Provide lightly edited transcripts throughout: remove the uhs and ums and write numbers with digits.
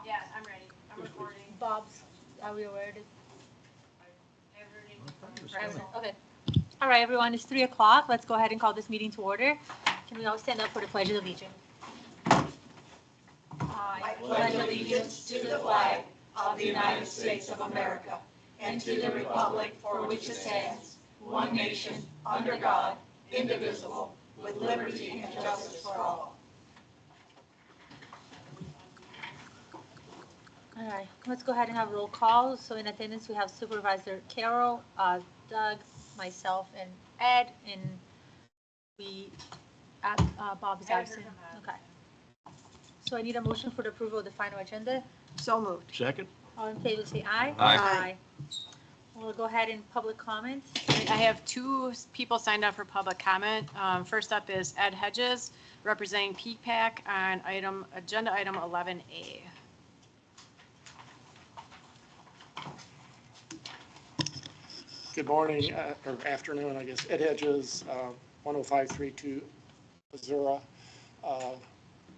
Yes, I'm ready. I'm recording. Bob's, are we aware of it? Present. Okay. All right, everyone, it's 3 o'clock. Let's go ahead and call this meeting to order. Can we all stand up for the Pledge of Allegiance? I pledge allegiance to the flag of the United States of America and to the republic for which it stands, one nation, under God, indivisible, with liberty and justice for all. All right, let's go ahead and have roll call. So in attendance, we have Supervisor Carol, Doug, myself, and Ed, and Bob is absent. Okay. So I need a motion for the approval of the final agenda. So moved. Second? All in favor, say aye. Aye. We'll go ahead and public comments. I have two people signed up for public comment. First up is Ed Hedges, representing PPAC on agenda item 11A. Good morning, or afternoon, I guess. Ed Hedges, 10532 Missouri,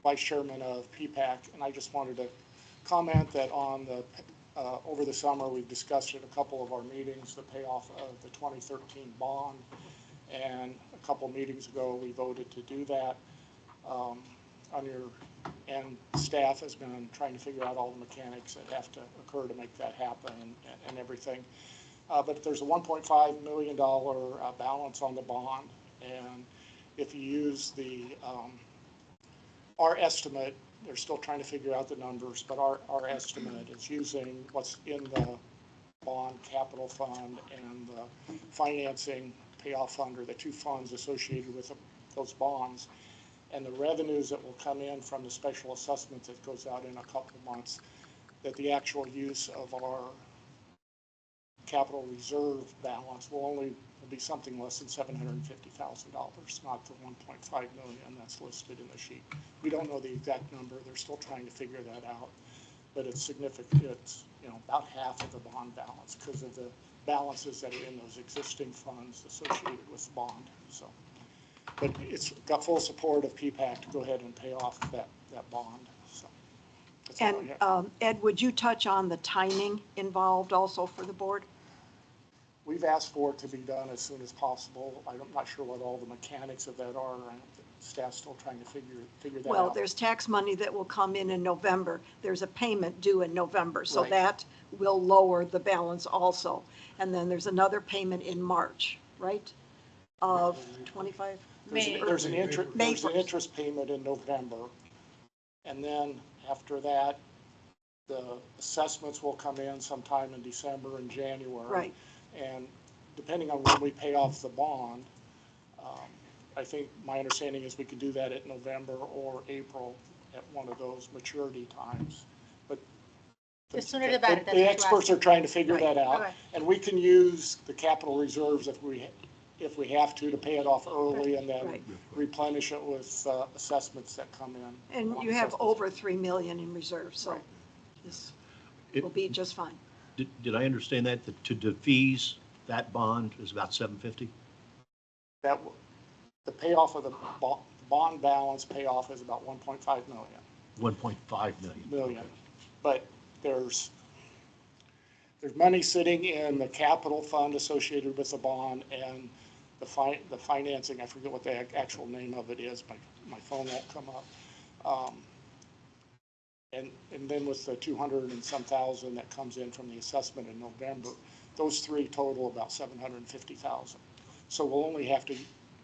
Vice Chairman of PPAC, and I just wanted to comment that on the over the summer we've discussed at a couple of our meetings the payoff of the 2013 bond, and a couple meetings ago we voted to do that. And staff has been trying to figure out all the mechanics that have to occur to make that happen and everything. But there's a $1.5 million balance on the bond, and if you use our estimate, they're still trying to figure out the numbers, but our estimate is using what's in the bond capital fund and the financing payoff fund, or the two funds associated with those bonds, and the revenues that will come in from the special assessment that goes out in a couple months, that the actual use of our capital reserve balance will be something less than $750,000, not the $1.5 million that's listed in the sheet. We don't know the exact number. They're still trying to figure that out, but it's significant. It's about half of the bond balance because of the balances that are in those existing funds associated with the bond. So, but it's got full support of PPAC to go ahead and pay off that bond. So. And Ed, would you touch on the timing involved also for the board? We've asked for it to be done as soon as possible. I'm not sure what all the mechanics of that are. Staff's still trying to figure that out. Well, there's tax money that will come in November. There's a payment due in November, so Right. that will lower the balance also. And then there's another payment in March, right? Of 25? There's an interest payment in November, and then after that, the assessments will come in sometime in December and January. Right. And depending on when we pay off the bond, I think my understanding is we could do that at November or April at one of those maturity times. But The sooner the better. the experts are trying to figure that out, Okay. and we can use the capital reserves if we have to pay it off early and then Right. replenish it with assessments that come in. And you have over $3 million in reserves, so Right. this will be just fine. Did I understand that to defease that bond is about $750,000? The payoff of the bond balance payoff is about $1.5 million. $1.5 million. But there's money sitting in the capital fund associated with the bond, and the financing, I forget what the actual name of it is, my phone won't come up. And then with the 200 and some thousand that comes in from the assessment in November, those three total about $750,000. So we'll only have to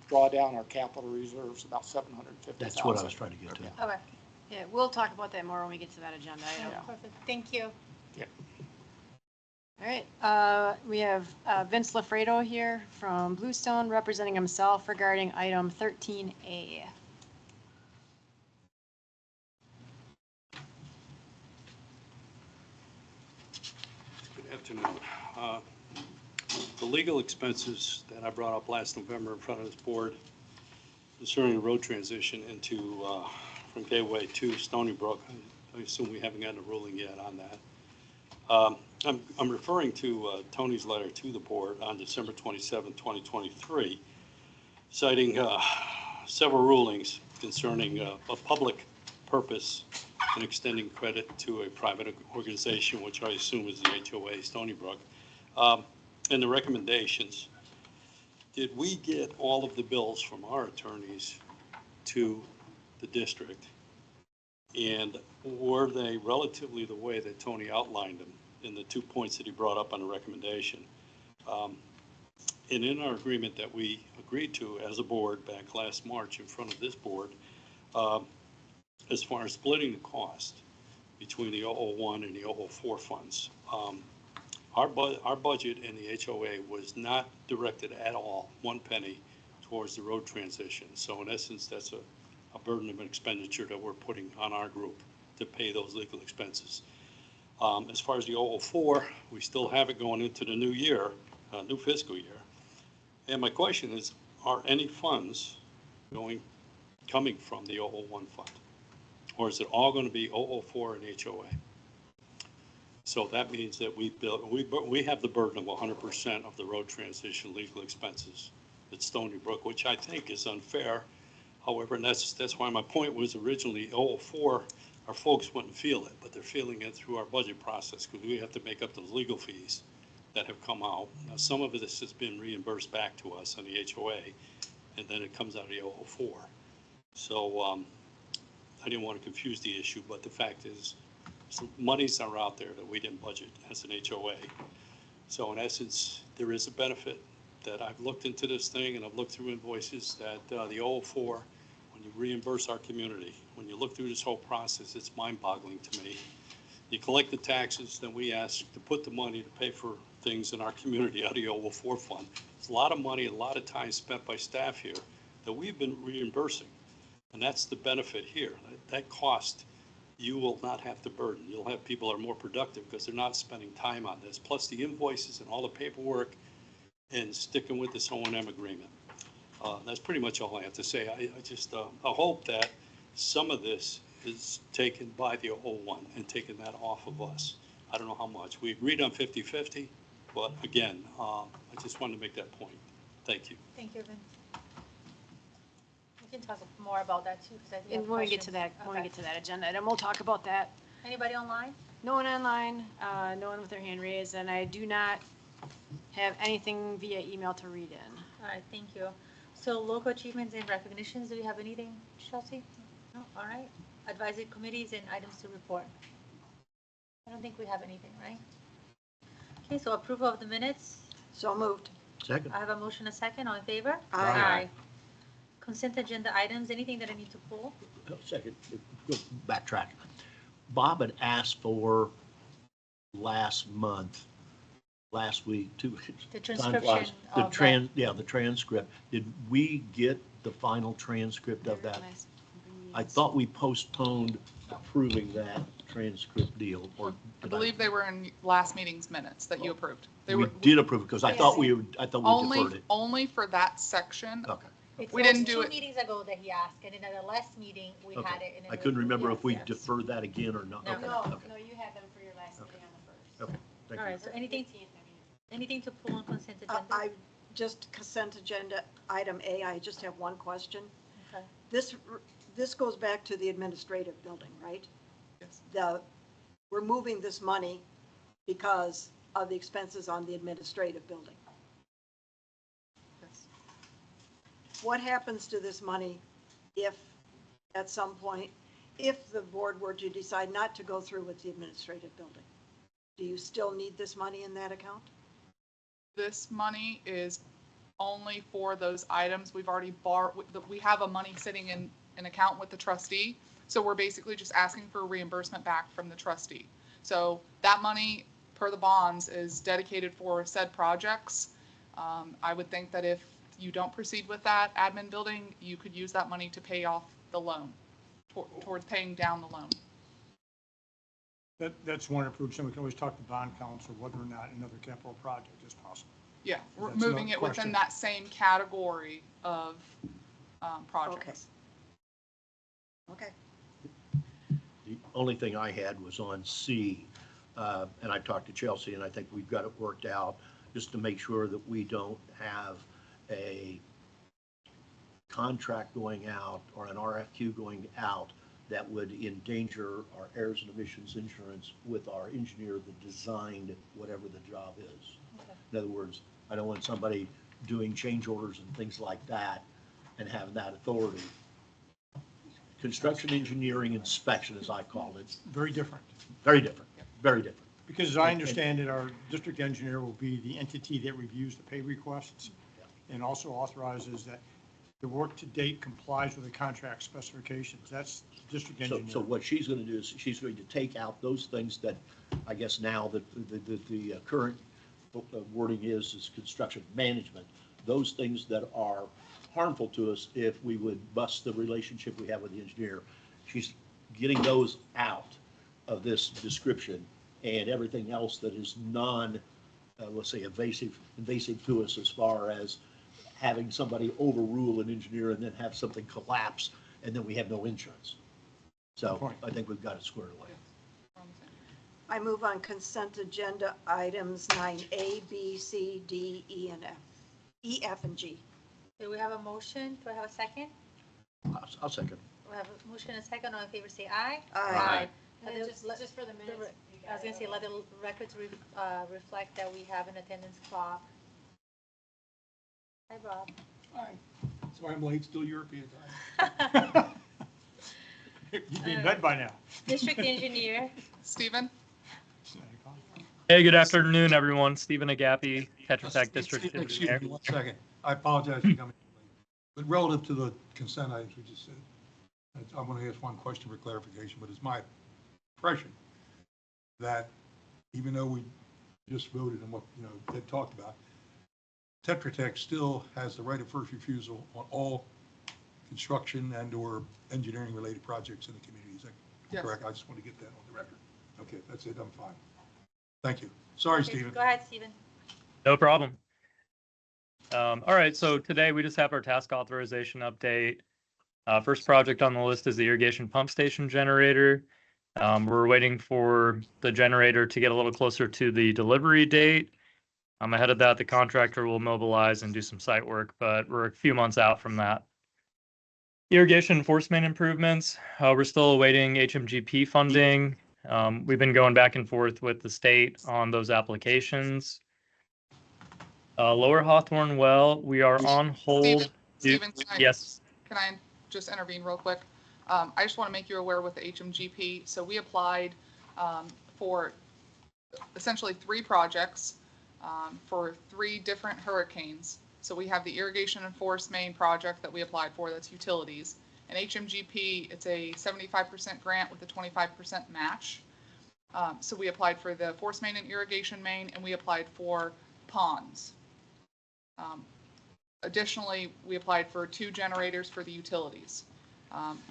draw down our capital reserves about $750,000. That's what I was trying to get to. Okay. Yeah, we'll talk about that more when we get to that agenda item. Yeah, perfect. Thank you. Yeah. All right, we have Vince Lafredo here from Bluestone, representing himself regarding item 13A. Good afternoon. The legal expenses that I brought up last November in front of this board concerning the road transition from Gateway to Stony Brook, I assume we haven't gotten a ruling yet on that. I'm referring to Tony's letter to the board on December 27, 2023, citing several rulings concerning a public purpose and extending credit to a private organization, which I assume is the HOA Stony Brook. And the recommendations, did we get all of the bills from our attorneys to the district? And were they relatively the way that Tony outlined them in the 2 points that he brought up on the recommendation? And in our agreement that we agreed to as a board back last March in front of this board, as far as splitting the cost between the 001 and the 004 funds, our budget in the HOA was not directed at all, 1 penny, towards the road transition. So in essence, that's a burden of an expenditure that we're putting on our group to pay those legal expenses. As far as the 004, we still have it going into the new year, new fiscal year. And my question is, are any funds coming from the 001 fund? Or is it all going to be 004 and HOA? So that means that we have the burden of 100% of the road transition legal expenses at Stony Brook, which I think is unfair. However, and that's why my point was originally 004, our folks wouldn't feel it, but they're feeling it through our budget process because we have to make up those legal fees that have come out. Now, some of this has been reimbursed back to us on the HOA, and then it comes out of the 004. So I didn't want to confuse the issue, but the fact is some monies are out there that we didn't budget as an HOA. So in essence, there is a benefit that I've looked into this thing and I've looked through invoices that the 004, when you reimburse our community, when you look through this whole process, it's mind-boggling to me. You collect the taxes, then we ask to put the money to pay for things in our community out of the 004 fund. It's a lot of money, a lot of time spent by staff here that we've been reimbursing. And that's the benefit here. That cost you will not have to burden. You'll have people that are more productive because they're not spending time on this, plus the invoices and all the paperwork and sticking with this O&M agreement. That's pretty much all I have to say. I hope that some of this is taken by the 001 and taking that off of us. I don't know how much. We agreed on 50-50, but again, I just wanted to make that point. Thank you. Thank you, Vince. We can talk more about that too, because I think. And when we get to that, when we get to that agenda item, we'll talk about that. Anybody online? No one online, no one with their hand raised, and I do not have anything via email to read in. All right, thank you. So local achievements and recognitions, do you have anything, Chelsea? No, all right. Advisory committees and items to report. I don't think we have anything, right? Okay, so approval of the minutes. So moved. Second. I have a motion, a second, all in favor? Aye. Consent agenda items, anything that I need to pull? Second, go backtrack. Bob had asked for last week, The time transcription flies. of that. The transcript. Did we get the final transcript of that? I thought we postponed approving that transcript deal, or. I believe they were in last meeting's minutes that you approved. They We were did approve it, because I thought we only, deferred it. only for that section. Okay. It's We those didn't do 2 it- meetings ago that he asked, and then at the last meeting, we Okay. had it. And then I couldn't remember if we yes. deferred that again or not. No. Okay, No, okay, no, you had them for your last meeting on the first. okay, thank All you. right, so anything, 15th, I mean. anything to pull on consent agenda? I just consent agenda item A, I just have one question. Okay. This goes back to the administrative building, right? Yes. We're moving this money because of the expenses on the administrative building. Yes. What happens to this money if, at some point, if the board were to decide not to go through with the administrative building? Do you still need this money in that account? This money is only for those items we've already borrowed. We have a money sitting in an account with the trustee. So we're basically just asking for reimbursement back from the trustee. So that money, per the bonds, is dedicated for said projects. I would think that if you don't proceed with that admin building, you could use that money to pay off the loan, towards paying down the loan. That's one approach, and we can always talk to bond counsel whether or not another capital project is possible. Yeah, we're That's moving no it within question. that same category of projects. Okay. The only thing I had was on C, and I talked to Chelsea, and I think we've got it worked out, just to make sure that we don't have a contract going out or an RFQ going out that would endanger our errors and omissions insurance with our engineer that designed whatever the job is. Okay. In other words, I don't want somebody doing change orders and things like that and having that authority. Construction engineering inspection, as I call it, Very different. very different, very different. Because as I understand it, our district engineer will be the entity that reviews the pay requests and also authorizes that the work to date complies with the contract specifications. That's the district So engineer. what she's going to do is she's going to take out those things that, I guess now that the current wording is construction management, those things that are harmful to us if we would bust the relationship we have with the engineer. She's getting those out of this description, and everything else that is let's say invasive to us, as far as having somebody overrule an engineer and then have something collapse and then we have no insurance. So I think we've got it squared away. I move on consent agenda items 9A, B, C, D, E, and F. E, F, and G. Do we have a motion? Do I have a second? I'll second. We have a motion and a second. All in favor, say aye. Aye. And And then just for the minutes. I was gonna say, let the records reflect that we have an attendance clock. Hi, Bob. Hi. So I'm late, still European time. You'd be in bed by now. District engineer. Stephen? Hey, good afternoon, everyone. Stephen Agapi, Tetra Tech District Excuse Engineer. me 1 second. I apologize for coming in late. But relative to the consent items we just said, I want to ask one question for clarification, but it's my impression that even though we just voted on what, Ed talked about, Tetra Tech still has the right of first refusal on all construction and/or engineering-related projects in the community. Is that Yes. correct? I just want to get that on the record. Okay, that's it. I'm fine. Thank you. Sorry, Okay, Stephen. Go ahead, Stephen. No problem. All right, so today we just have our task authorization update. First project on the list is the irrigation pump station generator. We're waiting for the generator to get a little closer to the delivery date. Ahead of that, the contractor will mobilize and do some site work, but we're a few months out from that. Irrigation force main improvements, we're still awaiting HMGP funding. We've been going back and forth with the state on those applications. Lower Hawthorne well, we are on hold. Stephen, Yes. Can I just intervene real quick? I just want to make you aware with the HMGP. So we applied for essentially 3 projects for 3 different hurricanes. So we have the irrigation and force main project that we applied for, that's utilities. And HMGP, it's a 75% grant with a 25% match. So we applied for the force main and irrigation main, and we applied for ponds. Additionally, we applied for 2 generators for the utilities.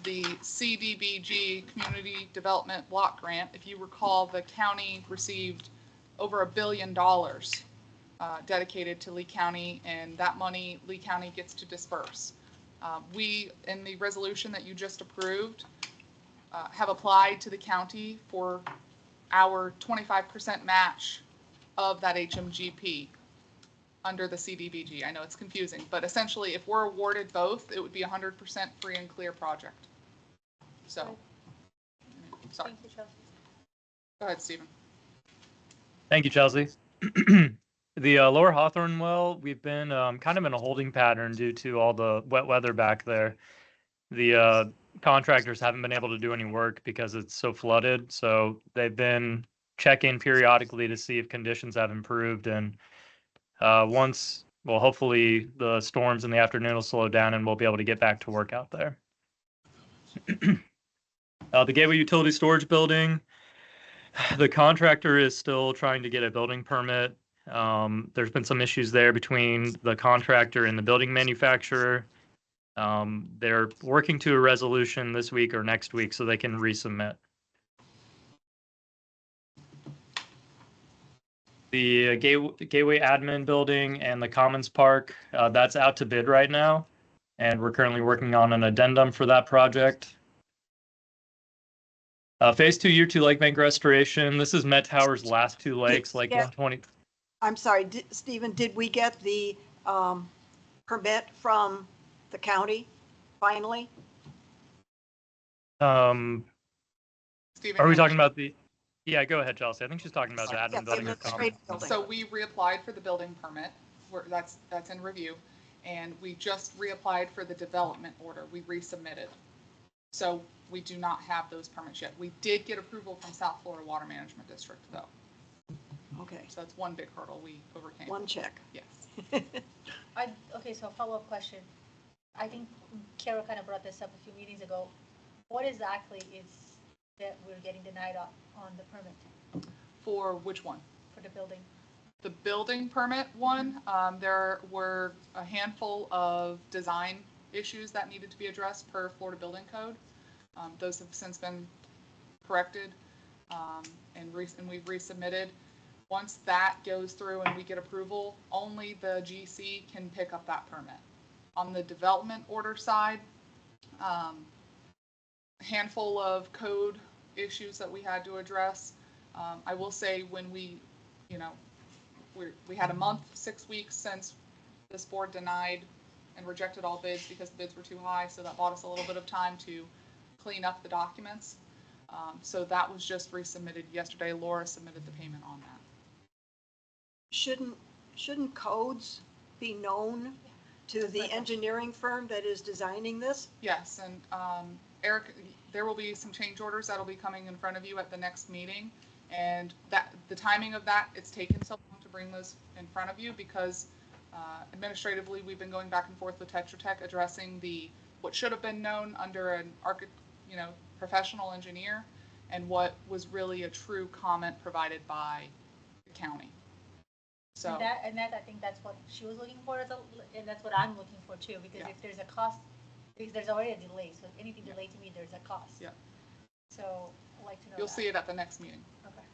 The CDBG Community Development Block Grant, if you recall, the county received over $1 billion dedicated to Lee County, and that money Lee County gets to disperse. We, in the resolution that you just approved, have applied to the county for our 25% match of that HMGP under the CDBG. I know it's confusing, but essentially if we're awarded both, it would be 100% free and clear project. So, sorry. Thank you, Chelsea. Go ahead, Stephen. Thank you, Chelsea. The Lower Hawthorne well, we've been kind of in a holding pattern due to all the wet weather back there. The contractors haven't been able to do any work because it's so flooded. So they've been checking periodically to see if conditions have improved. And hopefully the storms in the afternoon will slow down and we'll be able to get back to work out there. The Gateway Utility Storage Building, the contractor is still trying to get a building permit. There's been some issues there between the contractor and the building manufacturer. They're working to a resolution this week or next week so they can resubmit. The Gateway Admin Building and the Commons Park, that's out to bid right now, and we're currently working on an addendum for that project. Phase 2, Year 2 lake bank restoration. This is Met Tower's last 2 lakes, Lake Yeah. 120. I'm sorry, Stephen, did we get the permit from the county finally? Stephen, Are we you- talking about the, yeah, go ahead, Chelsea. I think she's talking about the Yeah, admin building or administrative common. building. So we reapplied for the building permit, that's in review, and we just reapplied for the development order, we resubmitted. So we do not have those permits yet. We did get approval from South Florida Water Management District, though, Okay, so that's one big hurdle we overcame. one check. Yes. Okay, so follow-up question. I think Carol kind of brought this up a few meetings ago. What exactly is that we're getting denied on the permit For which one? for the building? The building permit one, there were a handful of design issues that needed to be addressed per Florida Building Code. Those have since been corrected, and we've resubmitted. Once that goes through and we get approval, only the GC can pick up that permit. On the development order side, handful of code issues that we had to address. I will say when we had a month, 6 weeks since this board denied and rejected all bids because the bids were too high, so that bought us a little bit of time to clean up the documents. So that was just resubmitted yesterday. Laura submitted the payment on that. Shouldn't codes be known to the engineering firm that is designing this? Yes, and Eric, there will be some change orders that'll be coming in front of you at the next meeting. And that the timing of that, it's taken so long to bring those in front of you because administratively, we've been going back and forth with Tetra Tech addressing what should have been known under an professional engineer and what was really a true comment provided by the county. So And that I think that's what she was looking for, and that's what I'm looking for too, because Yeah. if there's a cost, because there's already a delay, so anything delayed to me, there's a cost. Yeah. So I'd like to know you'll that. see it at the next meeting. Okay.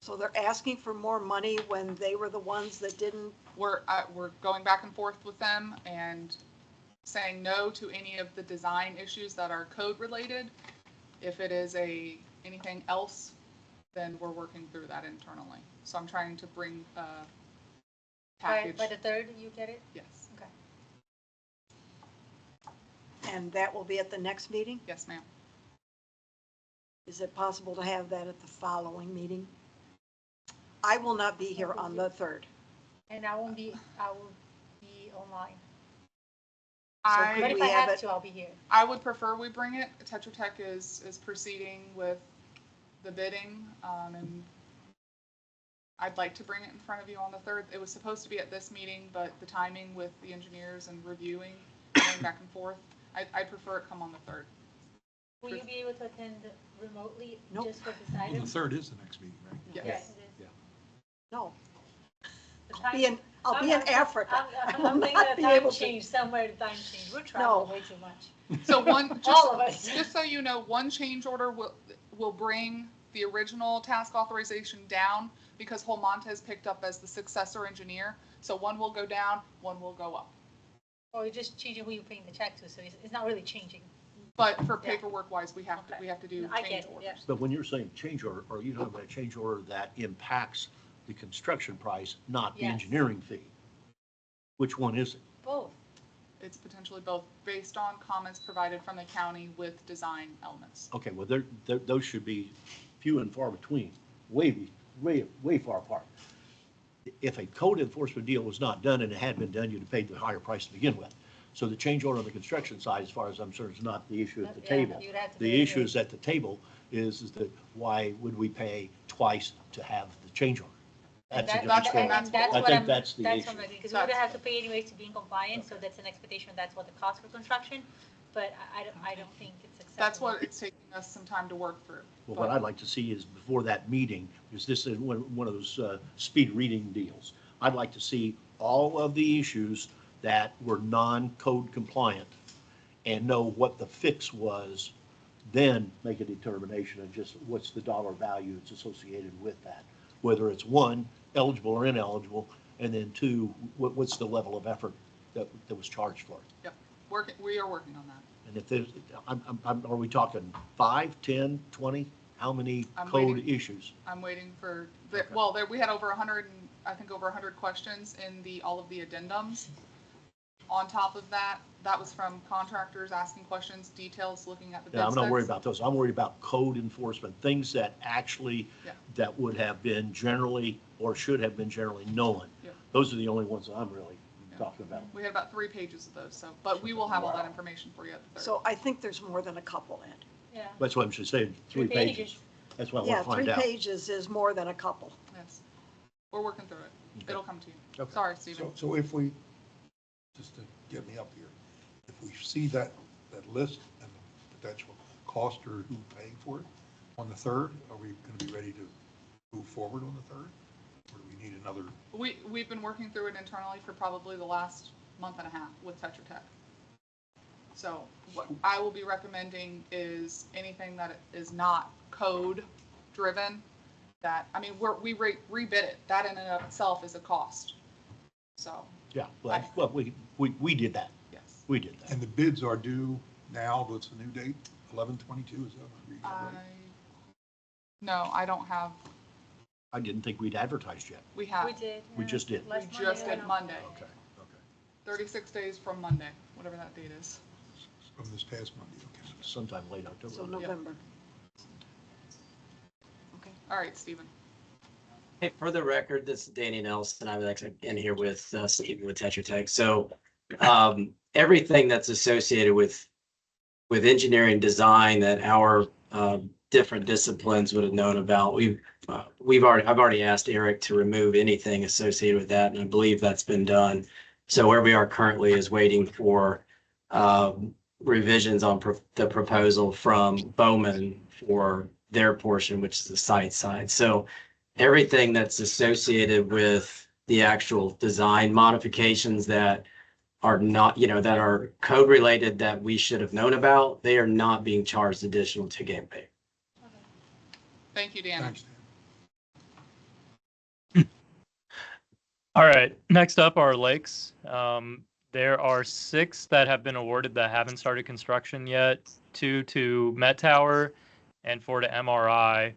So they're asking for more money when they were the ones that didn't? We're going back and forth with them and saying no to any of the design issues that are code related. If it is anything else, then we're working through that internally. So I'm trying to bring a package. By the 3rd, you get it? Yes, Okay. And that will be at the next meeting? yes, ma'am. Is it possible to have that at the following meeting? I will not be here on the 3rd. And I will be online. I But if we I have have it- to, I'll be here. I would prefer we bring it. Tetra Tech is proceeding with the bidding, and I'd like to bring it in front of you on the 3rd. It was supposed to be at this meeting, but the timing with the engineers and reviewing, going back and forth, I prefer it come on the 3rd. Will you be able to attend remotely Nope. just for this Well, item? the 3rd is the next meeting, right? Yes. Yes, it is. Yeah. No, The time- I'll be in Africa. I will I'm thinking not of be time able to. change, somewhere to time change. We're traveling way too much. So All of us. just so you know, one change order will bring the original task authorization down because Holmontes picked up as the successor engineer. So one will go down, one will go up. Or you're just changing who you're paying the check to, so it's not really changing. But for Yeah. paperwork wise, we have to do I get change it, orders. yeah. But when you're saying change order, are you talking about a change order that impacts the construction price, not the Yes. engineering fee? Which one is it? Both. It's potentially both based on comments provided from the county with design elements. Okay, well, those should be few and far between, way far apart. If a code enforcement deal was not done and it had been done, you'd have paid the higher price to begin with. So the change order on the construction side, as far as I'm concerned, is not the issue at the Yeah, table. you'd have to The pay issue it. is at the table is that why would we pay twice to have the change order? And That's a that- different story. and that's that's I what think I'm- that's the That's issue. what I'm agreeing, because we would have to pay anyways to be in compliance, so that's an expectation, that's what the cost for construction, but I don't think it's acceptable. That's what it's taking us some time to work through. Well, what I'd like to see is before that meeting, because this is one of those speed reading deals. I'd like to see all of the issues that were non-code compliant and know what the fix was, then make a determination of just what's the dollar value that's associated with that. Whether it's one, eligible or ineligible, and then two, what's the level of effort that was charged for it? Yep, we are working on that. And if there's, are we talking 5, 10, 20? How many I'm code waiting. issues? I'm waiting for, Okay. we had over 100, I think over 100 questions in all of the addendums. On top of that, that was from contractors asking questions, details, looking at the bid Yeah, I'm not worried specs. about those. I'm worried about code enforcement, things that actually, Yeah. that would have been generally, or should have been generally known. Yeah. Those are the only ones that I'm really Yeah. talking about. We had about 3 pages of those, so, but we will have all that information for you at the 3rd. So I think there's more than a couple, Ed. Yeah. That's what I'm just saying, 3 pages. That's what I Yeah, want to find 3 out. pages is more than a couple. Yes. We're working through it. Okay. It'll come to you. Okay. Sorry, Stephen. So if we, just to get me up here, if we see that list and the potential cost or who paying for it on the 3rd, are we going to be ready to move forward on the 3rd? Or do we need another? We've been working through it internally for probably the last month and a half with Tetra Tech. So what I will be recommending is anything that is not code driven, that, I mean, we rebid it. That in and of itself is a cost. So, Yeah, well, we did that. yes. We did that. And the bids are due now, what's the new date? 11/22, is that what I'm reading right? No, I don't have, I didn't think we'd advertised yet. we have, We did. We just did. we Last just Monday, did Monday, Okay, okay. 36 days from Monday, whatever that date is. From this past Monday, okay. Sometime late October. So November. All right, Stephen. Hey, for the record, this is Danny Nelson. I'm actually in here with Stephen with Tetra Tech. So everything that's associated with engineering design that our different disciplines would have known about, I've already asked Eric to remove anything associated with that, and I believe that's been done. So where we are currently is waiting for revisions on the proposal from Bowman for their portion, which is the site side. So everything that's associated with the actual design modifications that are not, that are code related that we should have known about, they are not being charged additional to gateway. Thank you, Danny. Thanks, Dan. All right, next up are lakes. There are 6 that have been awarded that haven't started construction yet, 2 to Met Tower and 4 to MRI.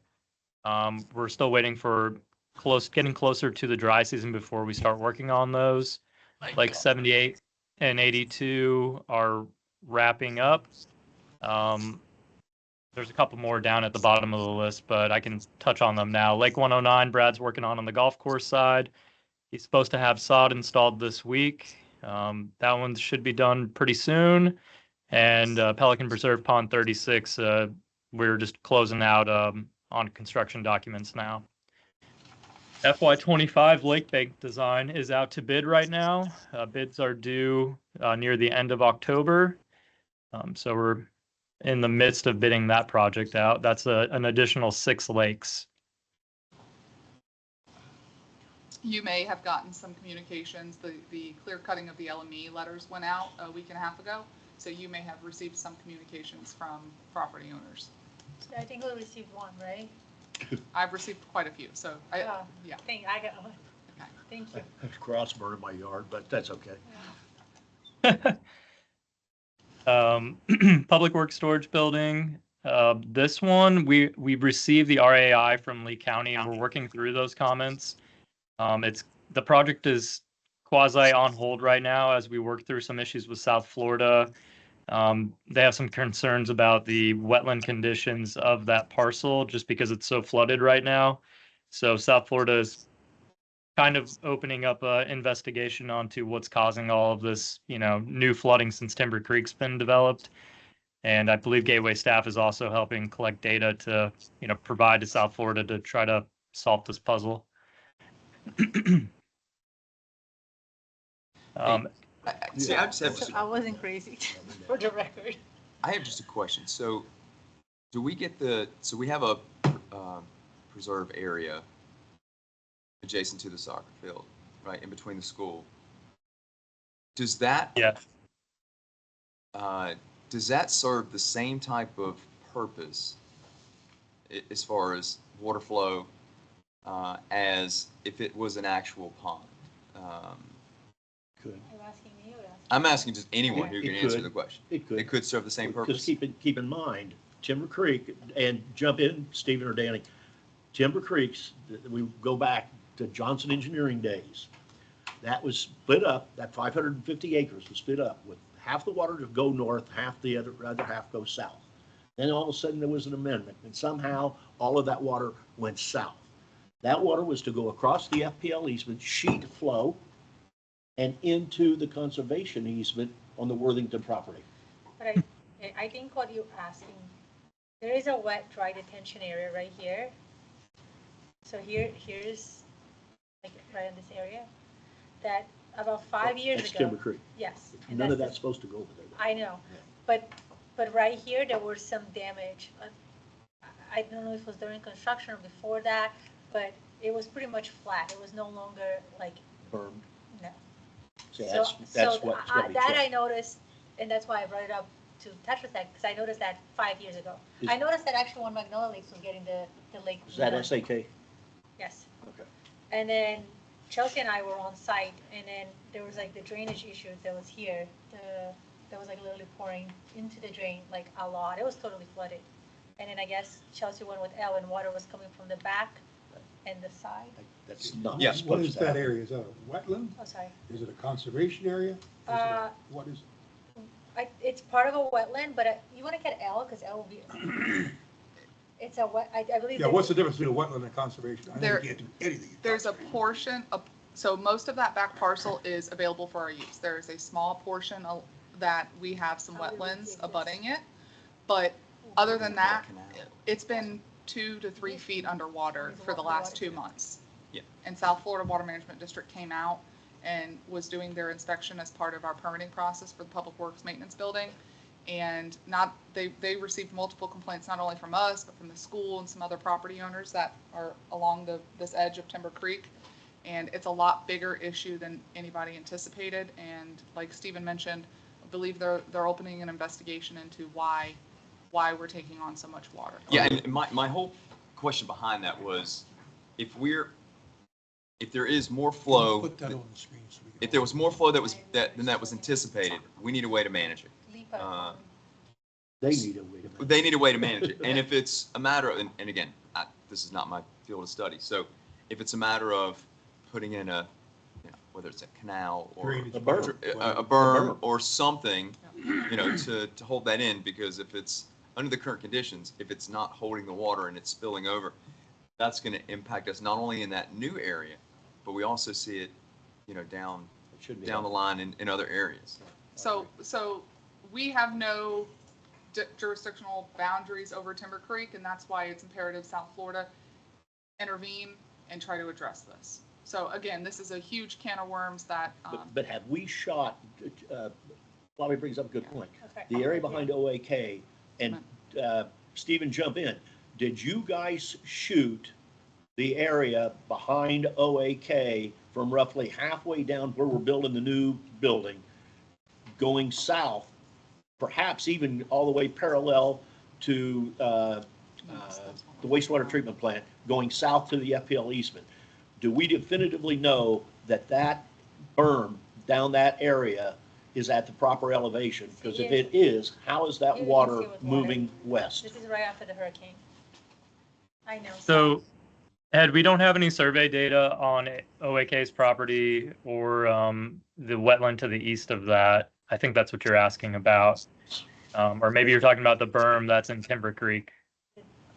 We're still waiting for getting closer to the dry season before we start working on those. Like 78 and 82 are wrapping up. There's a couple more down at the bottom of the list, but I can touch on them now. Lake 109, Brad's working on the golf course side. He's supposed to have sod installed this week. That one should be done pretty soon. And Pelican Preserve Pond 36, we're just closing out on construction documents now. FY25 lake bank design is out to bid right now. Bids are due near the end of October. So we're in the midst of bidding that project out. That's an additional 6 lakes. You may have gotten some communications. The clear cutting of the LME letters went out a week and a half ago. So you may have received some communications from property owners. I think we received one, right? I've received quite a few, so I Oh. yeah. I got one. Okay. Thank you. There's grass burning my yard, but that's okay. Public Works Storage Building. This one, we received the RAI from Lee County and we're working through those comments. The project is quasi on hold right now as we work through some issues with South Florida. They have some concerns about the wetland conditions of that parcel just because it's so flooded right now. So South Florida is kind of opening up an investigation onto what's causing all of this, new flooding since Timber Creek's been developed. And I believe Gateway staff is also helping collect data to, provide to South Florida to try to solve this puzzle. See, I just have, I wasn't crazy, for the record. I have just a question. So do we get so we have a preserve area adjacent to the soccer field, right, in between the school. Does that serve the same type of purpose as far as water flow as if it was an actual pond? Could. Are you asking me or asking? I'm asking just anyone who It can answer could. the question. It could. It could serve the same Because purpose. keep in mind, Timber Creek, and jump in, Stephen or Danny, Timber Creek's, we go back to Johnson Engineering days. That was split up, that 550 acres was split up with half the water to go north, half the other half go south. Then all of a sudden there was an amendment and somehow all of that water went south. That water was to go across the FPL easement, sheet flow, and into the conservation easement on the Worthington property. But I think what you're asking, there is a wet dry detention area right here. So here's like right in this area, that about 5 years That's ago. Timber Creek. Yes. and None of that's that's supposed to go over there. I know, but right here, there was some damage. I don't know if it was during construction or before that, but it was pretty much flat. It was no longer like, Bermed. no. See, So, that's what's gonna be that I checked. noticed, and that's why I brought it up to Tetra Tech, because I noticed that 5 years ago. Is- I noticed that actually when Magnolia Lakes was getting the lake. Is that redone. SAK? Yes. Okay. And then Chelsea and I were on site, and then there was like the drainage issue that was here. That was like literally pouring into the drain like a lot. It was totally flooded. And then I guess Chelsea went with L, and water was coming from the back and the side. That's not Yeah. What supposed is to that happen. area? Is that a wetland? Oh, sorry. Is it a conservation area? Is it a- What is? It's part of a wetland, but you want to get L because L will be. It's a wet. I believe. Yeah, what's the difference between a wetland and conservation? I know There- you can't do anything. in There's a conservation. portion of, so most of that back parcel is available for our use. There is a small portion that we have some wetlands abutting it. But other than that, it's been 2 to 3 feet underwater for the last 2 months. Yeah. And South Florida Water Management District came out and was doing their inspection as part of our permitting process for the Public Works Maintenance Building. And they received multiple complaints, not only from us, but from the school and some other property owners that are along this edge of Timber Creek. And it's a lot bigger issue than anybody anticipated. And like Stephen mentioned, I believe they're opening an investigation into why we're taking on so much water. Yeah, and my whole question behind that was, if there is more flow, Put that on the screen so we can. if there was more flow than that was anticipated, we need a way to manage it. They need a way to. They need a way to manage it. And if it's a matter of, and again, this is not my field of study, so if it's a matter of putting in whether it's a canal or Drainage. A berm. a berm or something, to hold that in, because if it's under the current conditions, if it's not holding the water and it's spilling over, that's going to impact us not only in that new area, but we also see it, down It shouldn't be the line in other areas. So we have no jurisdictional boundaries over Timber Creek, and that's why it's imperative South Florida intervene and try to address this. So again, this is a huge can of worms that, But have we shot, Bobby brings up a good point. Okay. The area behind OAK, and Stephen, jump in. Did you guys shoot the area behind OAK from roughly halfway down where we're building the new building, going south, perhaps even all the way parallel to the wastewater treatment plant, going south to the FPL easement? Do we definitively know that berm down that area is at the proper elevation? Because if it is, how is that You can water see with water. moving west? This is right after the hurricane. I know. So, Ed, we don't have any survey data on OAK's property or the wetland to the east of that. I think that's what you're asking about. Or maybe you're talking about the berm that's in Timber Creek.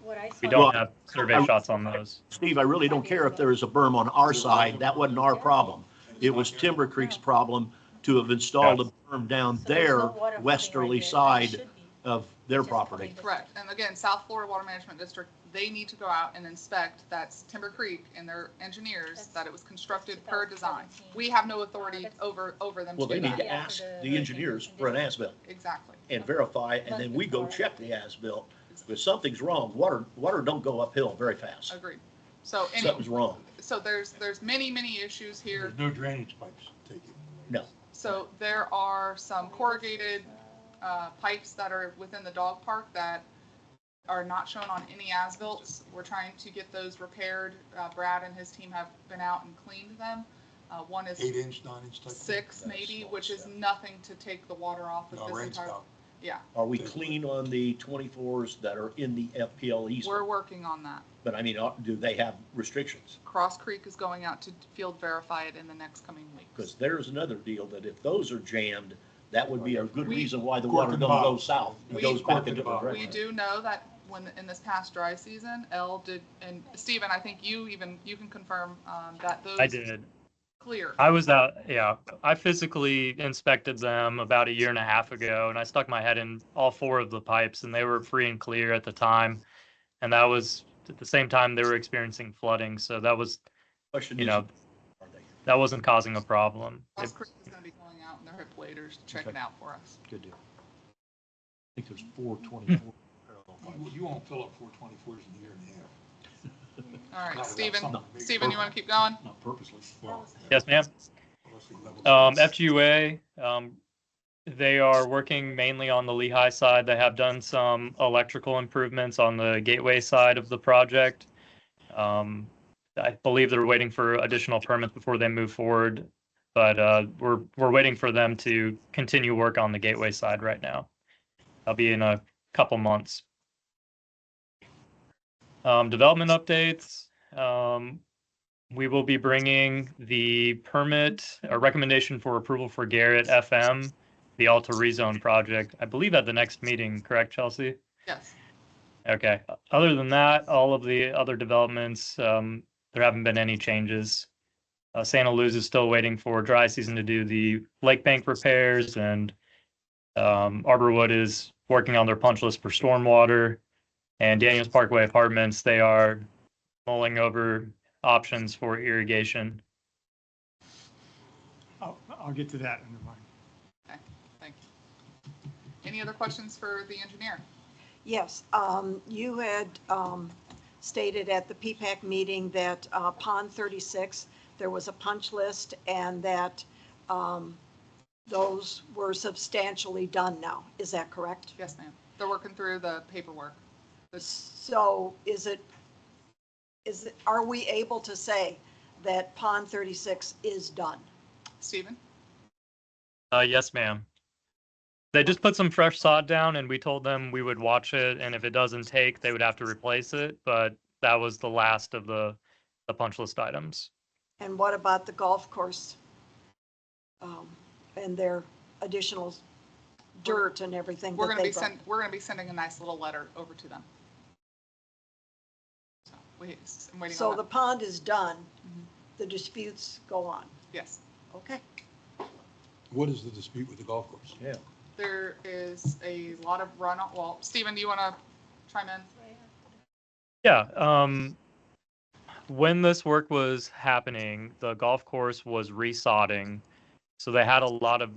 What I We saw. don't have survey shots on those. Steve, I really don't care if there is a berm on our side. That wasn't our problem. It was Timber Creek's problem to have installed a berm down So there's no their water flooding right westerly here. There side should be. of their Just property. complete correct. And again, South Florida Water Management District, they need to go out and inspect that's Timber Creek and their engineers, that it was constructed per design. 2017. We have no authority over them Well, to they do need to that. Yeah, ask for the the hurricane engineers for an condition. as-built Exactly. and verify, and then we go check the as-built. If something's wrong, water don't go uphill very fast. Agreed. So Something's wrong. so there's many issues here. There's no drainage pipes taken. No. So there are some corrugated pipes that are within the dog park that are not shown on any as-bills. We're trying to get those repaired. Brad and his team have been out and cleaned them. One is 8-inch, 9-inch type. 6 maybe, which is nothing to take the water off of No, this rain entire. spout. Yeah, Are we clean on the 24s that are in the FPL we're easement? working on that. But I mean, do they have restrictions? Cross Creek is going out to field verify it in the next coming Because weeks. there's another deal that if those are jammed, that would be a good We- reason why the Cork water and don't bottom. go south. It We- goes Cork back and into the bottom. We direction. do know that when, in this past dry season, L did, and Stephen, I think you can confirm, that those. I did. Clear. I was out, yeah, I physically inspected them about a year and a half ago, and I stuck my head in all 4 of the pipes, and they were free and clear at the time. And that was at the same time they were experiencing flooding, so that was, Question you is, know, are they? that wasn't causing a problem. Cross Creek is gonna be going out in their hip waders to check Okay. it out for us. Good deal. I think there's 424 parallel pipes. You won't fill up 424s in a year and a half. All right, Not without Stephen, something big. Stephen, you wanna keep going? Not purposely. Well, Yes, ma'am. unless they level it. FGUA, they are working mainly on the Lehigh side. They have done some electrical improvements on the gateway side of the project. I believe they're waiting for additional permits before they move forward, but we're waiting for them to continue work on the gateway side right now. That'll be in a couple months. Development updates. We will be bringing the permit, a recommendation for approval for Garrett FM, the Alta Rezone project, I believe at the next meeting, correct, Chelsea? Yes. Okay. Other than that, all of the other developments, there haven't been any changes. Santa Luz is still waiting for dry season to do the lake bank repairs, and Arborwood is working on their punch list for stormwater. And Daniels Parkway Apartments, they are mulling over options for irrigation. I'll get to that in a moment. Okay, thank you. Any other questions for the engineer? Yes, you had stated at the PPAC meeting that Pond 36, there was a punch list and that those were substantially done now. Is that correct? Yes, ma'am. They're working through the paperwork. So are we able to say that Pond 36 is done? Stephen? Yes, ma'am. They just put some fresh sod down, and we told them we would watch it, and if it doesn't take, they would have to replace it. But that was the last of the punch list items. And what about the golf course? And their additional dirt and everything We're that gonna they be brought? we're gonna be sending a nice little letter over to them. So I'm waiting So on the that. pond is done, Mhm. the disputes go on. Yes. Okay. What is the dispute with the golf course? Yeah. There is a lot of runoff. Well, Stephen, do you wanna chime in? Yeah. When this work was happening, the golf course was resodding, so they had a lot of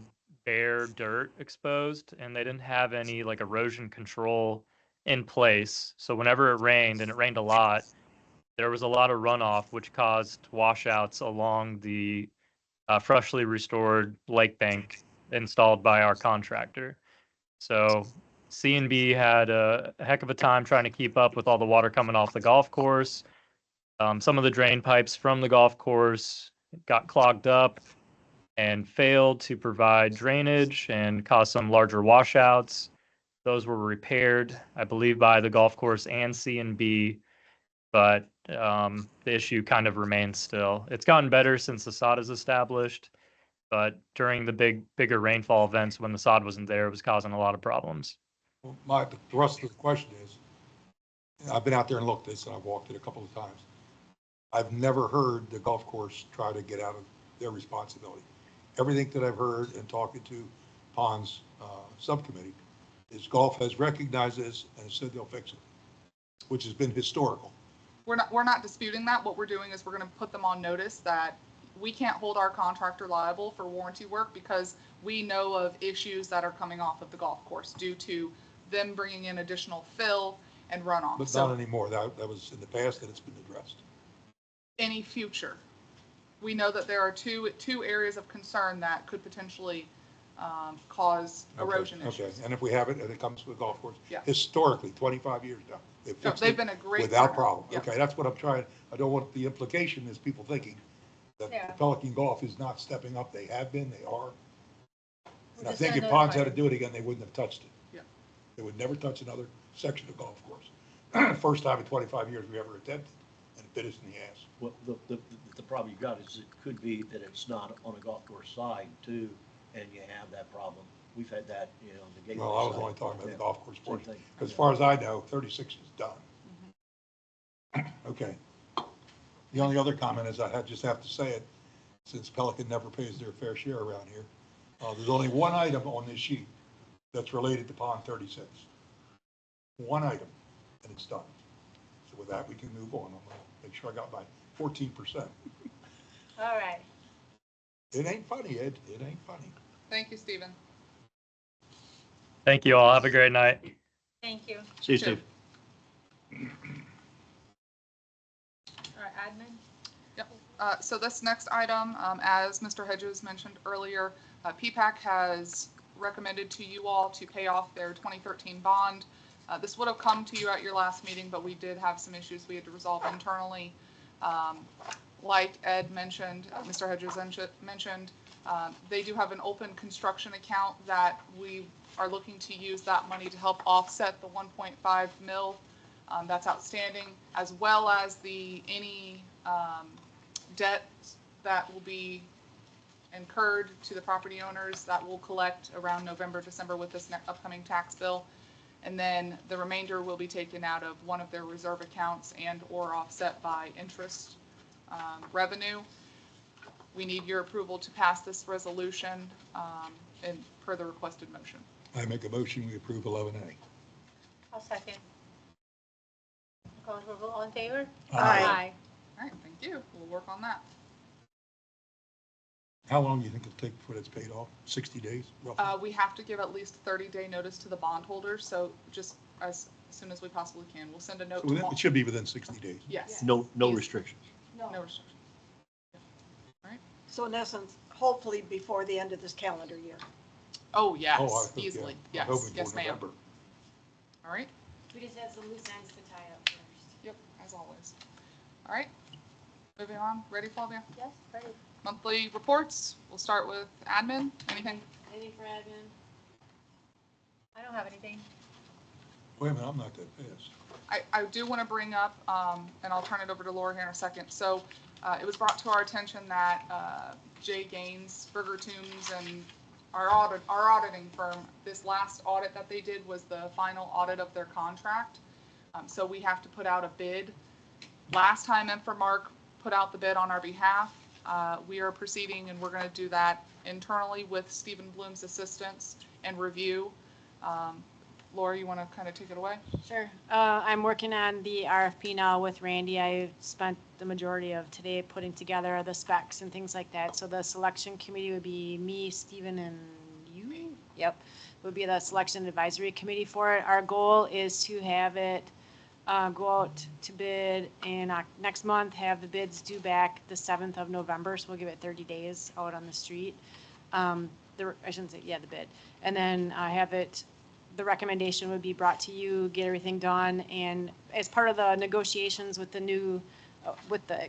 bare dirt exposed, and they didn't have any like erosion control in place. So whenever it rained, and it rained a lot, there was a lot of runoff, which caused washouts along the freshly restored lake bank installed by our contractor. So C&B had a heck of a time trying to keep up with all the water coming off the golf course. Some of the drain pipes from the golf course got clogged up and failed to provide drainage and caused some larger washouts. Those were repaired, I believe, by the golf course and C&B, but the issue kind of remains still. It's gotten better since the sod is established, but during the bigger rainfall events when the sod wasn't there, it was causing a lot of problems. Well, the thrust of the question is, I've been out there and looked at this, and I've walked it a couple of times. I've never heard the golf course try to get out of their responsibility. Everything that I've heard and talking to Pond's subcommittee is golf has recognized this and said they'll fix it, which has been historical. We're not disputing that. What we're doing is we're gonna put them on notice that we can't hold our contractor liable for warranty work because we know of issues that are coming off of the golf course due to them bringing in additional fill and runoff. But So not anymore. That was in the past and it's been addressed. any future, we know that there are two areas of concern that could potentially cause erosion Okay, issues. and if we have it and it comes to the golf course, Yeah. historically, 25 years now, they've No, fixed they've it been a great without partner. problem. Yeah. Okay, that's what I'm trying, I don't want the implication is people thinking that Pelican Golf is not stepping up. They have been, they are. And I think if Ponds had to do it again, they wouldn't have touched it. Yeah. They would never touch another section of golf course. First time in 25 years we ever attempted, and it bit us in the ass. Well, the problem you got is it could be that it's not on a golf course side too, and you have that problem. We've had that, you know, the gateway Well, I was side. only talking about the Yeah. golf course Same portion. thing. As far as I know, 36 is done. Okay. The only other comment is just have to say it, since Pelican never pays their fair share around here. There's only one item on this sheet that's related to Pond 36. One item, and it's done. So with that, we can move on. I'm gonna make sure I got my 14%. All right. It ain't funny, Ed. It ain't funny. Thank you, Stephen. Thank you all. Have a great night. Thank you. See you, Sure. Steve. All right, admin? So this next item, as Mr. Hedges mentioned earlier, PPAC has recommended to you all to pay off their 2013 bond. This would have come to you at your last meeting, but we did have some issues we had to resolve internally. Like Ed mentioned, Mr. Hedges mentioned, they do have an open construction account that we are looking to use that money to help offset the 1.5 mil that's outstanding, as well as any debt that will be incurred to the property owners that will collect around November, December with this upcoming tax bill. And then the remainder will be taken out of one of their reserve accounts and or offset by interest revenue. We need your approval to pass this resolution and per the requested motion. I make a motion, we approve 11A. I'll second. Call for vote, all in favor? Aye. All right, thank you. We'll work on that. How long do you think it'll take before that's paid off? 60 days, roughly? We have to give at least 30-day notice to the bondholders, so just as soon as we possibly can. We'll send a note So to it should be within 60 days. Yes. No Easy. restrictions. No restrictions. So in essence, hopefully before the end of this calendar year. Oh, yes, Oh, I think, easily. yeah. I'm Yes, hoping yes, for ma'am. November. All right. We just have some loose ends to tie up first. Yep, as always. All right. Moving on. Ready, Flavia? Yes, ready. Monthly reports. We'll start with admin. Anything? Anything for admin? I don't have anything. Wait a minute, I'm not that fast. I do want to bring up, and I'll turn it over to Laura here in a second. So it was brought to our attention that Jay Gaines, Burger Tombs, and our auditing firm, this last audit that they did was the final audit of their contract. So we have to put out a bid. Last time Infomark put out the bid on our behalf. We are proceeding, and we're going to do that internally with Stephen Bloom's assistance and review. Laura, you want to kind of take it away? Sure. I'm working on the RFP now with Randy. I spent the majority of today putting together the specs and things like that. So the selection committee would be me, Stephen, and you? Yep. Would be the selection advisory committee for it. Our goal is to have it go out to bid in next month, have the bids due back the 7th of November. So we'll give it 30 days out on the street. I shouldn't say, yeah, the bid. And then have it, the recommendation would be brought to you, get everything done. And as part of the negotiations with the new, with the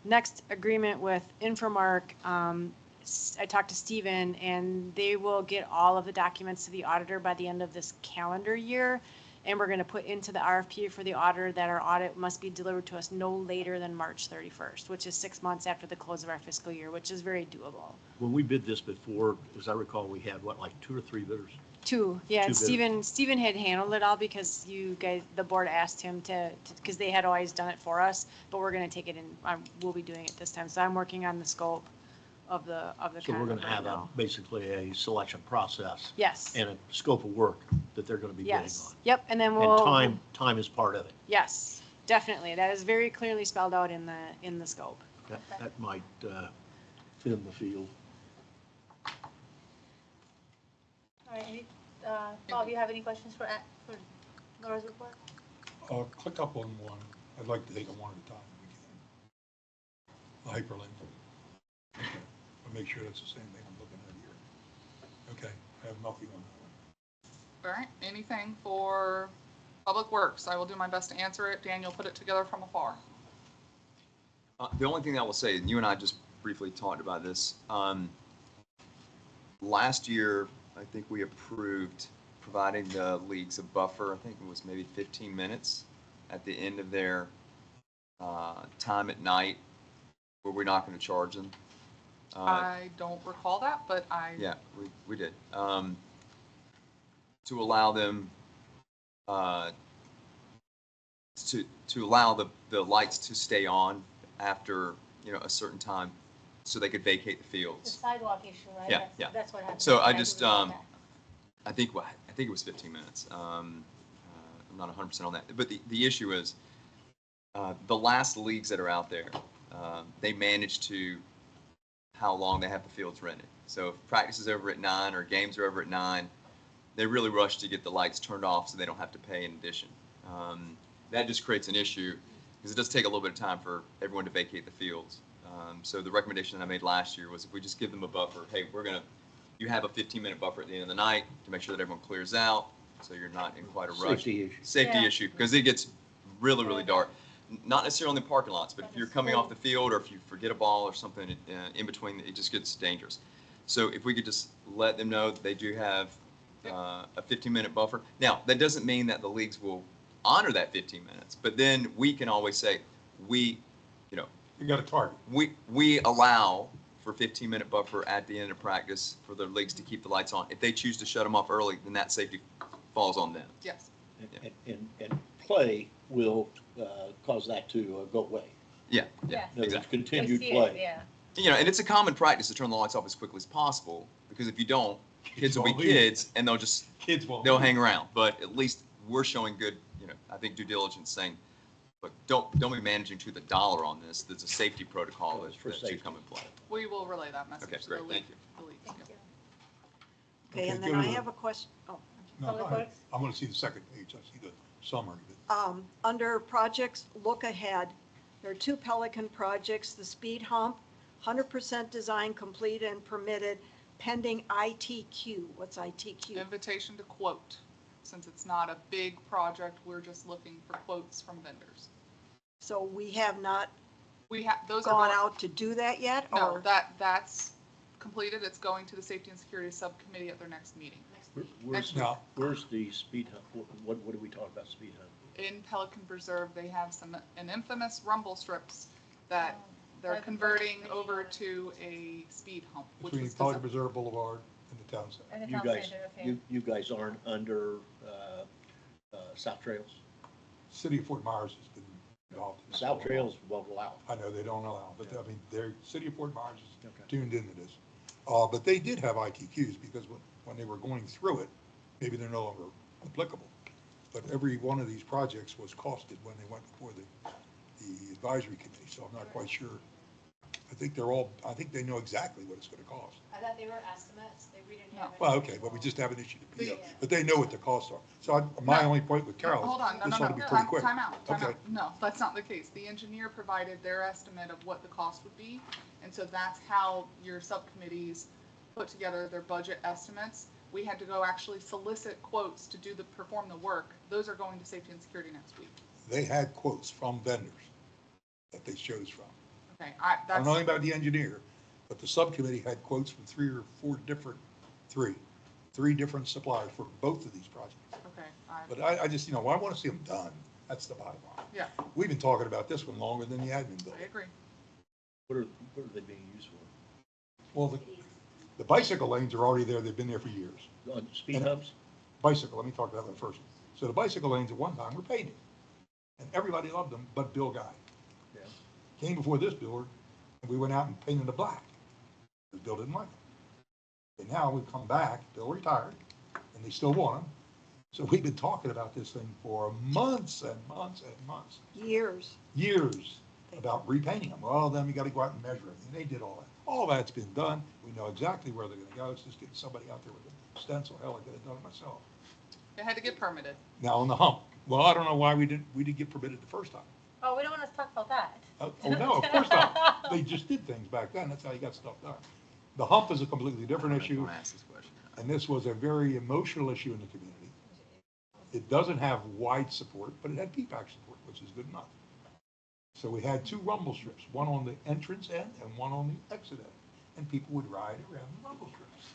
next agreement with Infomark, I talked to Stephen, and they will get all of the documents to the auditor by the end of this calendar year. And we're going to put into the RFP for the auditor that our audit must be delivered to us no later than March 31st, which is 6 months after the close of our fiscal year, which is very doable. When we bid this before, as I recall, we had what, like 2 or 3 bidders? Two, yeah, and Two bidders. Stephen had handled it all because you guys, the board asked him to, because they had always done it for us, but we're gonna take it in, we'll be doing it this time, so I'm working on the scope of the So we're going contract to right have now. basically a selection process Yes, and a scope of work that they're going to be bidding yes, on. yep, and then And we'll. time is part of it. Yes, definitely, that is very clearly spelled out in the scope. That might thin the field. All right, Bob, you have any questions for Laura's report? Click up on one. I'd like to take them one at a time if we can. The hyperlink. Okay. I'll make sure that's the same thing I'm looking at here. Okay, I have nothing on that one. All right. Anything for Public Works? I will do my best to answer it. Daniel put it together from afar. The only thing I will say, and you and I just briefly talked about this, last year, I think we approved providing the leagues a buffer. I think it was maybe 15 minutes at the end of their time at night where we're not going to charge them. I don't recall that, but Yeah, we did. To allow them to allow the lights to stay on after, a certain time so they could vacate the The fields. sidewalk issue, right? Yeah, That's- yeah. That's what happened. So I do just, recall that. I think it was 15 minutes. I'm not 100% on that. But the issue is the last leagues that are out there, they manage to how long they have the fields rented. So if practice is over at 9 or games are over at 9, they really rush to get the lights turned off so they don't have to pay in addition. That just creates an issue because it does take a little bit of time for everyone to vacate the fields. So the recommendation that I made last year was if we just give them a buffer, hey, you have a 15-minute buffer at the end of the night to make sure that everyone clears out so you're not in quite a rush. Safety Yeah. issue, because it gets really, really dark. Not necessarily in the parking lots, but if you're coming off the field or if you forget a ball or something in between, it just gets dangerous. So if we could just let them know that they do have a 15-minute buffer. Now, that doesn't mean that the leagues will honor that 15 minutes, but then we can always say, You got a target. we allow for 15-minute buffer at the end of practice for the leagues to keep the lights on. If they choose to shut them off early, then that safety falls on them. yes. And play will cause that to go away. Yeah, Yeah. In other words, exactly. continued They see it, play. Yeah. And it's a common practice to turn the lights off as quickly as possible, because if you don't, kids will be won't leave. kids and Kids won't. they'll hang around. But at least we're showing good, I think due diligence saying, look, don't be managing to the dollar on this. There's a safety protocol that For should safety. come in play. We will relay that message Okay, to great, the thank league. you. The leagues, Thank yeah. you. Okay, and then go I to the- have a question, No, Public go ahead. Works? I want to see the second page. I see the summary of it. under projects, look ahead, there are 2 Pelican projects, the speed hump, 100% design complete and permitted pending ITQ. What's ITQ? Invitation to quote. Since it's not a big project, we're just looking for quotes from vendors. So we have not Those are gone going, out to do that yet? no, or- that's completed. It's going to the Safety and Security Subcommittee at their next meeting. Where's, Now- where's the speed hump? What do we talk about speed hump? In Pelican Preserve, they have an infamous rumble strips that they're Pelican converting Preserve. over to a speed hump, which Between was Pelican Preserve Boulevard and the town center. And the You town guys, center, okay. you guys aren't under South Trails? City of Fort Myers has been involved. in this South for a Trails while. won't allow. I know they don't allow, but I mean, City of Fort Myers is Okay. tuned into this. But they did have ITQs because when they were going through it, maybe they're no longer applicable. But every one of these projects was costed when they went before the advisory committee, so I'm not quite sure. I think they know exactly what it's gonna cost. I thought they were estimates, we didn't have Well, okay, but we just haven't issued a PO, Yeah. but they know what the costs are. So my No. only point with Carol Hold on, is no, this no, ought to no, be pretty quick. time out. Okay. No, that's not the case. The engineer provided their estimate of what the cost would be, and so that's how your subcommittees put together their budget estimates. We had to go actually solicit quotes to perform the work. Those are going to Safety and Security next week. They had quotes from vendors that they chose from. Okay, I don't that's, know anything about the engineer, but the subcommittee had quotes from three different suppliers for both of these projects. okay, But I just, I want to see them done. That's the bottom line. yeah, We've been talking about this one longer than the admin building. I agree. What are they being used for? Well, the bicycle lanes are already there. They've been there for years. On speed And- humps? Bicycle, let me talk about that first. So the bicycle lanes at one time were painted, and everybody loved them, but Bill Guy. Yeah. Came before this builder, and we went out and painted it black. Because Bill didn't like them. And now we've come back, Bill retired, and they still want them. So we've been talking about this thing for months and months and months, Years. years, about repainting them. Well, then we got to go out and measure it. And they did all that. All that's been done. We know exactly where they're going to go. It's just getting somebody out there with a stencil. Hell, I could have done it myself. It had to get permitted. Now on the hump. Well, I don't know why we didn't get permitted the first time. Oh, we don't want to talk about that. Oh, no, of course not. They just did things back then. That's how you got stuff done. The hump is a completely different issue, Don't ask this question. and this was a very emotional issue in the community. It doesn't have wide support, but it had PPAC support, which is good enough. So we had 2 rumble strips, one on the entrance end and one on the exit end, and people would ride around the rumble strips.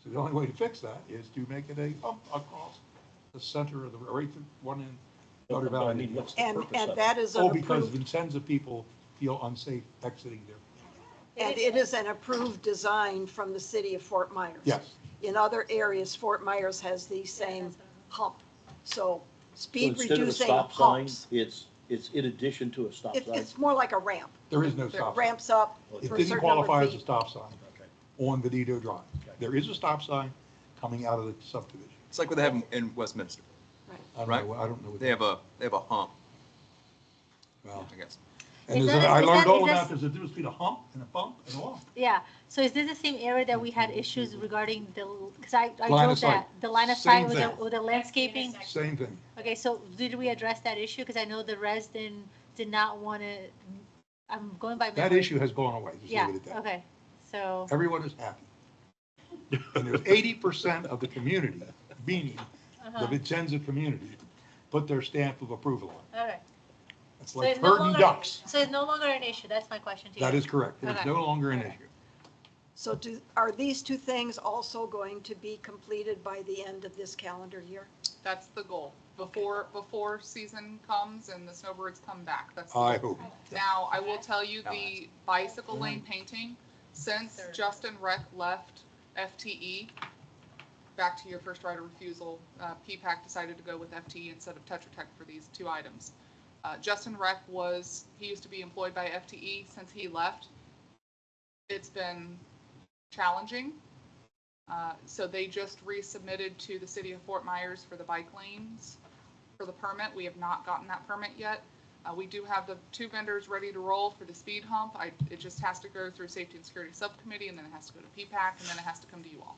So the only way to fix that is to make it a hump across the center of the, right to one end. Motor But I Valley. mean, what's the And, purpose of and it? that is an Oh, because approved, Vincennes of people feel unsafe exiting there. and it is an approved design from the city of Fort Myers. Yes. In other areas, Fort Myers has the same hump. So speed So instead of a reducing stop sign, humps. it's in addition to a stop sign? It's more like a ramp. There is no It stop sign. ramps up It for a didn't certain number qualify of as a feet. stop sign Okay. on Benito Drive. Okay. There is a stop sign coming out of the subdivision. It's like what they have in Westminster, right? I don't know. what They have a hump, Well, I guess. and Is there's that- I is learned that- all is about, that- there's a difference between a hump and a bump and a lump. Yeah, so is this the same area that we had issues regarding the, because I Line drove of sight. that, the line of Same sight thing. with the landscaping? Same thing. Okay, so did we address that issue? Because I know the resident did not want to, I'm going by That memory. issue has gone away, just Yeah, leave it at that. okay, so, Everyone is happy. And there's 80% of the community, meaning the uh-huh, Vicenza community, put their stamp of approval on it. all right. It's So like it's no herding longer- ducks. So it's no longer an issue, that's my question to you. That is correct. It is Okay. no longer an Okay. issue. So are these two things also going to be completed by the end of this calendar year? That's the goal. Before season comes and the snowbirds come back, that's the I goal. hope. Now, I will tell you, the bicycle lane painting, since Justin Reck left FTE, back to your first right of refusal, PPAC decided to go with FTE instead of Tetra Tech for these two items. Justin Reck he used to be employed by FTE. Since he left, it's been challenging. So they just resubmitted to the city of Fort Myers for the bike lanes for the permit. We have not gotten that permit yet. We do have the two vendors ready to roll for the speed hump. It just has to go through Safety and Security Subcommittee, and then it has to go to PPAC, and then it has to come to you all.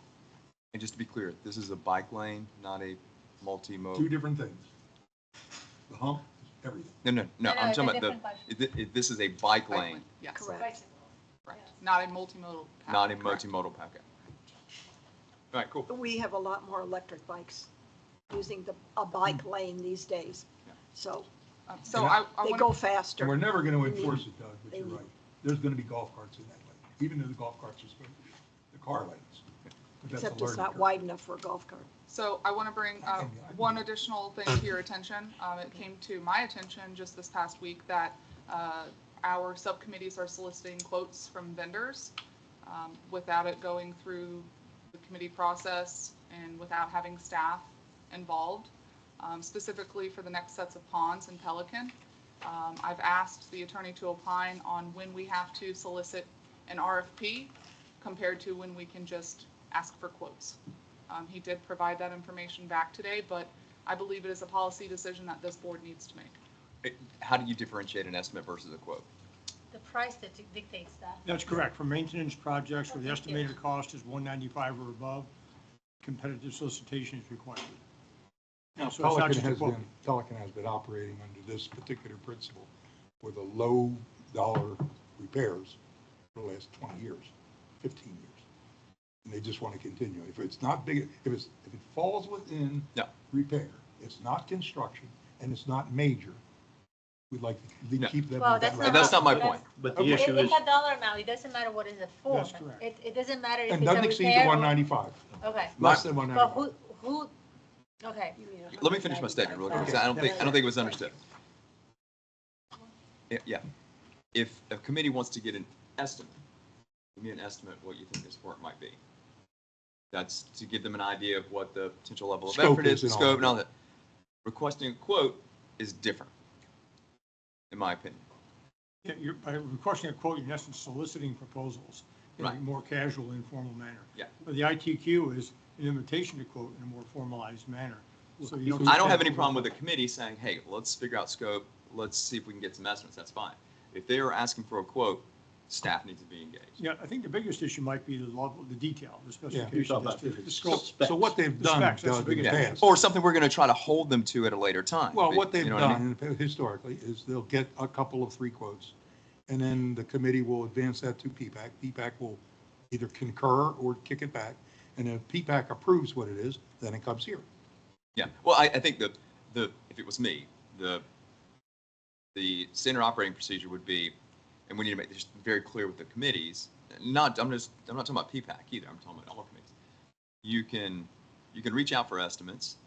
And just to be clear, this is a bike lane, not a Two multimodal. different things. The hump is everything. No, No, I'm it's a talking about different question. this is a bike lane, Yes, Correct. correct. Not a multimodal. path, not a correct. multimodal packet. All right, cool. We have a lot more electric bikes using a bike lane these days. Yeah. So So And I they want go to, faster. And we're never going to enforce it, Doug, but They you're need- right. There's going to be golf carts in that lane, even though the golf carts are supposed to be the car lanes. But that's a Except it's learning not curve. wide enough for a golf cart. so I want to bring one additional thing to your attention. It came to my attention just this past week that our subcommittees are soliciting quotes from vendors without it going through the committee process and without having staff involved, specifically for the next sets of ponds in Pelican. I've asked the attorney to opine on when we have to solicit an RFP compared to when we can just ask for quotes. He did provide that information back today, but I believe it is a policy decision that this board needs to make. How do you differentiate an estimate versus a quote? The price that dictates that. That's correct. For maintenance projects where the Thank you. estimated cost is 195 or above, competitive solicitation is required. Now, So it's not just a quote. Pelican has been operating under this particular principle for the low dollar repairs for the last 20 years, 15 years. And they just want to continue. If it's not big, if it falls within No. repair, it's not construction, and it's not major, we'd like to No. keep them. Well, at that that's level. That's not my That's- point. But the Okay. issue is, It's a dollar amount, it doesn't matter what is it for. That's correct. It doesn't matter if And it's a doesn't exceed the repair or- 195, Okay, less than but 195. who, okay. Let me finish my statement real quick, 'cause I don't think it was understood. Yeah, if a committee wants to get an estimate, give me an estimate what you think this work might be. That's to give them an idea of what the potential level of Scope effort is, is the and all scope that. and all that. Requesting a quote is different, in my opinion. Yeah, by requesting a quote, you're in essence soliciting proposals in a Right. more casual, informal manner. Yeah. But the ITQ is an invitation to quote in a more formalized manner. So you I don't have any problem with the committee saying, hey, let's figure out scope, let's see if we can get some estimates, that's fine. If they are asking for a quote, staff needs to be engaged. Yeah, I think the biggest issue might be the level, the detail, the you're specification, talking about the the scope. specs. So what they've The done, specs, that's the Doug, in the biggest- past. Or something we're gonna try to hold them to at a later time. Well, what they've You know what I done mean? historically is they'll get a couple of 3 quotes, and then the committee will advance that to PPAC. PPAC will either concur or kick it back, and if PPAC approves what it is, then it comes here. Yeah, well, I think if it was me, the standard operating procedure would be, and we need to make this very clear with the committees, I'm not talking about PPAC either, I'm talking about all committees. you can reach out for estimates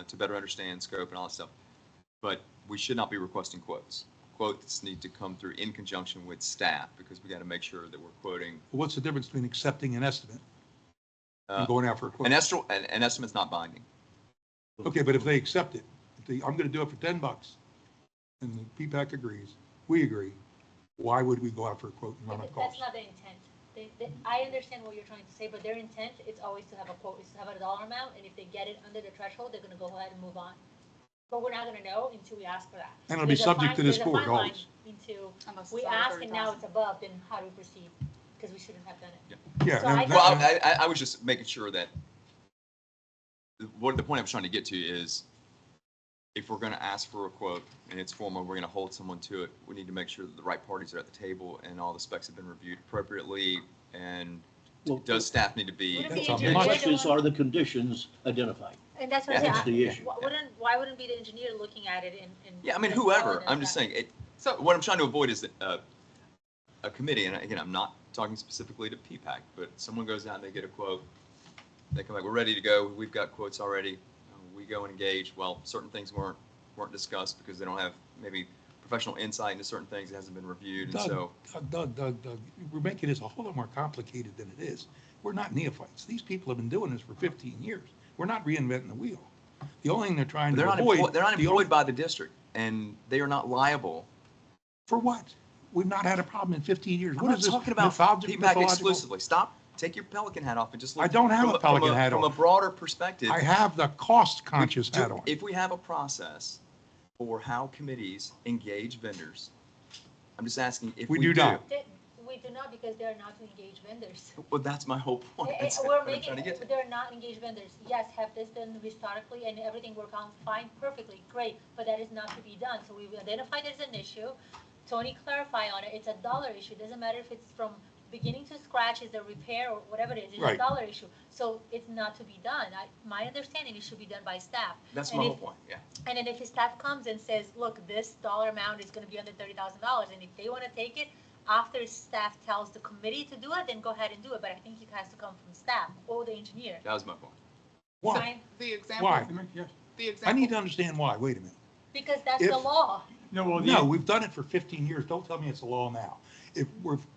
to better understand scope and all that stuff, but we should not be requesting quotes. Quotes need to come through in conjunction with staff because we got to make sure that we're quoting. What's the difference between accepting an estimate and Uh, going out for a quote? an estimate's not binding. Okay, but if they accept it, I'm gonna do it for $10, and the P-PAC agrees, we agree, why would we go out for a quote and run up That's costs? not the intent. I understand what you're trying to say, but their intent is always to have a quote, is to have a dollar amount, and if they get it under the threshold, they're gonna go ahead and move on. But we're not gonna know until we ask for that. And it'll be There's a subject to this there's a board fine line always. Into, Unless we it's over ask and now 30,000. it's above, then how do we proceed? Because we shouldn't have done it. Yeah. So and I that- Well, I was just making sure that what the point I was trying to get to is if we're going to ask for a quote and it's formal, we're going to hold someone to it. We need to make sure that the right parties are at the table and all the specs have been reviewed appropriately. And Well, does staff need to be? Wouldn't That's the a engineer The much- the questions one- are the conditions identified. And that's what Yeah, I'm saying. that's the issue. Why wouldn't be the engineer looking at it and? Yeah, I mean, and whoever. telling us I'm just that? saying it. So What I'm trying to avoid is that a committee, and again, I'm not talking specifically to PPAC, but someone goes out and they get a quote. They come back, we're ready to go. We've got quotes already. We go and engage. Well, certain things weren't discussed because they don't have maybe professional insight into certain things. It hasn't been reviewed, and so. Doug, we're making this a whole lot more complicated than it is. We're not neophytes. These people have been doing this for 15 years. We're not reinventing the wheel. The only thing they're trying to avoid. They're not the employed by the district, and they are not liable. For what? We've not had a problem in 15 years. I'm What not is this? talking about PPAC mythological- exclusively. Stop, take your Pelican hat off and just look. I don't have from a Pelican from hat From on. a broader perspective. I have the cost-conscious hat on. If we have a process for how committees engage vendors, I'm just asking if We we do do. not. We do not because they're not to engage vendors. Well, that's my whole point. That's We're what I'm making, trying to get to. they're not engaged vendors. Yes, have this done historically and everything worked out fine, perfectly, great, but that is not to be done. So we've identified there's an issue. Tony clarify on it. It's a dollar issue. Doesn't matter if it's from beginning to scratch, is a repair or whatever it is. It's a Right. dollar issue. So it's not to be done. My understanding, it should be done by staff. That's And my if- whole point, yeah. And then if his staff comes and says, look, this dollar amount is gonna be under $30,000, and if they wanna take it, after staff tells the committee to do it, then go ahead and do it, but I think it has to come from staff or the engineer. That was my point. Why? Fine? the example, Why? Yes. the I example. need to understand why. Wait a minute. Because that's If- the law. No, well, No, we've done it for 15 years. Don't tell me it's a law now. If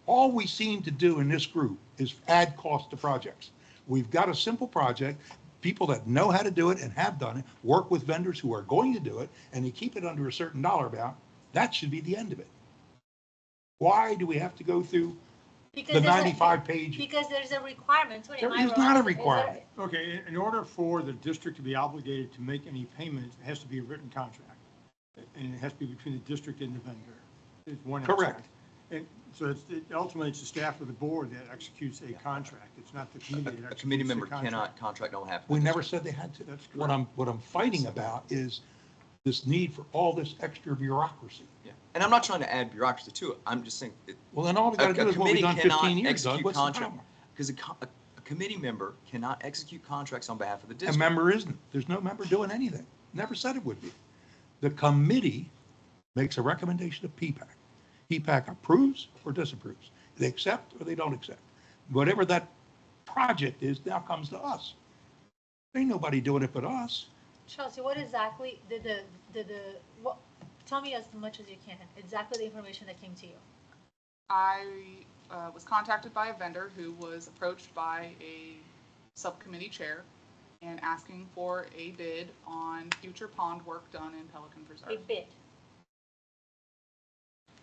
all we seem to do in this group is add cost to projects. We've got a simple project, people that know how to do it and have done it, work with vendors who are going to do it, and you keep it under a certain dollar amount, that should be the end of it. Why do we have to go through Because the there's a- 95-page? Because there's a requirement. Tony, am There I is wrong? not a Is there- requirement. Okay, in order for the district to be obligated to make any payments, it has to be a written contract. And it has to be between the district and the vendor. It's one Correct. aspect. And so ultimately, it's the staff of the board that executes a contract. It's not the committee that A executes committee the member contract. cannot contract on behalf of the We never district. said they had to. That's What I'm fighting about is this need for all this extra bureaucracy. Yeah. And I'm not trying to add bureaucracy to it. I'm just saying that Well, then all we gotta a do is what we've committee done cannot 15 years, Doug. execute What's the contract. problem? Because a committee member cannot execute contracts on behalf of the A district. member isn't. There's no member doing anything. Never said it would be. The committee makes a recommendation to PPAC. PPAC approves or disapproves. They accept or they don't accept. Whatever that project is now comes to us. Ain't nobody doing it but us. Chelsea, what exactly what, tell me as much as you can, exactly the information that came to you. I was contacted by a vendor who was approached by a subcommittee chair and asking for a bid on future pond work done in Pelican A Preserve. bid.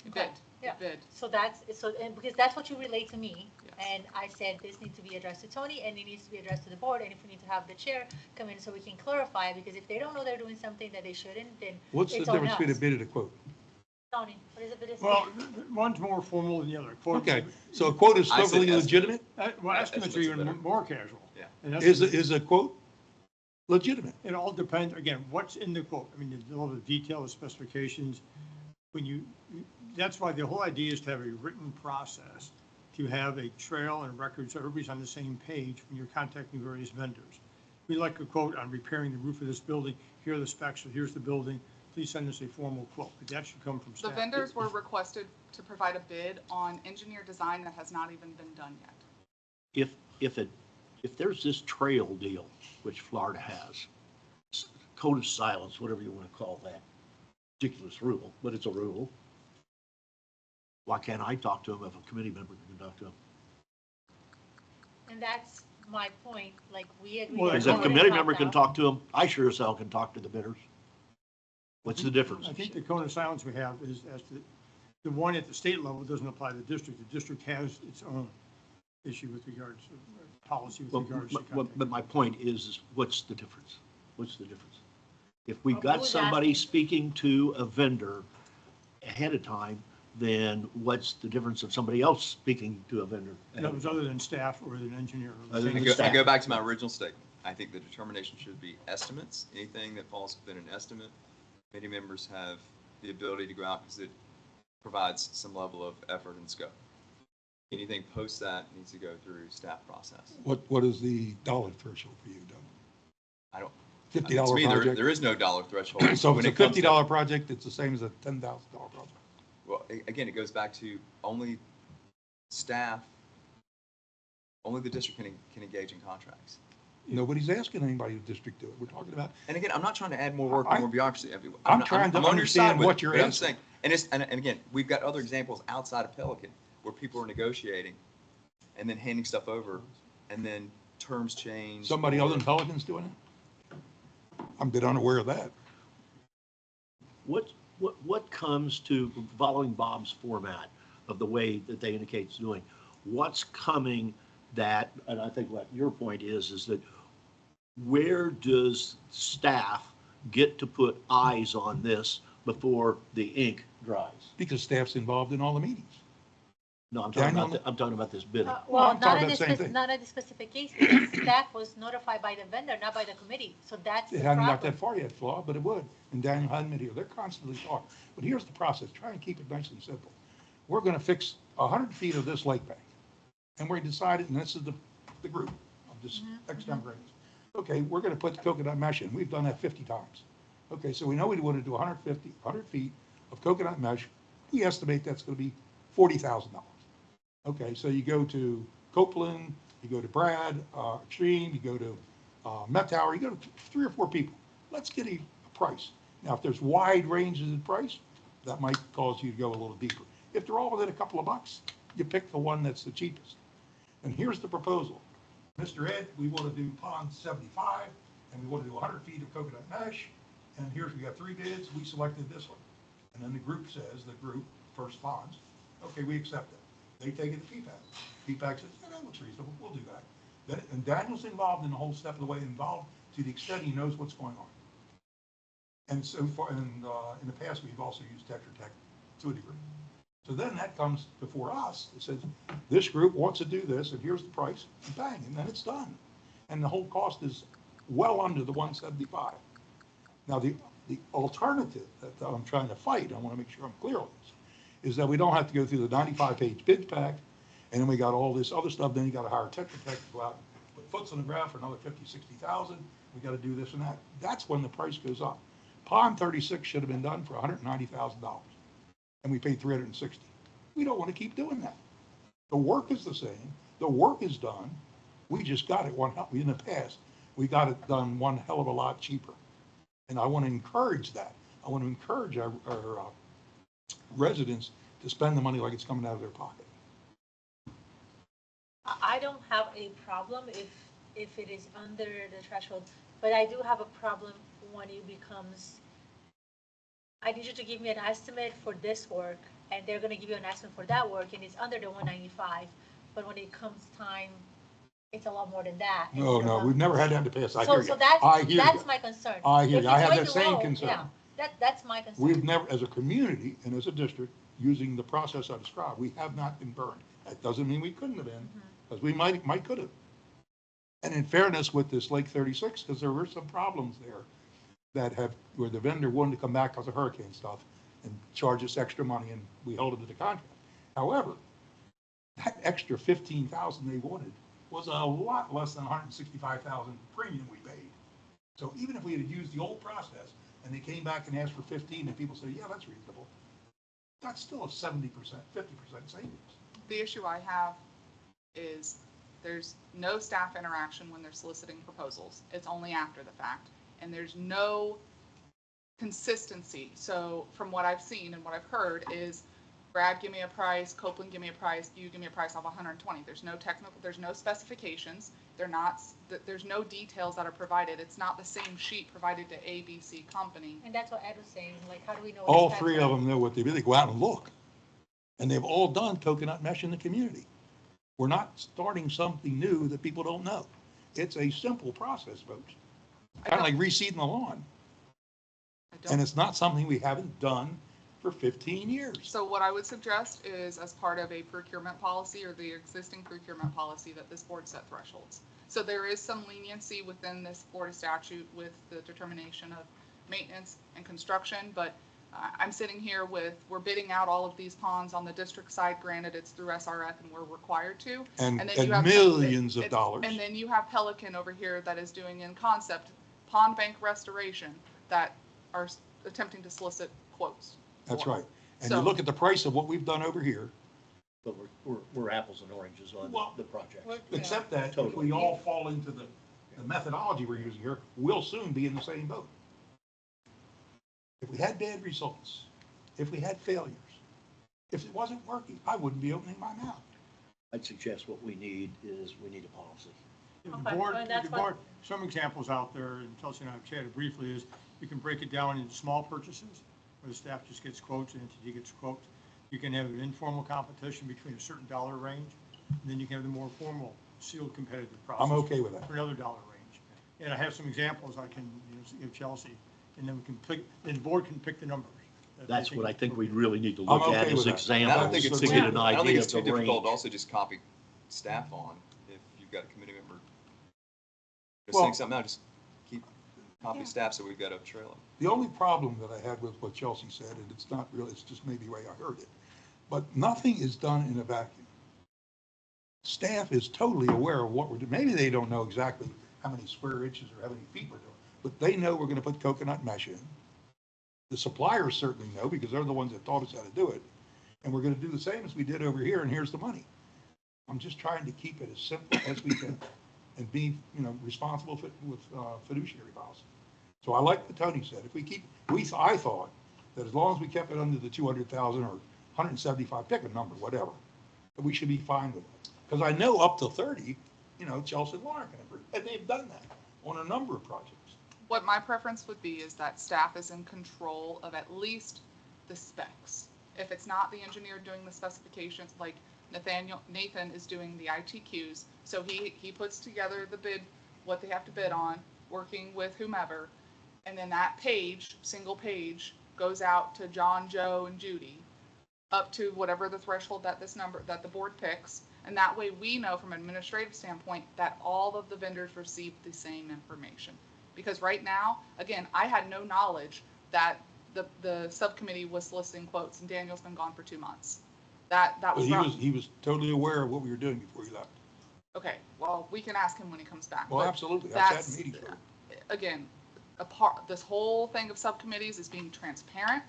A bid, Yeah. a bid. So and because that's what you relayed to me, Yes. and I said this needs to be addressed to Tony, and it needs to be addressed to the board, and if we need to have the chair come in so we can clarify, because if they don't know they're doing something that they shouldn't, then What's the it's on difference between a us. bid and a quote? Tony, what is it, bid is? Well, one's more formal than the other. Quote- Okay, so a quote is I said totally estimate. legitimate? Well, estimates are Estimates are even better. more casual. Yeah. And Is a quote legitimate? It all depends, again, what's in the quote. I mean, all the detail, the specifications. That's why the whole idea is to have a written process, to have a trail and record so everybody's on the same page when you're contacting various vendors. We like a quote on repairing the roof of this building. Here are the specs, so here's the building. Please send us a formal quote. But that should come from The staff. vendors were requested to provide a bid on engineer design that has not even been done yet. If if there's this trail deal, which Florida has, code of silence, whatever you want to call that, ridiculous rule, but it's a rule. Why can't I talk to him if a committee member can talk to him? And that's my point, like, we agree. Well, that Because if a code is committee not member can out. talk to him, I sure as hell can talk to the bidders. What's the difference? I think the cone of silence we have is as to, the one at the state level doesn't apply to the district. The district has its own issue with regards to policy with Well, regards to but contact. my point is what's the difference? What's the difference? If we've Who got was somebody asking? speaking to a vendor ahead of time, then what's the difference of somebody else speaking to a vendor? That was other than staff or an engineer. Other than I staff. go back to my original statement. I think the determination should be estimates. Anything that falls within an estimate, committee members have the ability to go out because it provides some level of effort and scope. Anything post that needs to go through staff process. What is the dollar threshold for you, Doug? I don't, $50 to me, project? there is no dollar threshold. So if when it's a it comes to- $50 project, it's the same as a $10,000 project. Well, again, it goes back to only staff, only the district can engage in contracts. Nobody's asking anybody to district do it. We're talking about, And again, I'm not trying to add more work I- or more bureaucracy. I'm trying to on your understand side with what it, you're but I'm asking. saying, and again, we've got other examples outside of Pelican where people are negotiating and then handing stuff over and then terms change. somebody other than Pelican's doing it? I'm a bit unaware of that. What comes to, following Bob's format of the way that they indicate it's doing, what's coming that, and I think what your point is that where does staff get to put eyes on this before the ink dries? Because staff's involved in all the meetings. No, I'm talking Daniel? about, I'm talking about this bidding. Well, I'm talking about the same thing. not in this specific case, because staff was notified by the vendor, not by the committee, so that's the It hadn't got problem. that far yet, Flaw, but it would. And Daniel hadn't been here. They're constantly talking. But here's the process. Try and keep it nice and simple. We're going to fix 100 feet of this lake bank. And we're decided, and this is the group of this extemporaneous. Okay, we're going to put the coconut mesh in. We've done that 50 times. Okay, so we know we want to do 100 feet of coconut mesh. We estimate that's going to be $40,000. Okay, so you go to Copeland, you go to Brad, Extreme, you go to Met Tower, you go to 3 or 4 people. Let's get a price. Now, if there's wide ranges in price, that might cause you to go a little deeper. If they're all within a couple of bucks, you pick the one that's the cheapest. And here's the proposal. Mr. Ed, we want to do pond 75, and we want to do 100 feet of coconut mesh. And here's, we got 3 bids, we selected this one. And then the group says, First Ponds, okay, we accept it. They take it to PPAC. PPAC says, yeah, that looks reasonable, we'll do that. Then, and Daniel's involved in the whole step of the way, involved to the extent he knows what's going on. And so far, and in the past, we've also used Tetra Tech to a degree. So then that comes before us. It says, this group wants to do this, and here's the price, and bang, and then it's done. And the whole cost is well under the 175. Now, the alternative that I'm trying to fight, I want to make sure I'm clear on this, is that we don't have to go through the 95-page bid pack, and then we got all this other stuff, then you got to hire Tetra Tech to go out, put foots on the ground for another 50, 60,000. We got to do this and that. That's when the price goes up. Pond 36 should have been done for $190,000, and we paid $360. We don't want to keep doing that. The work is the same. The work is done. We just got it in the past. We got it done one hell of a lot cheaper. And I want to encourage that. I want to encourage our residents to spend the money like it's coming out of their pocket. I don't have a problem if it is under the threshold, but I do have a problem when it becomes, I need you to give me an estimate for this work, and they're gonna give you an estimate for that work, and it's under the 195, but when it comes time, it's a lot more than that. and No, it's no, about- we've never had that in the past. I So, hear you. so I hear that's you. my concern. I hear If you. I it's have going that to same roll, concern. Yeah, that's my concern. We've never, as a community and as a district, using the process I described, we have not been burned. That doesn't mean we couldn't have been, because we might could have. And in fairness with this Lake 36, because there were some problems there where the vendor wanted to come back because of hurricane stuff and charge us extra money, and we held it to the contract. However, that extra $15,000 they wanted was a lot less than $165,000 premium we paid. So even if we had used the old process and they came back and asked for 15 and people say, yeah, that's reasonable, that's still a 70%, 50% savings. The issue I have is There's no staff interaction when they're soliciting proposals. It's only after the fact. And there's no consistency. So from what I've seen and what I've heard is Brad, give me a price, Copeland, give me a price, you give me a price of 120. There's no technical, there's no specifications. There's no details that are provided. It's not the same sheet provided to ABC company. And that's what Ed was saying, like, how do we know? what All the three specs of are? them know what they really go out and look. And they've all done coconut mesh in the community. We're not starting something new that people don't know. It's a simple process, folks. Kind of like reseeding the lawn. And it's not something we haven't done for 15 years. So what I would suggest is as part of a procurement policy or the existing procurement policy that this board set thresholds. So there is some leniency within this Florida statute with the determination of maintenance and construction, but I'm sitting here we're bidding out all of these ponds on the district side. Granted, it's through SRF and we're required to. And then you have millions of dollars. And then you have Pelican over here that is doing in concept pond bank restoration that are attempting to solicit quotes. That's for. right. And you So- look at the price of what we've done over here, But we're apples and oranges on Well, the project. except that if Totally. we all fall into the methodology we're using here, we'll soon be in the same boat. If we had bad results, if we had failures, if it wasn't working, I wouldn't be opening my mouth. I'd suggest what we need is we need a policy. The Okay, board, well, that's the board, some examples out there, and Chelsea and I have chatted briefly, is you can break it down into small purchases, where the staff just gets quotes, and entity gets quotes. You can have an informal competition between a certain dollar range, and then you can have the more formal sealed competitive process. I'm okay with that. For another dollar range. And I have some examples I can, give Chelsea, and then we can pick, then the board can pick the numbers. that they That's what I think we'd really need to I'm look at okay as with that. examples I don't think it's to too, get an I don't think idea it's of too the difficult to range. also just copy staff on if you've got a committee member. Just Well- saying something out, just keep copy staff so we've got a trail. The only problem that I had with what Chelsea said, and it's not really, it's just maybe the way I heard it, but nothing is done in a vacuum. Staff is totally aware of what we're doing. Maybe they don't know exactly how many square inches or how many feet we're doing, but they know we're going to put coconut mesh in. The suppliers certainly know because they're the ones that taught us how to do it. And we're going to do the same as we did over here, and here's the money. I'm just trying to keep it as simple as we can and be, responsible with fiduciary policy. So I like what Tony said. If we keep, I thought that as long as we kept it under the 200,000 or 175, pick a number, whatever, that we should be fine with it. Because I know up to 30, Chelsea and Laura can agree, and they've done that on a number of projects. What my preference would be is that staff is in control of at least the specs. If it's not the engineer doing the specifications, like Nathan is doing the ITQs, so he puts together the bid, what they have to bid on, working with whomever, and then that page, single page, goes out to John, Joe, and Judy, up to whatever the threshold that that the board picks, and that way we know from an administrative standpoint that all of the vendors receive the same information. Because right now, again, I had no knowledge that the subcommittee was soliciting quotes, and Daniel's been gone for 2 months. That But was he was totally aware of what we were doing before he left. okay. Well, we can ask him when he comes back. Well, but absolutely. I've sat in meetings with him. Again, this whole thing of subcommittees is being transparent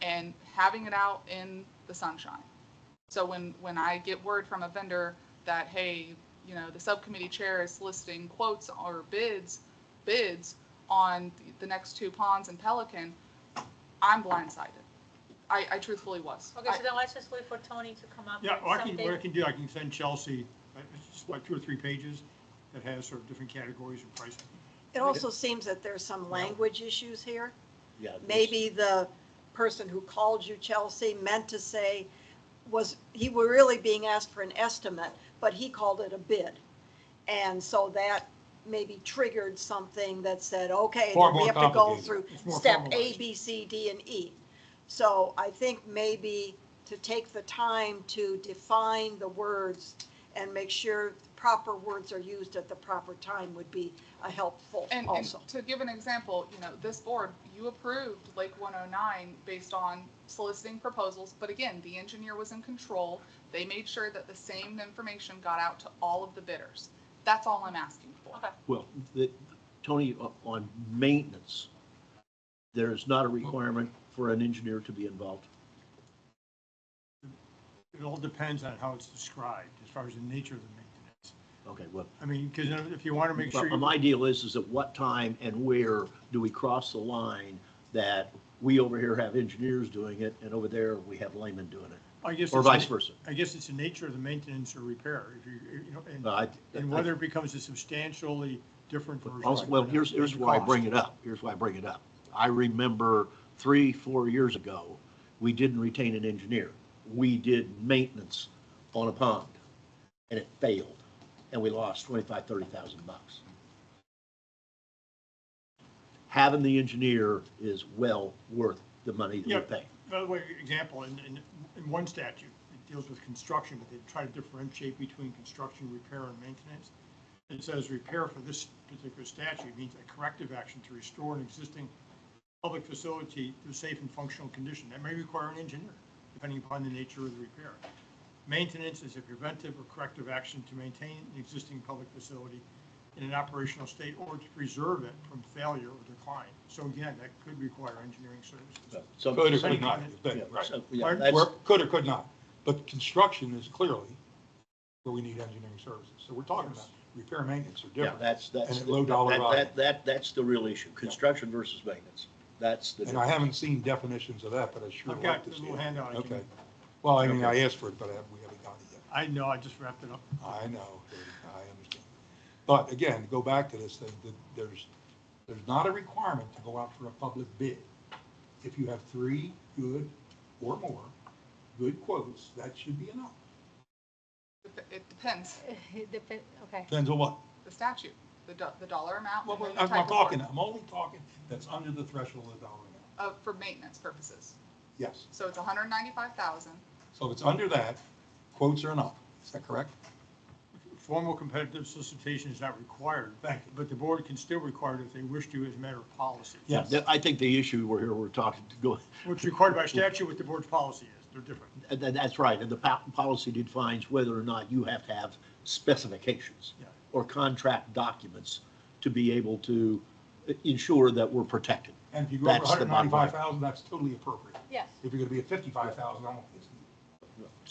and having it out in the sunshine. So when I get word from a vendor that, hey, the subcommittee chair is soliciting quotes or bids on the next 2 ponds in Pelican, I'm blindsided. I truthfully was. Okay, so then let's just wait for Tony to come up with Yeah, what I something. can do, I can send Chelsea, it's just like 2 or 3 pages that has sort of different categories of pricing. It also seems that there's some language issues here. Yeah, this- Maybe the person who called you, Chelsea, meant to say, he were really being asked for an estimate, but he called it a bid. And so that maybe triggered something that said, okay, Far then we more have to go complicated. through It's more step A, formalized. B, C, D, and E. So I think maybe to take the time to define the words and make sure proper words are used at the proper time would be a helpful And also. to give an example, this board, you approved Lake 109 based on soliciting proposals, but again, the engineer was in control. They made sure that the same information got out to all of the bidders. That's all I'm asking for. Okay. Well, Tony, on maintenance, there is not a requirement for an engineer to be involved. It all depends on how it's described, as far as the nature of the maintenance. Okay, well, I mean, because if you want to make sure. but my deal is at what time and where do we cross the line that we over here have engineers doing it and over there we have laymen doing it? I guess Or it's vice the- versa. I guess it's the nature of the maintenance or repair, if you know, and I- whether it becomes a substantially different version. Also, well, here's and the why I cost. bring it up. Here's why I bring it up. I remember 3-4 years ago, we didn't retain an engineer. We did maintenance on a pond and it failed and we lost 25,000-30,000 bucks. Having the engineer is well worth the money that we Yeah. pay. By the way, example, in one statute, it deals with construction, but they try to differentiate between construction, repair, and maintenance. It says repair for this particular statute means a corrective action to restore an existing public facility to a safe and functional condition. That may require an engineer, depending upon the nature of the repair. Maintenance is a preventive or corrective action to maintain an existing public facility in an operational state or to preserve it from failure or decline. So again, that could require engineering services. So- Could or Depending could not, on it. Yeah, right. so, yeah, Pardon? that's- Where- Could or could not. But construction is clearly where we need engineering services. So we're talking about repair and maintenance are Yeah, different. that's, And at low dollar value. that's the real issue, construction versus maintenance. That's the. And I haven't seen definitions of that, but I sure I've like got to the see little it. handout. I can- Okay. Well, I mean, Okay. I asked for it, but we haven't got it yet. I know, I just wrapped it up. I know, I understand. But again, to go back to this thing, that there's not a requirement to go out for a public bid. If you have 3 good or more good quotes, that should be enough. It depends, Okay. Depends on what. the statute, the dollar amount. Well, and then the I'm type not of talking, work, I'm only talking that's under the threshold of dollar amount. For maintenance purposes. Yes. So it's 195,000. So if it's under that, quotes are enough. Is that correct? Formal competitive solicitation is not required. Thank you. But the board can still require it if they wish to as a matter of policy. Yes. I think the issue we're talking to go, What's required by statute, what the board's policy is, they're different. that's right, and the policy defines whether or not you have to have specifications Yeah. or contract documents to be able to ensure that we're protected. And if you go over That's the bottom line. 195,000, that's totally appropriate. Yes. If you're gonna be at 55,000, I don't think it's.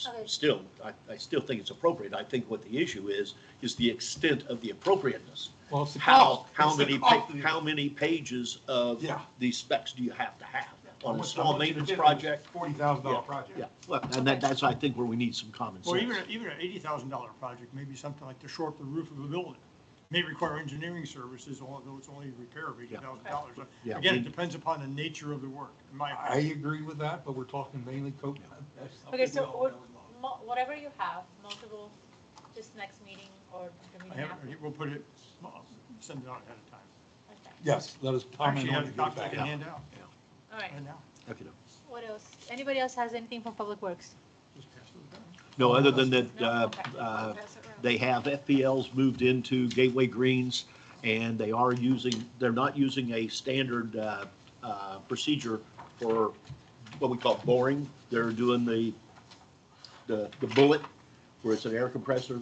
Okay. Still, I still think it's appropriate. I think what the issue is the extent of the appropriateness. Well, it's the cost. It's the cost of the- How many pages of Yeah. these specs do you have to have on a How small much maintenance it is, project? $40,000 project. Yeah, well, and that's, I think, where we need some common Well, sense. even an $80,000 project, maybe something like to short the roof of a building, may require engineering services, although it's only a repair of $80,000. Yeah, Again, we- it depends upon the nature of the work, in my I opinion. agree with that, but we're talking mainly coke. Okay, so whatever you have, multiple, just next meeting or the I meeting have, after. we'll put it, send it out ahead of time. Okay. Yes, let us comment Actually, I on have it. a copy I can hand out All right. right now. Okay, no. What else? Anybody else has anything from Public Works? Just pass those down. No, other than that, No? Okay. Pass it around. they have FPLs moved into Gateway Greens, and they're not using a standard procedure for what we call boring. They're doing the bullet, where it's an air compressor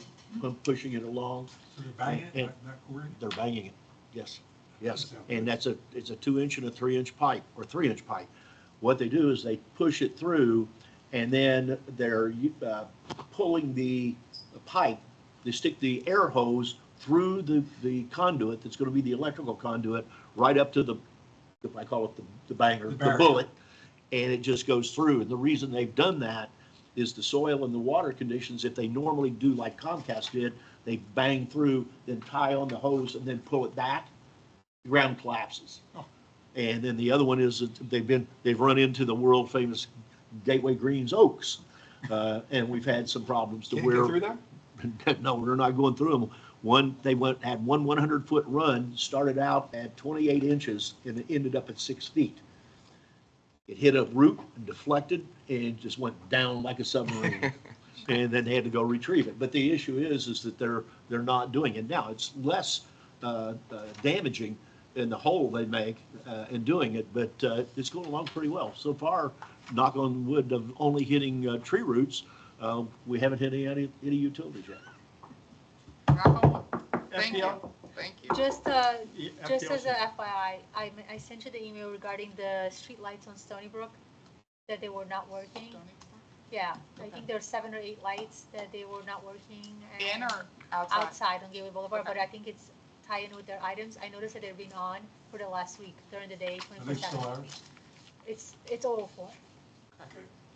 pushing it along. So they're banging it, And- not pouring? They're banging it, yes, yes. And it's a 2-inch and a 3-inch pipe, or 3-inch pipe. What they do is they push it through, and then they're pulling the pipe, they stick the air hose through the conduit, that's gonna be the electrical conduit, right up to the, I call it the banger, The the barrier. bullet, and it just goes through. And the reason they've done that is the soil and the water conditions, if they normally do like Comcast did, they bang through, then tie on the hose and then pull it back, the ground collapses. Oh. And then the other one is that they've run into the world famous Gateway Greens Oaks. And we've had some problems to Can't where. get through that? No, we're not going through them. They had one 100-foot run, started out at 28 inches and it ended up at 6 feet. It hit a root and deflected and just went down like a submarine. And then they had to go retrieve it. But the issue is that they're not doing it. Now, it's less damaging in the hole they make in doing it, but it's going along pretty well. So far, knock on wood, of only hitting tree roots, we haven't hit any utilities yet. Knock on wood. Thank you, FPL? thank you. Just FPL as a FYI, I sent you the email regarding the street lights on Stony Brook, that they were not working. Stony Brook? Yeah, I Okay. think there were 7 or 8 lights that they were not working. In and- or outside? Outside on Gateway Boulevard, Okay. but I think it's tied in with their items. I noticed that they've been on for the last week during the day, Are they still 24/7. ours? It's all for.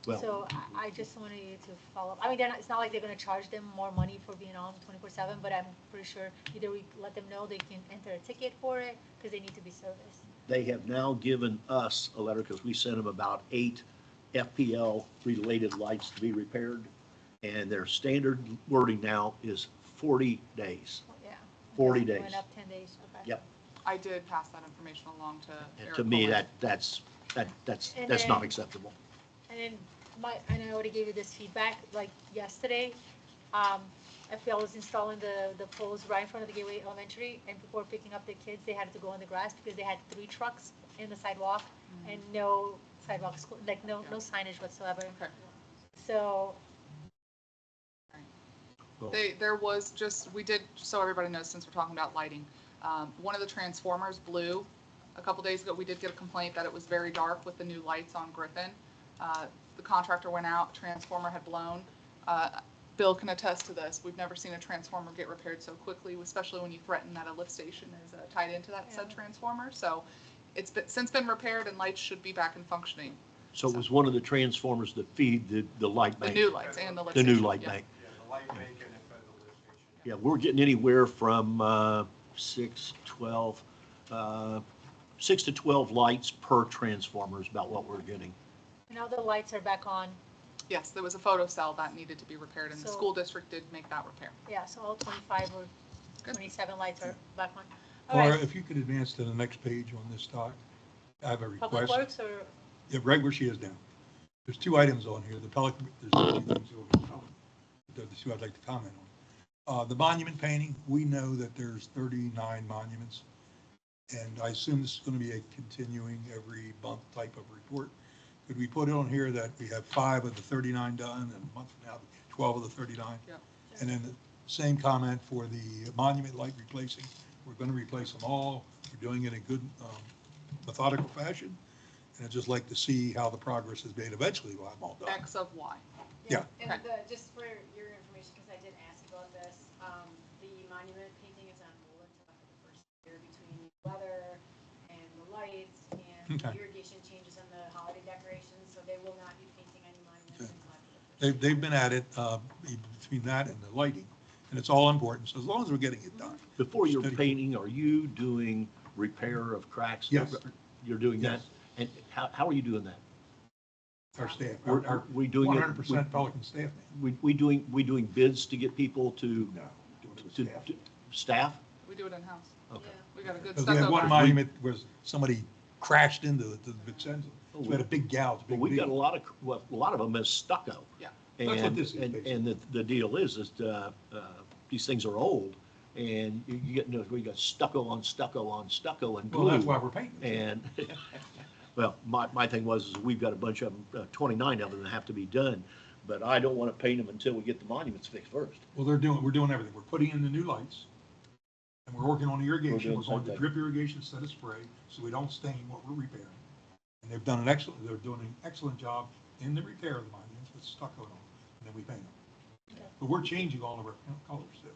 Well, So I just wanted you to follow up. I mean, it's not like they're gonna charge them more money for being on 24/7, but I'm pretty sure either we let them know they can enter a ticket for it, because they need to be serviced. they have now given us a letter because we sent them about 8 FPL-related lights to be repaired. And their standard wording now is 40 days. Yeah. 40 It days. Went up 10 days, okay. Yep. I did pass that information along to And Eric to me, Coleman. that's And not then- acceptable. And then and I already gave you this feedback, like yesterday, FPL was installing the poles right in front of the Gateway Elementary, and before picking up the kids, they had to go on the grass because they had 3 trucks in the sidewalk and no sidewalks, like no signage whatsoever. Okay. So, There was just, we did, so everybody knows, since we're talking about lighting, one of the transformers blew a couple days ago. We did get a complaint that it was very dark with the new lights on Griffin. The contractor went out, transformer had blown. Bill can attest to this. We've never seen a transformer get repaired so quickly, especially when you threaten that a lift station is tied into that said transformer. So it's since been repaired and lights should be back in functioning. So it was one of the transformers that feed the light The bank. new lights and the lift The new station, light yeah. bank. Yeah, the light bank and it fed the lift station. Yeah, we're getting anywhere from 6 to 12 lights per transformer is about what we're getting. now the lights are back on. Yes, there was a photo cell that needed to be repaired, and the So- school district did make that repair. Yeah, so all 25 or Good. 27 lights are back on. All Laura, right, if you could advance to the next page on this doc, I have a Public request. Works or, Yeah, right where she is now. There's 2 items on here, the Pelican, there's 2 things over the 2 I'd like to comment on. The monument painting, we know that there's 39 monuments, and I assume this is going to be a continuing every month type of report. Could we put it on here that we have 5 of the 39 done, and a month from now, 12 of the 39? Yep. And then the same comment for the monument light replacing. We're going to replace them all. We're doing it in good methodical fashion. And I'd just like to see how the progress is made eventually while I'm all done. X of Y. Yeah. And Okay. just for your information, because I did ask about this, the monument painting is on hold until after the first year between weather and the lights and the Okay. irrigation changes and the holiday decorations, so they will not be painting any monuments until after the first year. They've been at it between that and the lighting, and it's all important, so as long as we're getting it done. Before you're Steady. painting, are you doing repair of cracks? Yes. You're doing that? Yes. And how are you doing that? Our staff, Are we doing it? 100% Pelican staff now. We doing bids to get people to, No, doing it with to staff. to staff? We do it in-house. Okay. We got a good Because we had stucco one guy. monument where somebody crashed into the Vincenzo. So we had a big gouge, But big we've got deal. a lot of them is stucco. Yeah. That's what And, this is, and the deal is these things are old and you get, we got stucco on stucco on stucco and glue. Well, that's why we're painting. And, well, my thing was, is we've got a bunch of them, 29 of them that have to be done, but I don't want to paint them until we get the monuments fixed first. Well, we're doing everything. We're putting in the new lights, and we're working on the irrigation. doing We're going to something. drip irrigation instead of spray, so we don't stain what we're repairing. And they're doing an excellent job in the repair of the monuments with stucco on them, and then we paint them. But we're changing all of our colors too.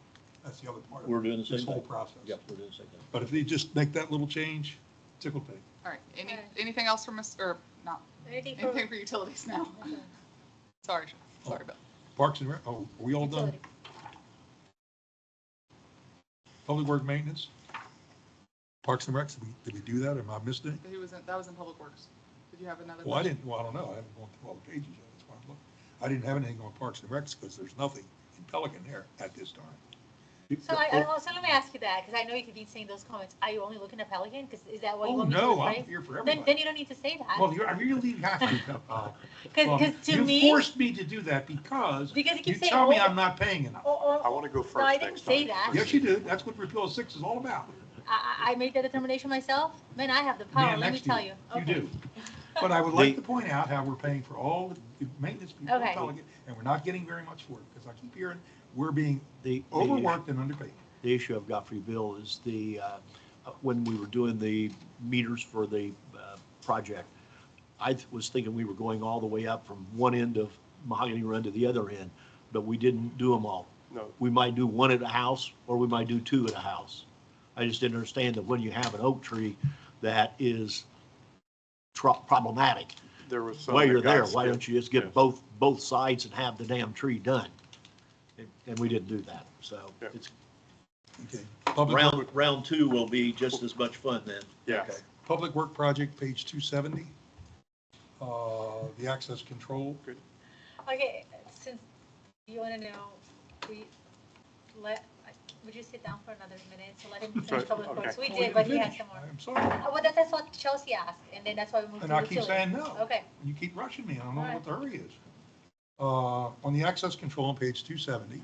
That's the other part of We're doing the same this whole thing. process. Yep, we're doing the same thing. But if they just make that little change, tickle pink. All right, Okay. anything else from us, or not, anything for? anything for utilities now? Sorry, sorry, Bill. Parks and Rec, oh, are we all done? Utility. Public work maintenance? Parks and Recs, did we do that? Am I missed it? That was in Public Works. Did you have another? Well, I question? didn't, well, I don't know. I haven't gone through all the pages yet. That's why I'm looking. I didn't have anything on Parks and Recs because there's nothing in Pelican there at this time. So let me ask you that, because I know you could be saying those comments. Are you only looking at Pelican? Because is that what you Oh, want me to no, I'm rephrase? here for Then everybody. you don't need to say that. Well, I really have to. Because to You me, forced me to do that because you you keep saying, tell me oh, I'm not paying enough. I want to go first no, I next didn't time. say that. Yes, you do. That's what Repeal 6 is all about. I made that determination myself. Man, I have the power. Man Let me next to tell you. You Okay. do. But I would like to point out how we're paying for all the maintenance people in Okay. Pelican, and we're not getting very much for it, because I keep hearing we're being The overworked and underpaid. The issue I've got for you, Bill, is when we were doing the meters for the project, I was thinking we were going all the way up from one end of Mahogany Run to the other end, but we didn't do them all. No. We might do one at a house, or we might do two at a house. I just didn't understand that when you have an oak tree that is problematic, There was some while that you're got there, why skipped. don't you just get Yes. both sides and have the damn tree done? And we didn't do that, so Yeah. it's, Okay. Public Work- round two will be just as much fun then. Yeah. Okay. Public Work Project, page 270. The access control. Okay, since you want to know, would you sit down for another minute? So let him finish Sorry, public okay. works. We Oh, did, you but he has finished. some more. I'm sorry. Well, that's what Chelsea asked, and then that's why we moved to And I keep utility. saying no. Okay. You keep rushing me. I don't know All what the hurry is. On the access control on page 270,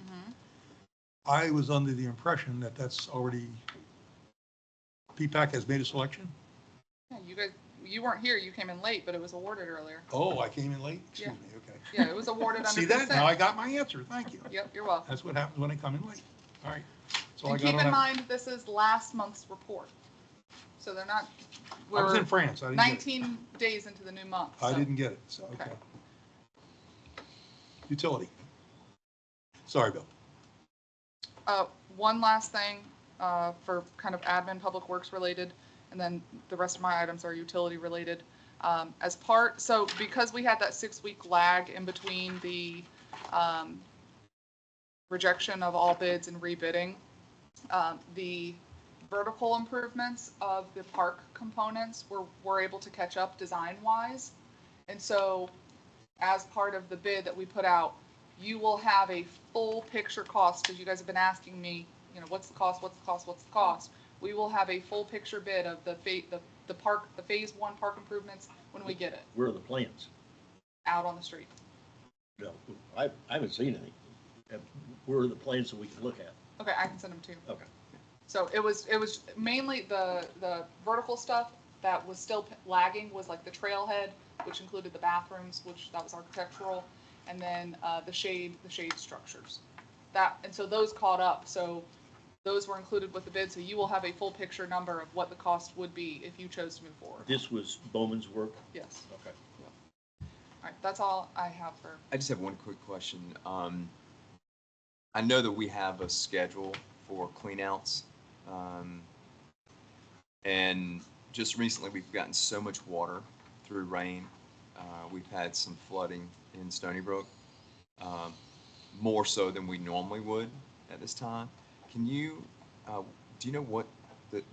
I was under the impression that that's already, P-PAC has made a selection? Yeah, you guys, you weren't here, you came in late, but it was awarded earlier. Oh, I came in late? Excuse Yeah. me, okay. Yeah, it was awarded under See consent. that? Now I got my answer. Thank you. Yep, you're welcome. That's what happens when I come in late. All right. So I And got keep on in that. mind, this is last month's report. So they're not, I was in we're France. I didn't get it. 19 days into the new month. I so- didn't get it, so, okay. Okay. Utility. Sorry, Bill. One last thing, for kind of admin, public works related, and then the rest of my items are utility related. So because we had that 6-week lag in between the, rejection of all bids and rebidding, the vertical improvements of the park components were able to catch up design-wise. And so as part of the bid that we put out, you will have a full picture cost, because you guys have been asking me, you know, what's the cost, what's the cost, what's the cost? We will have a full picture bid of the phase 1 park improvements when we get it Where are the plans? out on the street. No, I haven't seen any. Where are the plans that we can look at? Okay, I can send them to you. Okay. So it was mainly the vertical stuff that was still lagging was like the trailhead, which included the bathrooms, which that was architectural, and then the shade structures. And so those caught up. So those were included with the bid. So you will have a full picture number of what the cost would be if you chose to move forward. This was Bowman's work? Yes. Okay. All right, that's all I have for. I just have one quick question. I know that we have a schedule for cleanouts. And just recently, we've gotten so much water through rain. We've had some flooding in Stony Brook, more so than we normally would at this time. Can you, do you know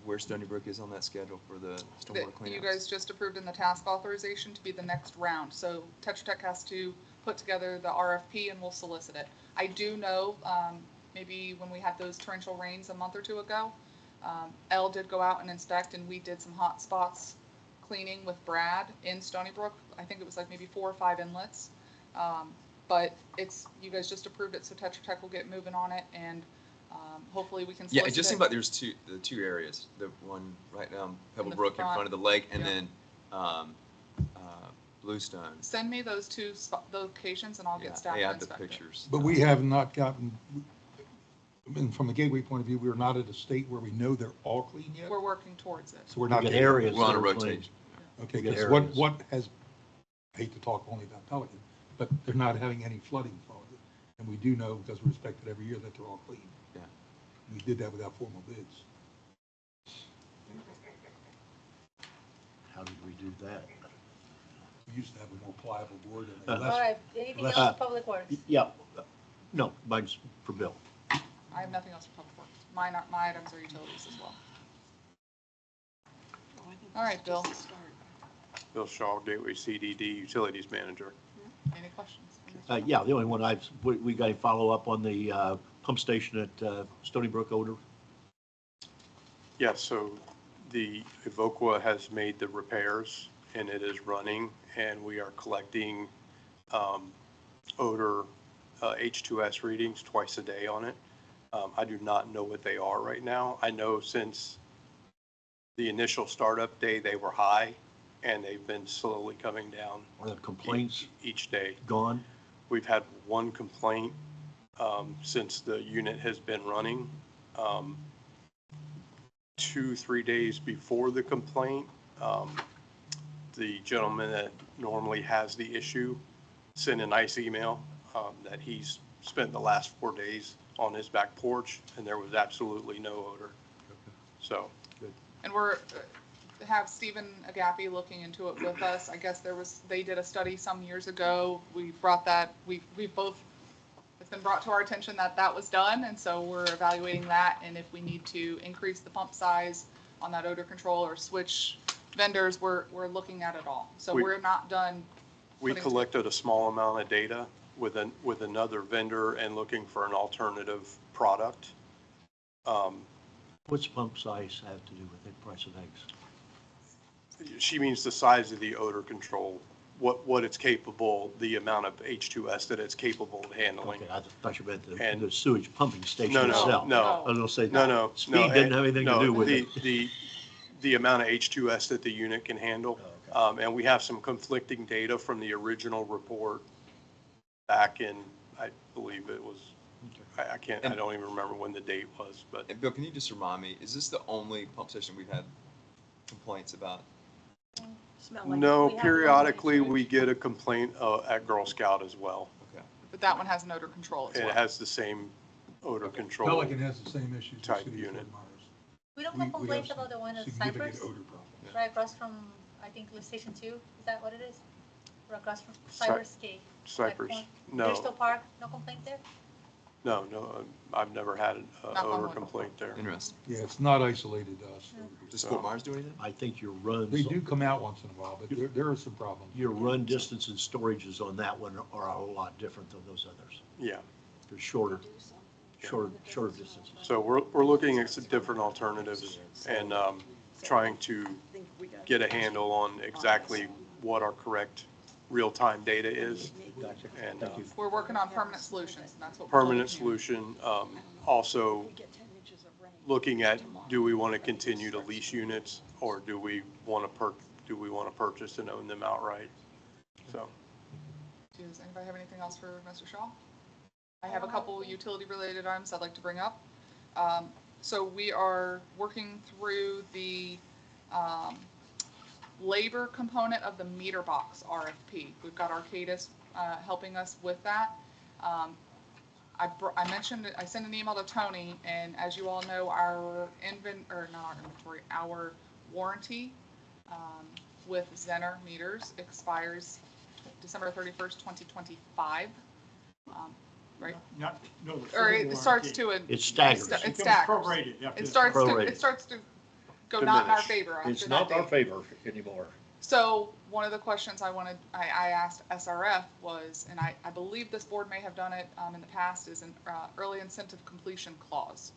where Stony Brook is on that schedule for the stormwater cleanouts? You guys just approved in the task authorization to be the next round. So Tetra Tech has to put together the RFP and we'll solicit it. I do know, maybe when we had those torrential rains a month or two ago, Elle did go out and inspect, and we did some hot spots cleaning with Brad in Stony Brook. I think it was like maybe 4 or 5 inlets. But you guys just approved it, so Tetra Tech will get moving on it, and hopefully we can solicit Yeah, it just seemed like there's the two areas. The one right down Pebble the Brook in front. front of the lake, and Yeah. then Bluestone. Send me those two locations and I'll Yeah, get staff they to have the inspect it. pictures. But we have not gotten, I mean, from a Gateway point of view, we're not at a state where we know they're all clean yet. We're working towards it. So we're not. We get there. areas We're on that a are clean. rotation. Okay, We get because areas. what has, I hate to talk only about Pelican, but they're not having any flooding from it. And we do know, because we respect it every year, that they're all clean. Yeah. We did that without formal bids. How did we do that? We used to have a more pliable board and Uh-huh. less. All right, anything Let's- else for public works? Yeah, no, mine's for Bill. I have nothing else for public works. My items are utilities as well. All right, Bill. Bill Shaw, Gateway CDD Utilities Manager. Any questions? Yeah, the only one we got to follow up on the pump station at Stony Brook Odor. Yes, so the Evoqua has made the repairs and it is running, and we are collecting odor H2S readings twice a day on it. I do not know what they are right now. I know since the initial startup day, they were high, and they've been slowly coming down. Are the complaints Each day. gone? We've had one complaint since the unit has been running. 2-3 days before the complaint, the gentleman that normally has the issue sent a nice email that he's spent the last 4 days on his back porch, and there was absolutely no odor. So, And we're, have Stephen Agapi looking into it with us. I guess they did a study some years ago. We brought that, we both, it's been brought to our attention that that was done, and so we're evaluating that, and if we need to increase the pump size on that odor control or switch vendors, we're looking at it all. So we're not done. we putting collected a small amount of data with another vendor and looking for an alternative product. What's pump size have to do with the price of eggs? She means the size of the odor control, what it's capable, the amount of H2S that it's capable of handling. Okay, I thought you meant And- the sewage pumping station No, itself. no. I was gonna say, No. speed didn't have anything to do with it. The amount of H2S that the unit can handle. And we have some conflicting data from the original report back in, I believe it was, I don't even remember when the date was, but And Bill, can you just remind me, is this the only pump station we've had complaints about? Smelling. no, We have periodically one. we get a complaint at Girl Scout as well. Okay. But that one has an odor control as It well. has the same odor control. Pelican has the same issues. as Type City of unit. Fort Myers. We don't We- have we complaints have about the one at significant Cypress, odor problems. right across from, I think, lift station 2, is that what it is? Or across from Cy- Cypress Gate? Cypress, Bristol no, Park, no complaint there? no, I've never had an Knock on odor wood. complaint there. Interesting. Yeah, it's not isolated to us. Does Fort Myers do anything? I think your runs. They do come out once in a while, but there are some problems. Your run distance and storages on that one are a lot different than those others. Yeah, They're shorter distances. so we're looking at some different alternatives and trying to get a handle on exactly what our correct real-time data is. Gotcha. And Thank you. We're working on permanent solutions, and that's what. we're permanent looking at. solution, also looking at, do we want to continue to lease units or do we want to purchase and own them outright? So, Does anybody have anything else for Mr. Shaw? I have a couple utility-related items I'd like to bring up. So we are working through the labor component of the meter box RFP. We've got Arcadis helping us with that. I mentioned, I sent an email to Tony, and as you all know, our our warranty with Zenner meters expires December 31st, 2025. Right? Not, no. the Or full it starts warranty. to. It staggers. It Becomes staggers. prorated after It the starts first- to, Prorated. it starts to go not in our Diminish. favor after It's that not our date. favor anymore. So one of the questions I asked SRF was, and I believe this board may have done it in the past, is an early incentive completion clause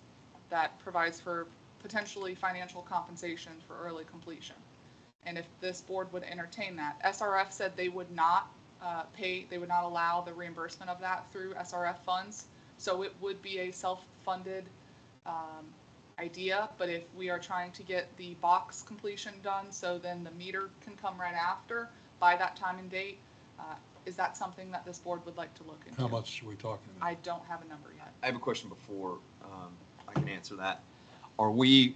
that provides for potentially financial compensation for early completion. And if this board would entertain that, SRF said they would not they would not allow the reimbursement of that through SRF funds. So it would be a self-funded idea, but if we are trying to get the box completion done, so then the meter can come right after, by that time and date, is that something that this board would like to look into? How much are we talking about? I don't have a number yet. I have a question before I can answer that. Are we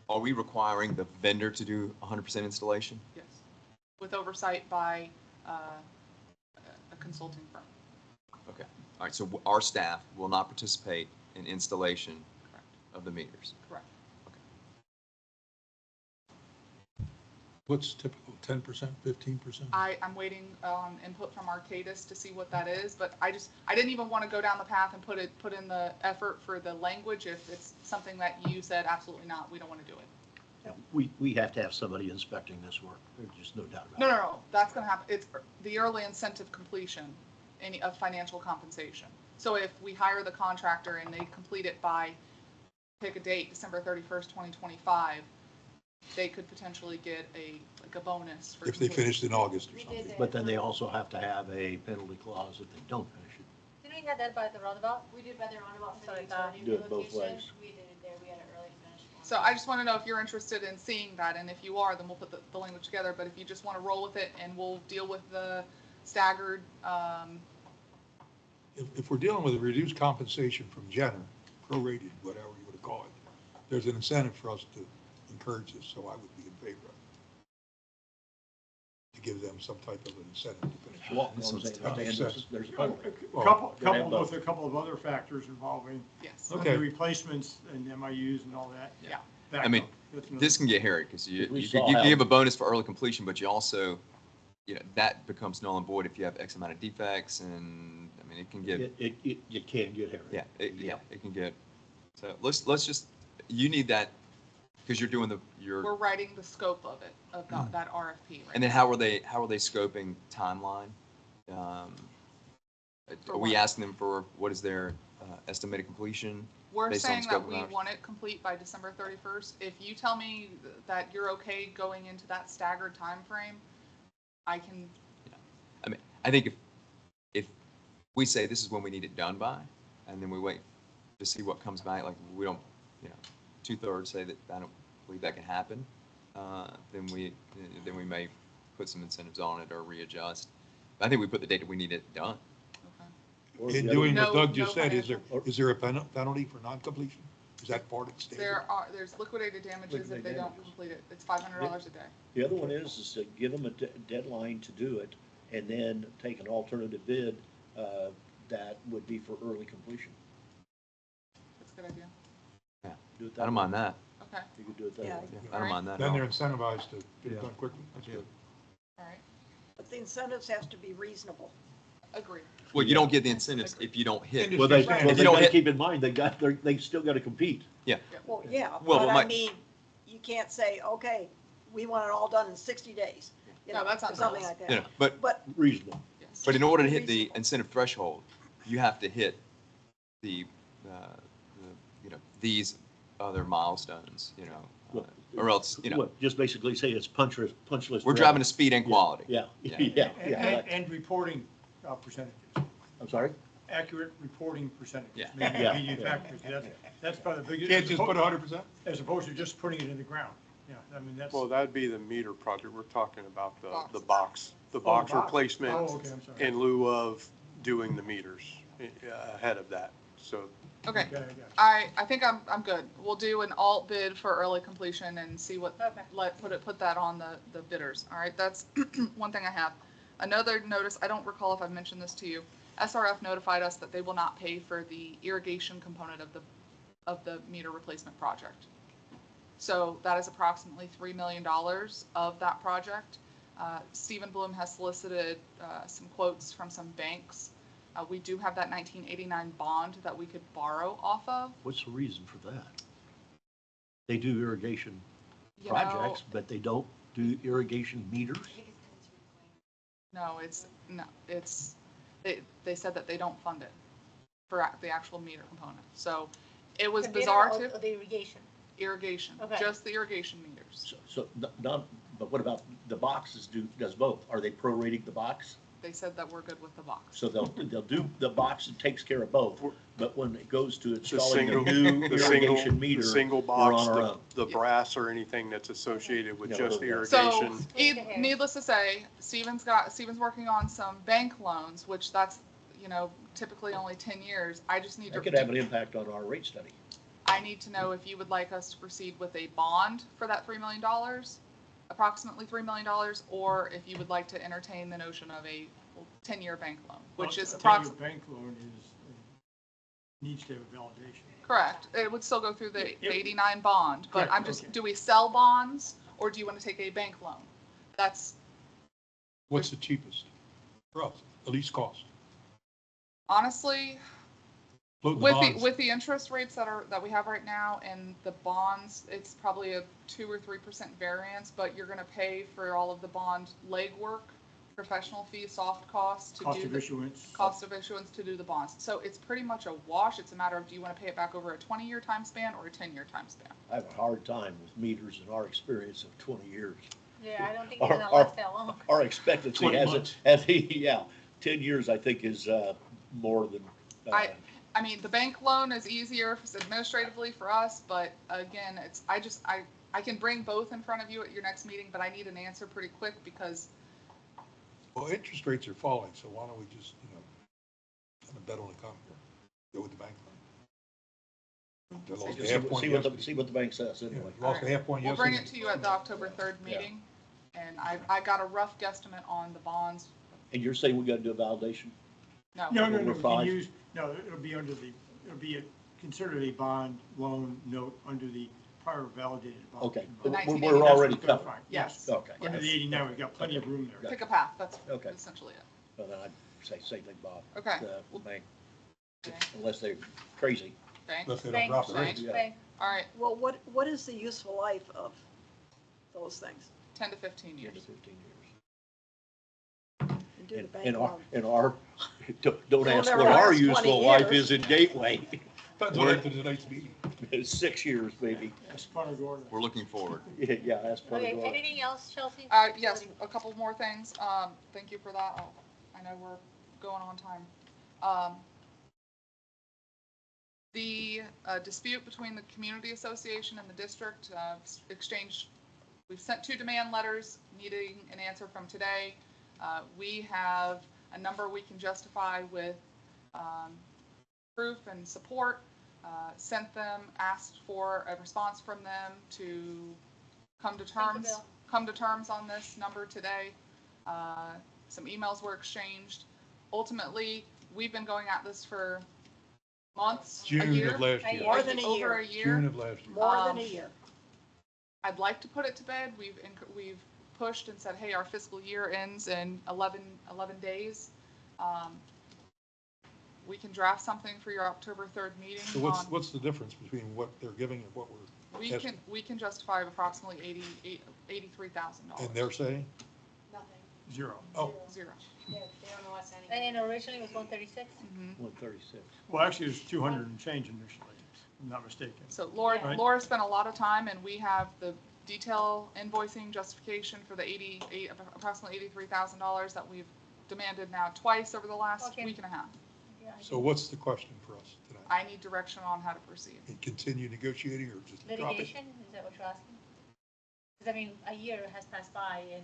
requiring the vendor to do 100% installation? Yes. With oversight by a consulting firm. Okay. All right, so our staff will not participate in installation Correct. of the meters. Correct. What's typical, 10%, 15%? I'm waiting on input from Arcadis to see what that is, but I didn't even want to go down the path and put in the effort for the language if it's something that you said absolutely not, we don't want to do it. We have to have somebody inspecting this work. There's just no doubt about it. No, that's going to happen. It's the early incentive completion of financial compensation. So if we hire the contractor and they complete it by, pick a date, December 31st, 2025, they could potentially get a bonus for If they completing. finished in August or something. But then they also have to have a penalty clause if they don't finish it. Didn't we have that by the roundabout? We did by the roundabout for Sorry, the utility Do it both relocation. ways. We did it there, we had an early finish. one. So I just want to know if you're interested in seeing that, and if you are, then we'll put the language together, but if you just want to roll with it, and we'll deal with the staggered, If we're dealing with a reduced compensation from Jenner, prorated, whatever you want to call it, there's an incentive for us to encourage this, so I would be in favor of it. give them some type of an incentive to finish. Walk on, saying, there's a penalty. Well, Couple Gonna have with both. a couple of other factors involving Yes. Okay. the replacements and MIUs and all that. Yeah. I mean, That's another- this can get hairy because you We you saw could- you how- can give a bonus for early completion, but you also, that becomes null and void if you have X amount of defects, and, I mean, it can get, It can get hairy. yeah, it can get, so let's just, you need that, because you're doing We're writing the scope of it, of that RFP. Right and then now. how are they scoping timeline? Are For we what? asking them for, what is their estimated completion? We're based on saying scope that of we hours? want it complete by December 31st. If you tell me that you're okay going into that staggered time frame, I can, I mean, I think if we say this is when we need it done by, and then we wait to see what comes back, like we don't, 2/3 say that I don't believe that can happen, then we may put some incentives on it or readjust. I think we put the date that we need it done. okay. Or In the other- doing what No- Doug just no said, financial. is there a penalty for non-completion? Is that part of the standard? There's liquidated damages if they don't Liquidated complete it. It's $500 a day. The other one is to give them a deadline to do it, and then take an alternative bid that would be for early completion. That's a good idea. Do it I that don't way. mind that. Okay, You could do it that Yeah. way. I don't mind that at Then all. they're incentivized to get it done quickly. That's good. all right. But the incentives has to be reasonable. Agree. Well, you don't get the incentives if you don't hit. Well, they, Right. well, If they you don't gotta hit- keep in mind, they still gotta compete. Well, yeah, Well, but but I my- mean, you can't say, okay, we want it all done in 60 days. you No, know, that's not or something nice. like that. You know, but But Reasonable. Yes. in order to hit the Reasonable. incentive threshold, you have to hit the these other milestones, Well, or else, What, just basically say it's punch list. we're driving to speed and quality. Yeah, Yeah. yeah, And, yeah. and reporting percentages, I'm sorry? accurate reporting percentages. Yeah. Maybe Yeah. median factors, that's probably the biggest. Can't just put 100%? As opposed to just putting it in the ground. Yeah, I mean, that's. Well, that'd be the meter project. We're talking about the Box. box box. replacement Oh, okay, I'm sorry. in lieu of doing the meters ahead of that. So Okay. Okay, I got I think I'm good. We'll do an alt bid for early completion and see what, put that on the bidders. All right, that's one thing I have. Another notice, I don't recall if I've mentioned this to you. SRF notified us that they will not pay for the irrigation component of the meter replacement project. So that is approximately $3 million of that project. Stephen Bloom has solicited some quotes from some banks. We do have that 1989 bond that we could borrow off of. What's the reason for that? They do irrigation You know, projects, but they don't do irrigation meters? No, they said that they don't fund it for the actual meter component. So it was bizarre to, The irrigation. irrigation, Okay. just the irrigation meters. So, not, but what about the boxes does both? Are they prorating the box? They said that we're good with the box. So they'll do the box that takes care of both, but when it goes to the installing a single, new the single, irrigation meter, the single we're box, on our own. the brass or anything that's associated with Yeah, just well, So, irrigation. needless to say, Stephen's working on some bank loans, which that's, typically only 10 years. I just need That to, could have an impact on our rate study. I need to know if you would like us to proceed with a bond for that $3 million, approximately $3 million, or if you would like to entertain the notion of a 10-year bank loan, which is approximately, bank loan needs to have a validation. correct. It would still go through the Yep. 89 bond, but Correct, I'm just, okay. do we sell bonds, or do you want to take a bank loan? That's, What's the cheapest for us, the least cost? honestly, Float the with bonds. with the interest rates that we have right now and the bonds, it's probably a 2 or 3% variance, but you're going to pay for all of the bond legwork, professional fees, soft costs to Cost do of the issuance. cost of issuance to do the bonds. So it's pretty much a wash. It's a matter of, do you want to pay it back over a 20-year time span or a 10-year time span? I have a hard time with meters in our experience of 20 years. Yeah, I don't think Our- it's gonna our- last that long. Our expectancy 20 has months. yeah, 10 years I think is more than. I mean, the bank loan is easier administratively for us, but again, I can bring both in front of you at your next meeting, but I need an answer pretty quick because Well, interest rates are falling, so why don't we just, kind of bet on the come here, go with the bank loan. They lost a half point See yesterday. what the bank says Yeah, anyway. Lost a half point we'll yesterday. bring it to you at the October 3rd Yeah. meeting. And I got a rough guesstimate on the bonds. And you're saying we got to do a validation? No. No, Number we can five. use, no, it'll be under the, considered a bond loan note under the prior validated bond. Okay, The we're 1989. already That's covered. fine. Yes. Okay. Under the 89, we've got plenty of room there. Pick a path. That's Okay. essentially it. Well, then I'd say same thing, Bob. Okay. The bank, Okay. unless they're crazy. Thanks. Let's say Thanks. drop the rate. Thanks. Yeah. Okay. All right, Well, what is the useful life of those things? 10 to 15 10 years. to 15 years. And do the In bank loan? don't It'll ask never what our last 20 useful life years. is in Gateway. That's what after tonight's meeting. It's 6 years, maybe. That's part of the order. We're looking forward. Yeah, that's part of Okay, the. anything else, Chelsea? Yes, a couple more things. Thank you for that. I know we're going on time. The dispute between the community association and the district we've sent 2 demand letters needing an answer from today. We have a number we can justify with proof and support. Sent them, asked for a response from them to come to Thank you, terms. Bill. Come to terms on this number today. Some emails were exchanged. Ultimately, we've been going at this for months, a June year. of last A year. year. More than a Over year. a year. June of last year. More than a year. I'd like to put it to bed. We've pushed and said, hey, our fiscal year ends in 11 days. We can draft something for your October 3rd meeting. So what's the difference between what they're giving and what we're asking? We can justify approximately $83,000. And they're saying? Nothing. Zero. Oh, Zero. They don't know us anything. And originally it was 136? 136. Well, actually, it's 200 and change initially, if I'm not mistaken. So Laura, Right. Laura spent a lot of time, and we have the detail invoicing justification for the approximately $83,000 that we've demanded now twice over the last Okay. week and a half. Yeah, I so think what's the question for us tonight? I need direction on how to proceed. And continue negotiating or just drop it? Litigation, is that what you're asking? Because I mean, a year has passed by and,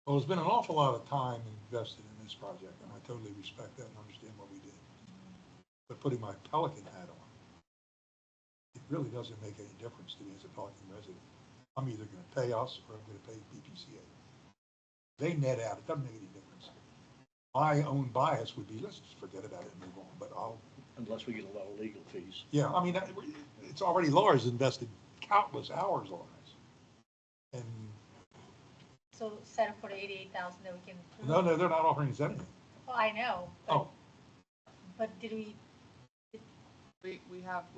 Well, there's been an awful lot of time invested in this project, and I totally respect that and understand what we did. But putting my Pelican hat on, it really doesn't make any difference to me as a Pelican resident. I'm either going to pay us or I'm going to pay BPCA. They net out, it doesn't make any difference. My own bias would be, let's just forget about it and move on, but Unless we get a lot of legal fees. yeah, I mean, it's already, Laura's invested countless hours on this. And, so set up for the 88,000 that we can. prove. no, they're not offering us anything. Well, I know, Oh, but did we, We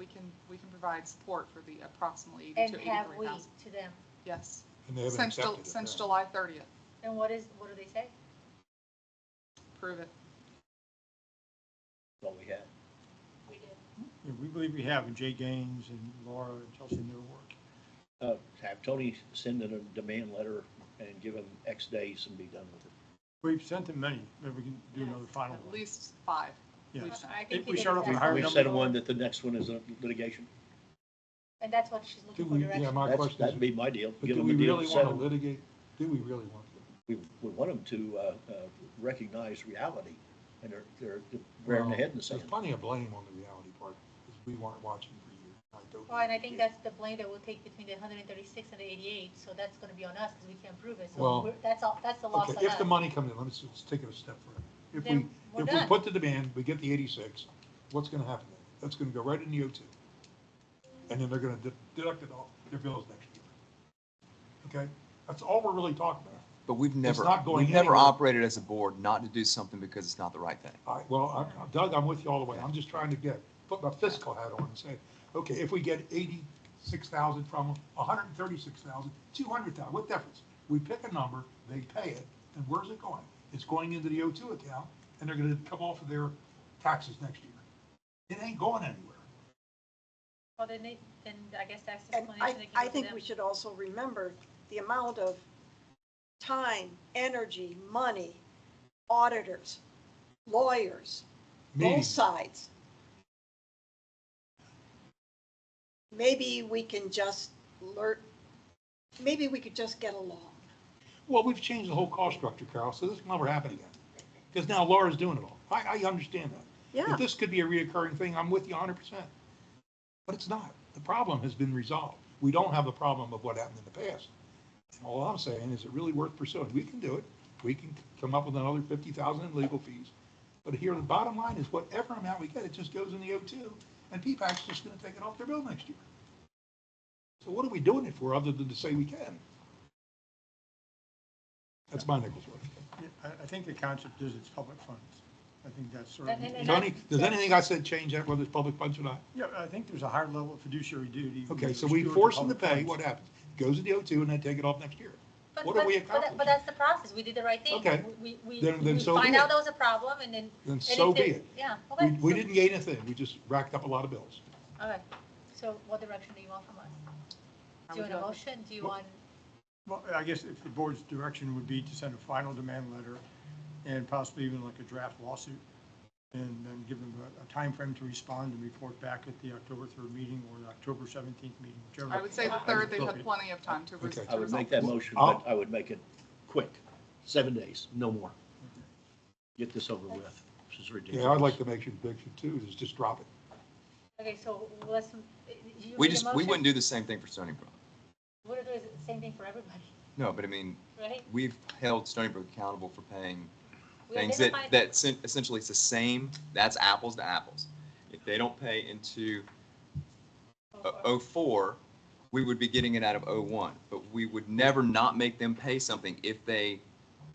can provide support for the approximately and 82 have we 83,000. to them? Yes, and they haven't since accepted it. since apparently. July 30th. And what do they say? Prove it. That's all we had. We did. Yeah, we believe we have, and Jay Gaines and Laura and Chelsea and their work. Have Tony send in a demand letter and give him X days and be done with it. We've sent them many, maybe we can do another final At one. least 5. Yeah. we've sent. I think If we they start did off with a exactly. higher We've number. said one that the next one is a litigation. And that's what she's Do looking for we, direction. yeah, my question That'd is, be my deal. but Give do them we a deal really to want to settle. litigate? Do we really want to? We want them to recognize reality, and they're bearing their head in the sand. There's plenty of blame on the reality part, because we weren't watching for years. Well, and I think that's the blame that we'll take between the 136 and the 88, so that's gonna be on us, because we can't prove it, so Well, that's all, that's the loss on us. Okay, if the money comes in, let's take it a step further. If we, Then we're if we done. put the demand, we get the 86, what's gonna happen then? That's gonna go right in the O2. And then they're gonna deduct it off their bills next year. Okay? That's all we're really talking about. But we've never, not going we've never anywhere. operated as a board not to do something because it's not the right thing. All right, well, Doug, I'm with you all the way. I'm just trying to put my fiscal hat on and say, okay, if we get 86,000 from them, 136,000, 200,000, what difference? We pick a number, they pay it, and where's it going? It's going into the O2 account, and they're gonna come off of their taxes next year. It ain't going anywhere. Well, then I guess that's the And explanation they I give to think them. we should also remember the amount of time, energy, money, auditors, lawyers, both Meetings. sides. Maybe we can just maybe we could just get along. Well, we've changed the whole cost structure, Carol, so this will never happen again. Because now Laura's doing it all. I understand that. Yeah. If this could be a reoccurring thing, I'm with you 100%. But it's not. The problem has been resolved. we don't have the problem of what happened in the past. And all I'm saying is it really worth pursuing. We can do it. We can come up with another 50,000 in legal fees. But here, the bottom line is whatever amount we get, it just goes in the O2, and PPAC's just gonna take it off their bill next year. So what are we doing it for, other than to say we can? That's my nickel's worth. Yeah, I think the concept is it's public funds. I think that's sort of. And Tony, does anything I said change that, whether it's public funds or not? Yeah, I think there's a higher level of fiduciary duty. Okay, so we force them to pay, what happens? Goes to the O2 and they take it off next year. But- What are we but- but accomplishing? But that's the process. We did the right thing. Okay. We Then so find be out it. there was a problem and then. Then and so if be they- it. Yeah, okay. We so- didn't gain a thing, we just racked up a lot of bills. Okay, so what direction do you want from us? Do you want a motion? Do you want, Well, I guess if the board's direction would be to send a final demand letter and possibly even like a draft lawsuit, and then give them a timeframe to respond and report back at the October 3rd meeting or the October 17th meeting, whichever. I would say the third, they've had plenty of time to. Okay. I would make that motion, I'll- but I would make it quick, 7 days, no more. Get this over with. This is ridiculous. Yeah, I'd like to make your prediction too, is just drop it. okay, so let's, you We made a just, we motion? wouldn't do the same thing for Stony Brook. We're doing the same thing for everybody, No, but I mean, right? we've held Stony Brook accountable for paying We things identified- essentially it's the same, that's apples to apples. If they don't pay into '04, we would be getting it out of '01, but we would never not make them pay something if they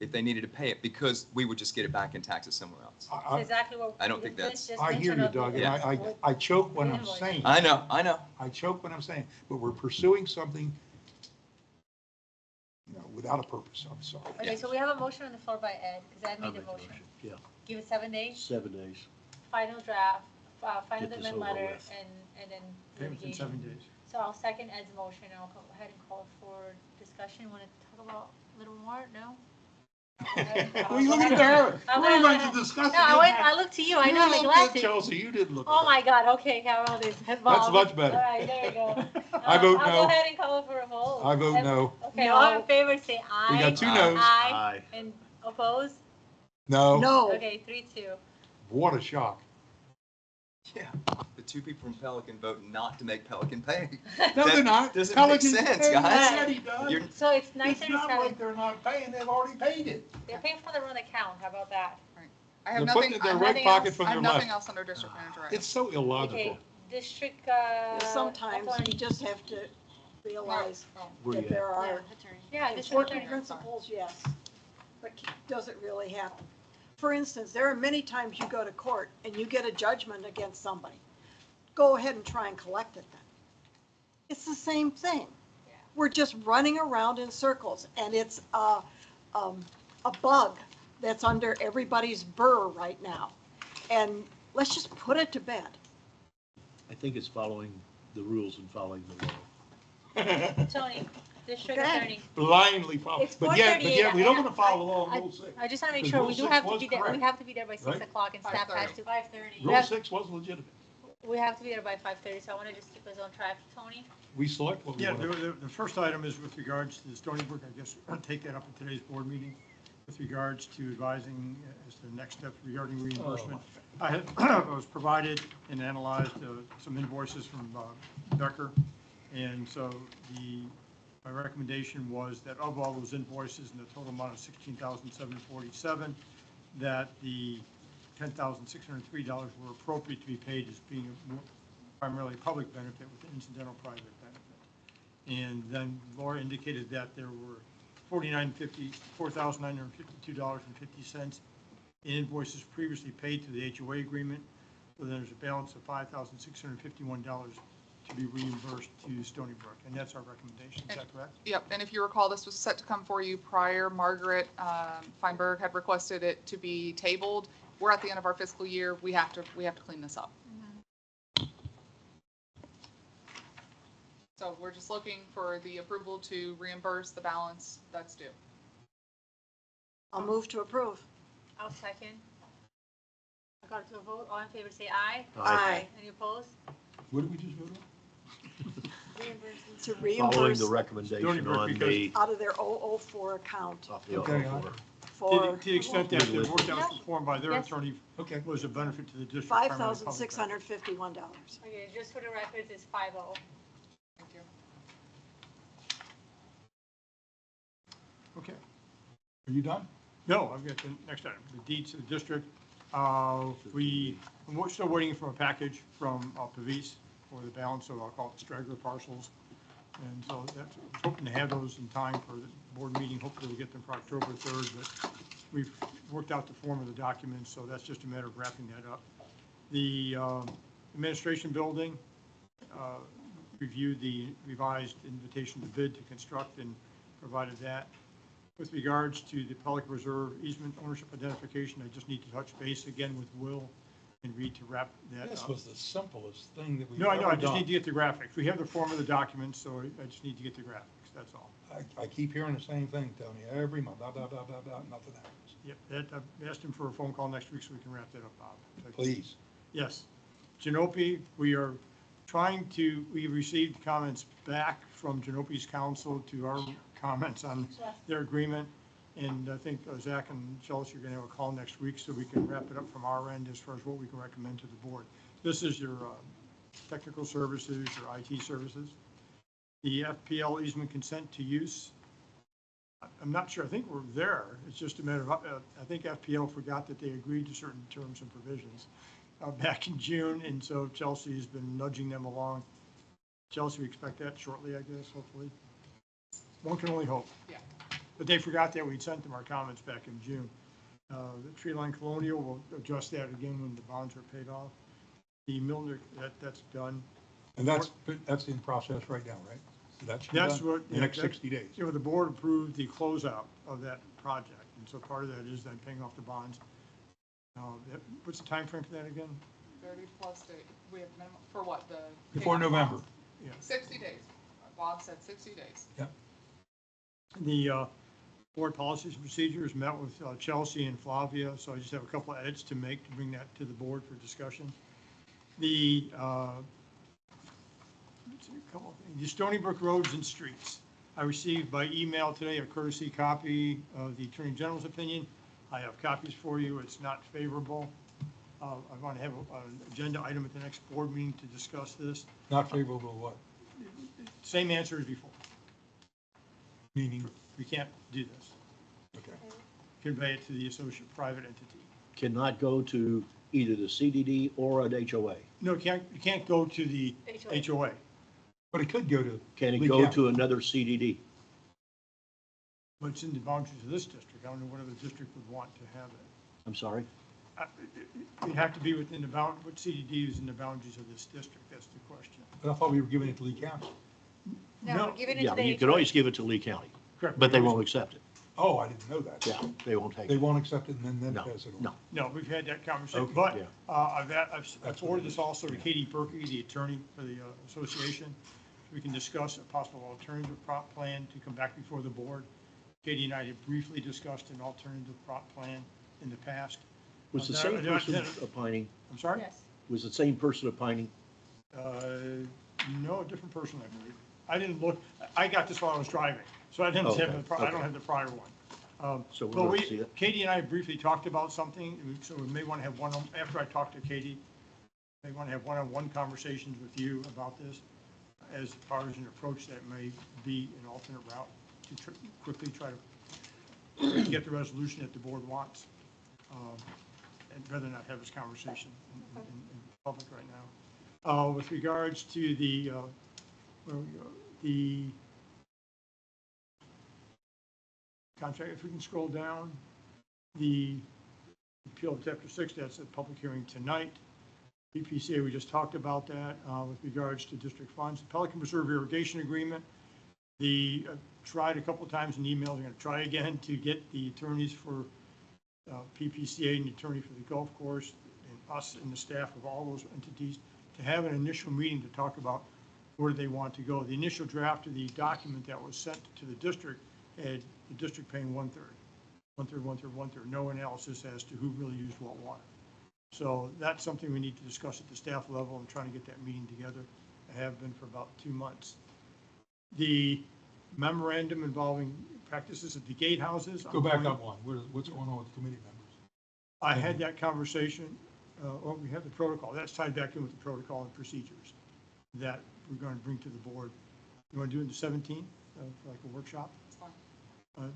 needed to pay it, because we would just get it back in taxes somewhere else. That's exactly what. I don't think that's- just I hear mentioned you, of Doug, and Yeah. I choke when I'm Invoice. saying. I know. I choke when I'm saying, but we're pursuing something, without a purpose, I'm sorry. Okay, so we have a motion on the floor by Ed, because Ed I'll made the make the motion. Yeah, Give it 7 days, 7 days. final draft, final Get this demand over letter, with. and then Payments in 7 litigation. days. So I'll second Ed's motion, and I'll go ahead and call for discussion. Want to talk about a little more? No? What are you looking at there? I We're went- going to discuss. No, I look to you, I know my glasses. Chelsea, you didn't look. Oh at my God, okay, Carol is involved. much better. All right, there you go. I vote I'll no. go ahead and call for a vote. I vote no. Okay, all in No. favor, say aye. We got two noes. Aye, Aye. and oppose? No. No. Okay, 3-2. What a shock. Yeah. The two people from Pelican vote not to make Pelican pay. No, they're not. Doesn't make Pelican's sense, paying guys. already, Doug. You're- So it's It's not like 9:37. they're not paying, they've already paid it. They're paying for their own account, how about that? I have They're putting nothing, it in their I have right nothing pocket else, from I have their nothing left. else under district manager items. It's so illogical. Okay, district, Sometimes authority. you just have to realize Oh, Where that you there at? are Yeah, district working attorney. principles, yes, but does it really happen? For instance, there are many times you go to court and you get a judgment against somebody. Go ahead and try and collect it then. It's the same thing. We're just running around in circles, and it's a bug that's under everybody's burr right now. And let's just put it to bed. I think it's following the rules and following the law. Tony, district Okay. attorney. Blindly follow. It's But yet, 4:38. we don't want to follow the law I- in Rule 6. I just want to make Because sure, Rule we do 6 have to was be there, we correct, have to be there by 6 right? o'clock, and staff has 5:30. to. 5:30. Rule 6 was legitimate. We have to be there by 5:30, so I want to just keep us on track. Tony? We select what we Yeah, want. the first item is with regards to the Stony Brook, I guess, I'll take that up in today's board meeting, with regards to advising as to the next steps regarding reimbursement. I was provided and analyzed some invoices from Becker, and so my recommendation was that of all those invoices in the total amount of $16,747, that the $10,603 were appropriate to be paid as being primarily public benefit with an incidental private benefit. And then Laura indicated that there were $4,952.50 in invoices previously paid to the HOA agreement. So there's a balance of $5,651 to be reimbursed to Stony Brook, and that's our recommendation. Is that correct? Yep, and if you recall, this was set to come for you prior. Margaret Feinberg had requested it to be tabled. We're at the end of our fiscal year. We have to clean this up. So we're just looking for the approval to reimburse the balance that's due. I'll move to approve. I'll second. I got it to a vote. All in favor, say aye. Aye. Any opposed? What did we just vote on? To Following reimburse the recommendation Stony Brook, on because- the, out of their 004 account off the Okay, offer. for To the extent that the work that was performed by their Yes. attorney Okay. was a benefit to the district. primarily public benefit. $5,651. Okay, just for the records, it's 5-0. Thank you. Okay. Are you done? No, I've got the next item, the deeds of the district. We're still waiting for a package from Pavis for the balance of, I'll call it straggler parcels. And so that's, I was hoping to have those in time for the board meeting. Hopefully we'll get them for October 3rd, but we've worked out the form of the documents, so that's just a matter of wrapping that up. The administration building, reviewed the revised invitation to bid to construct and provided that. With regards to the Pelican Reserve easement ownership identification, I just need to touch base again with Will and Reed to wrap that This up. was the simplest thing that we've No, I know, ever I just done. need to get the graphics. We have the form of the document, so I just need to get the graphics, that's all. I keep hearing the same thing, Tony, every month, blah, blah, blah, blah, blah, nothing happens. Yep, that, I've asked him for a phone call next week so we can wrap that up, Bob. Please. Yes. Genope, we are trying to, we received comments back from Genope's council to our comments on their agreement. And I think Zach and Chelsea are going to have a call next week so we can wrap it up from our end as far as what we can recommend to the board. This is your technical services, your IT services. The FPL easement consent to use. I'm not sure. I think we're there. It's just a matter of, I think FPL forgot that they agreed to certain terms and provisions back in June. And so Chelsea has been nudging them along. Chelsea, we expect that shortly, I guess, hopefully. One can only hope. Yeah. But they forgot that we'd sent them our comments back in June. The Tree Line Colonial, we'll adjust that again when the bonds are paid off. The Milner, that's done. And that's in process right now, right? So that should be That's done what. in the next 60 days. You know, the board approved the closeout of that project, and so part of that is then paying off the bonds. What's the time frame for that again? 30 plus days. We have minimum, for what, the? Before November. Yeah. 60 days. Bob said 60 days. Yep. The board policies and procedures met with Chelsea and Flavia, so I just have a couple of edits to make to bring that to the board for discussion. The let's see, a couple of things. The Stony Brook roads and streets. I received by email today a courtesy copy of the Attorney General's opinion. I have copies for you. It's not favorable. I want to have an agenda item at the next board meeting to discuss this. Not favorable to what? Same answer as before. Meaning? We can't do this. Okay. Convey it to the associate private entity. Cannot go to either the CDD or an HOA. No, you can't go to the HOA. But it could go to. Can it Lee go County. to another CDD? But it's in the boundaries of this district. I don't know what other district would want to have it. I'm sorry? It'd have to be within the what CDD is in the boundaries of this district? That's the question. But I thought we were giving it to Lee County. No, we're giving it Yeah, to the you can HOA. always give it to Lee County, Correct. but they won't accept it. Oh, I didn't know that. Yeah, they won't take They it. won't accept it and then No, pass it on. no. No, we've had that conversation, Okay. but Yeah. I've forwarded this also to Katie Perky, the attorney for the association. We can discuss a possible alternative prop plan to come back before the board. Katie and I have briefly discussed an alternative prop plan in the past. Was the No, same no, person no. opining, I'm sorry? Yes. was the same person opining? No, a different person, I believe. I didn't look, I got this while I was driving, so I didn't have, Okay, I don't okay. have the prior one. So we're But going to see it? Katie and I briefly talked about something, so we may want to have one, after I talk to Katie, may want to have one-on-one conversations with you about this as far as an approach that may be an alternate route to quickly try to get the resolution that the board wants. And rather not have this conversation in public right now. With regards to the, where we go, the contract, if we can scroll down, the appeal of Chapter 6, that's a public hearing tonight. PPCA, we just talked about that with regards to district funds. The Pelican Reserve irrigation agreement, tried a couple of times in emails, I'm going to try again to get the attorneys for PPCA and the attorney for the golf course and us and the staff of all those entities to have an initial meeting to talk about where they want to go. The initial draft of the document that was sent to the district had the district paying one-third, no analysis as to who really used what water. So that's something we need to discuss at the staff level. I'm trying to get that meeting together. I have been for about 2 months. The memorandum involving practices at the gatehouses. Go back up one. What's going on with the committee members? I had that conversation, well, we have the protocol. That's tied back in with the protocol and procedures that we're going to bring to the board. You want to do it the 17th, like a workshop? It's fine.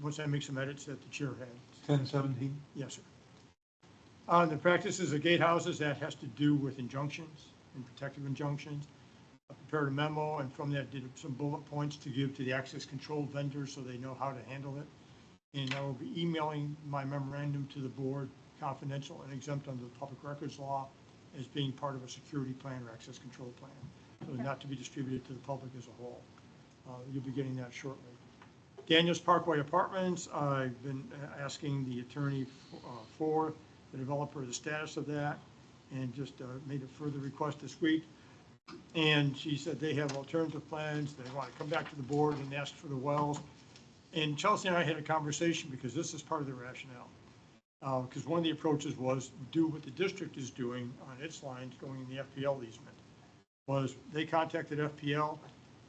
once I make some edits that the chair had. 1017? Yes, sir. The practices of gatehouses, that has to do with injunctions and protective injunctions. I prepared a memo, and from that did some bullet points to give to the access control vendors so they know how to handle it. And I will be emailing my memorandum to the board, confidential and exempt under the public records law, as being part of a security plan or access control plan, so not to be distributed to the public as a whole. You'll be getting that shortly. Daniels Parkway Apartments, I've been asking the attorney for the developer the status of that, and just made a further request this week. And she said they have alternative plans, they want to come back to the board and ask for the wells. And Chelsea and I had a conversation, because this is part of the rationale. Because one of the approaches was do what the district is doing on its lines going in the FPL easement. Was they contacted FPL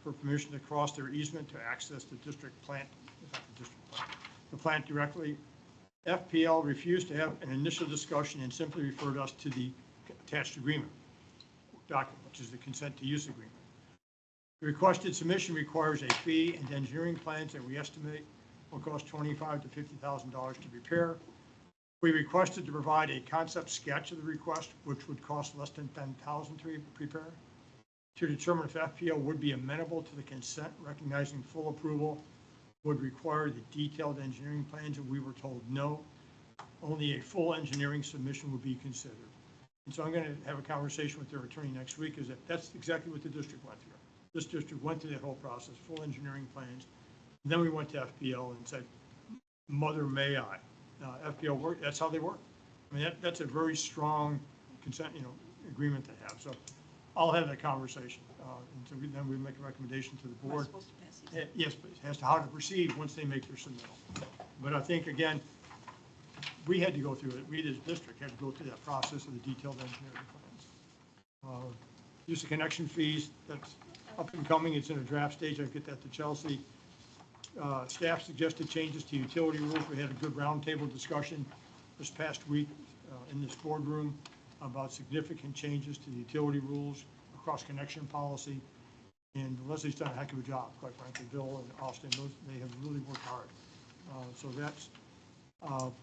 for permission to cross their easement to access the district plant, not the district plant, the plant directly. FPL refused to have an initial discussion and simply referred us to the attached agreement document, which is the consent to use agreement. The requested submission requires a fee and engineering plans that we estimate will cost $25,000 to $50,000 to prepare. We requested to provide a concept sketch of the request, which would cost less than $10,000 to prepare, to determine if FPL would be amenable to the consent, recognizing full approval would require the detailed engineering plans, and we were told no. Only a full engineering submission would be considered. And so I'm going to have a conversation with their attorney next week, is that that's exactly what the district went through. This district went through that whole process, full engineering plans. And then we went to FPL and said, mother may I. FPL work, that's how they work. I mean, that's a very strong consent, agreement to have. So I'll have that conversation. And so then we make a recommendation to the Am I board. supposed to pass these? Yes, please, as to how to proceed once they make their submittal. But I think, again, we had to go through it. We, as district, had to go through that process of the detailed engineering plans. Use of connection fees, that's up and coming. It's in a draft stage. I'll get that to Chelsea. Staff suggested changes to utility rules. We had a good roundtable discussion this past week in this boardroom about significant changes to the utility rules, across connection policy. And Leslie's done a heck of a job, quite frankly. Bill and Austin, they have really worked hard. So that's,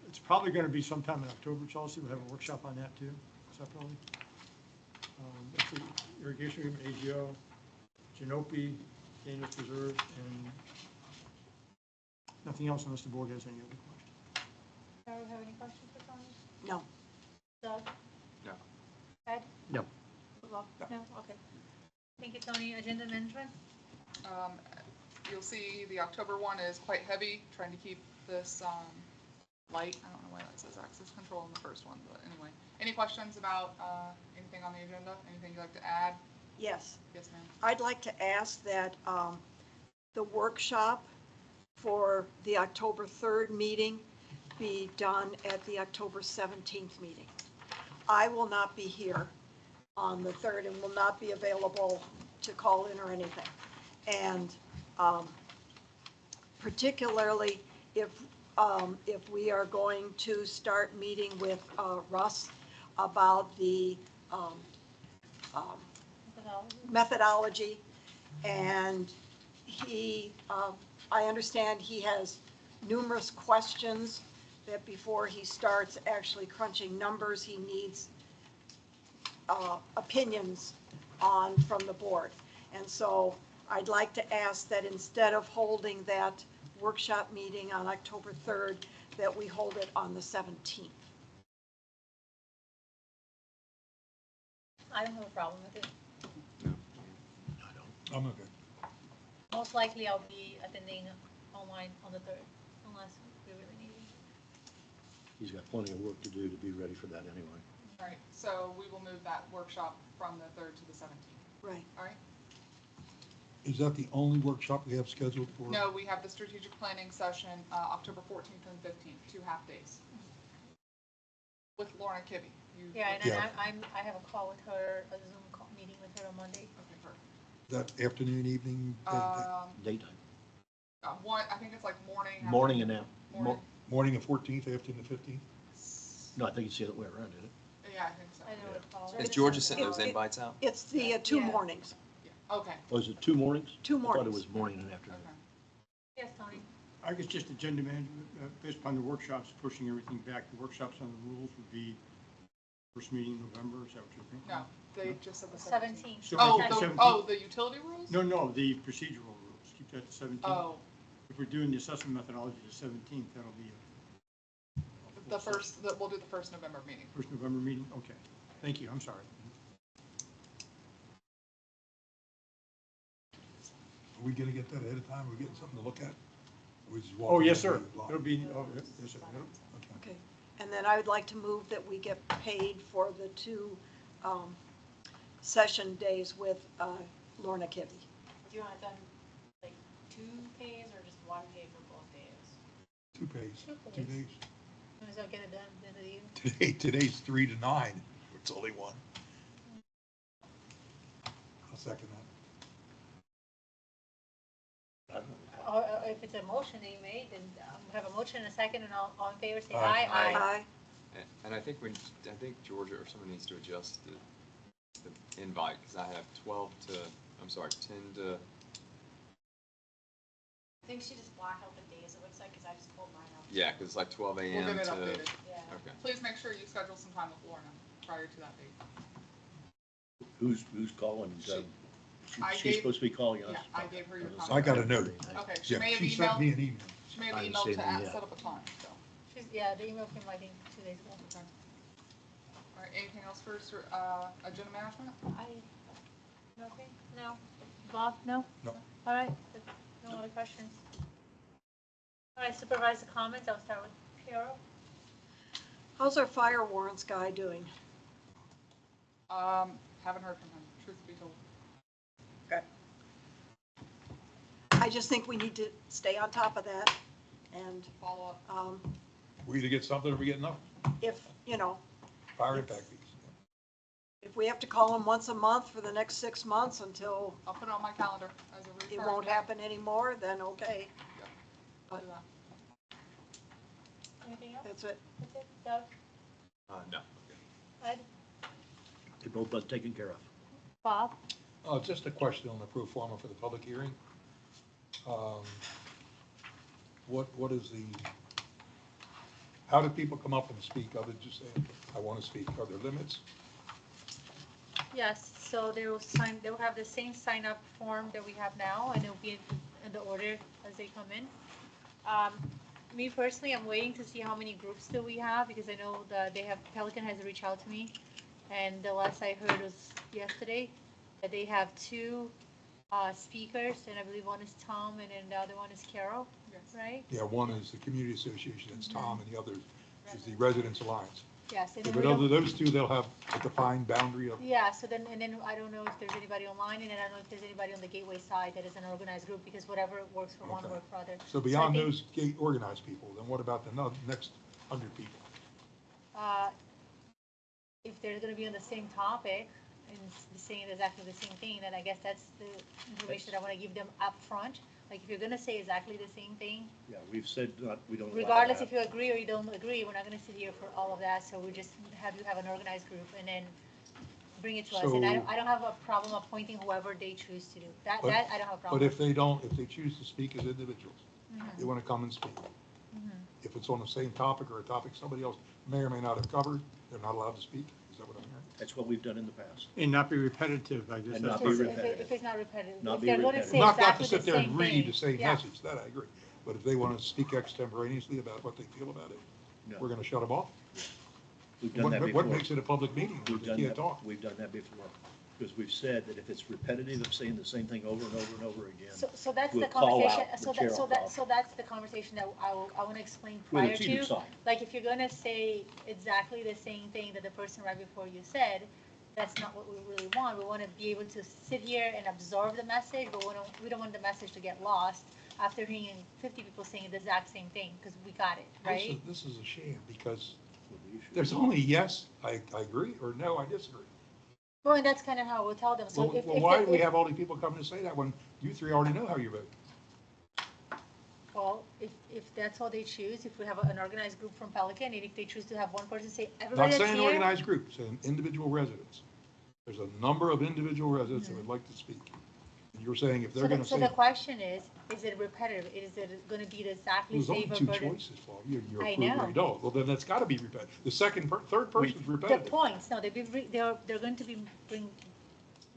it's probably going to be sometime in October, Chelsea. We'll have a workshop on that too, separately. That's the irrigation agreement, AGO, Genope, Daniels Preserve, and nothing else unless the board has any other questions. Carol, have any questions for Tony? No. Doug? No. Ed? No. No, okay. Thank you, Tony. Agenda management? You'll see the October one is quite heavy, trying to keep this light. I don't know why that says access control in the first one, but anyway. Any questions about anything on the agenda? Anything you'd like to add? Yes. Yes, ma'am. I'd like to ask that the workshop for the October 3rd meeting be done at the October 17th meeting. I will not be here on the 3rd and will not be available to call in or anything. And particularly if we are going to start meeting with Russ about the methodology, and he, I understand he has numerous questions that before he starts actually crunching numbers, he needs opinions on from the board. And so I'd like to ask that instead of holding that workshop meeting on October 3rd, that we hold it on the 17th. I don't have a problem with it. I'm okay. Most likely I'll be attending online on the 3rd, unless we really need it. He's got plenty of work to do to be ready for that anyway. All right, so we will move that workshop from the 3rd to the 17th. Right. All right? Is that the only workshop we have scheduled for? No, we have the strategic planning session, October 14th and 15th, 2 half days. With Lorna Kibbe. Yeah, and Yeah. I have a call with her, a Zoom meeting with her on Monday. Okay, perfect. That afternoon, evening? Daytime. One, I think it's like morning. Morning and now. Morning. Morning of 14th, afternoon of 15th? No, I think it's the other way around, isn't it? Yeah, I think so. I know what it's called. Is Georgia sent those invites out? It's the two Yeah. mornings, Yeah. Okay. Oh, is it 2 mornings? two I thought it mornings. was morning and afternoon. Okay. Yes, Tony. I guess just agenda management, based upon the workshops, pushing everything back, the workshops on the rules would be first meeting in November, is that what you're thinking? No, they just said the 17. 17th. So Oh, we keep the, 17? oh, the utility rules? No, no, the procedural rules, keep that at 17. Oh, If we're doing the assessment methodology the 17th, that'll be the first, we'll do the first November meeting. first November meeting, okay. Thank you, I'm sorry. Are we gonna get that ahead of time? Are we getting something to look at? Or we just walk Oh, in yes, and sir. read it live? It'll be, oh, yes, sir. Okay. Okay, and then I would like to move that we get paid for the 2 session days with Lorna Kibbe. Do you want it done like 2 pays or just 1 pay for both days? 2 pays, 2 days. Might as well get it done at the end of the year. Today's 3 to 9. It's only 1. I'll second that. Or if it's a motion that you made, then we have a motion and a second, and all in favor say Aye. aye. Aye. And I think Georgia or someone needs to adjust the invite, because I have 10 to, I think she just blocked out the days, it looks like, because I just pulled mine up. yeah, because it's like 12 We'll a.m. get it to, updated. Yeah. okay. Please make sure you schedule some time with Lorna prior to that date. Who's calling? I She's gave- supposed to be calling us. Yeah, I gave her your I got a note. Okay, she Yeah, may have she sent me emailed, an email. she may have I didn't emailed see to anything yet. set up a time, so. Yeah, the email came, I think, 2 days ago. Okay. All right, anything else for, agenda management? Nothing? No. Bob, no? No. All right, no other questions. All right, supervisor comments, I'll start with Piero. How's our fire warrants guy doing? Haven't heard from him, truth be told. I just think we need to stay on top of that, and Follow up. We either get something or we get nothing. if, Fire impact fees. if we have to call him once a month for the next 6 months until I'll put it on my calendar as a it recurring. won't happen anymore, then okay, I'll do that. Anything else? that's it. That's it. Doug? No. Ed? They've both been taken care of. Bob? Just a question on the pro forma for the public hearing. What is how do people come up and speak other than just saying, I want to speak? Are there limits? Yes, so they will have the same sign-up form that we have now, and it'll be in the order as they come in. Me personally, I'm waiting to see how many groups that we have, because I know that Pelican has reached out to me, and the last I heard was yesterday, that they have 2 speakers, and I believe one is Tom, and then the other one is Carol, Yes. right? Yeah, one is the community association, that's Tom, and the other is the Residents Alliance. Yes. And Yeah, then but we other don't- those 2, they'll have a defined boundary of, Yeah, so then, and then I don't know if there's anybody online, and then I don't know if there's anybody on the Gateway side that is an organized group, because whatever works for one Okay. works for other. so I beyond think, those gate organized people, then what about the next 100 people? If they're gonna be on the same topic and saying exactly the same thing, then I guess that's the information I wanna give them up front. Like, if you're gonna say exactly the same thing, Yeah, we've said we don't allow regardless that. if you agree or you don't agree, we're not gonna sit here for all of that, so we just have you have an organized group and then bring it to us. And So- I don't have a problem appointing whoever they choose to do. That But- I don't have a problem But with. if they choose to speak as individuals, they want to come and speak. If it's on the same topic or a topic somebody else may or may not have covered, they're not allowed to speak? Is that what I'm hearing? That's what we've done in the past. And not be repetitive, I guess. And that's not be what- repetitive. If it's not repetitive. Not If be they're gonna repetitive. say Not to exactly sit the there same and read the thing, same yeah. message, that I agree. But if they want to speak extemporaneously about what they feel about it, No. we're going to shut them off? We've done that before. What makes it a public meeting if We've they done can't that, talk? we've done that before, because we've said that if it's repetitive of saying the same thing over and over and over again, So that's the we'll call conversation, out the so chair that, will so that, call. so that's the conversation that I wanna explain Well, prior it's either to. side. Like, if you're gonna say exactly the same thing that the person right before you said, that's not what we really want. We wanna be able to sit here and absorb the message, but we don't want the message to get lost after hearing 50 people saying the exact same thing, because we got it, right? This is a sham, because there's only yes, I agree, or no, I disagree. Well, and that's kinda how we'll tell them, so Well, if. well, why do we have all these people coming to say that when you 3 already know how you vote? Well, if that's all they choose, if we have an organized group from Pelican, and if they choose to have one person say, everybody Not that's saying here. organized group, saying individual residents. There's a number of individual residents that would like to speak. And you're saying if So they're gonna so say, the question is it repetitive? Is it gonna be the exactly there's only same or two further? choices, Paul, you I approve or know. you don't. Well, then that's gotta be repetitive. The third person's The repetitive. points, no, they're going to be bring,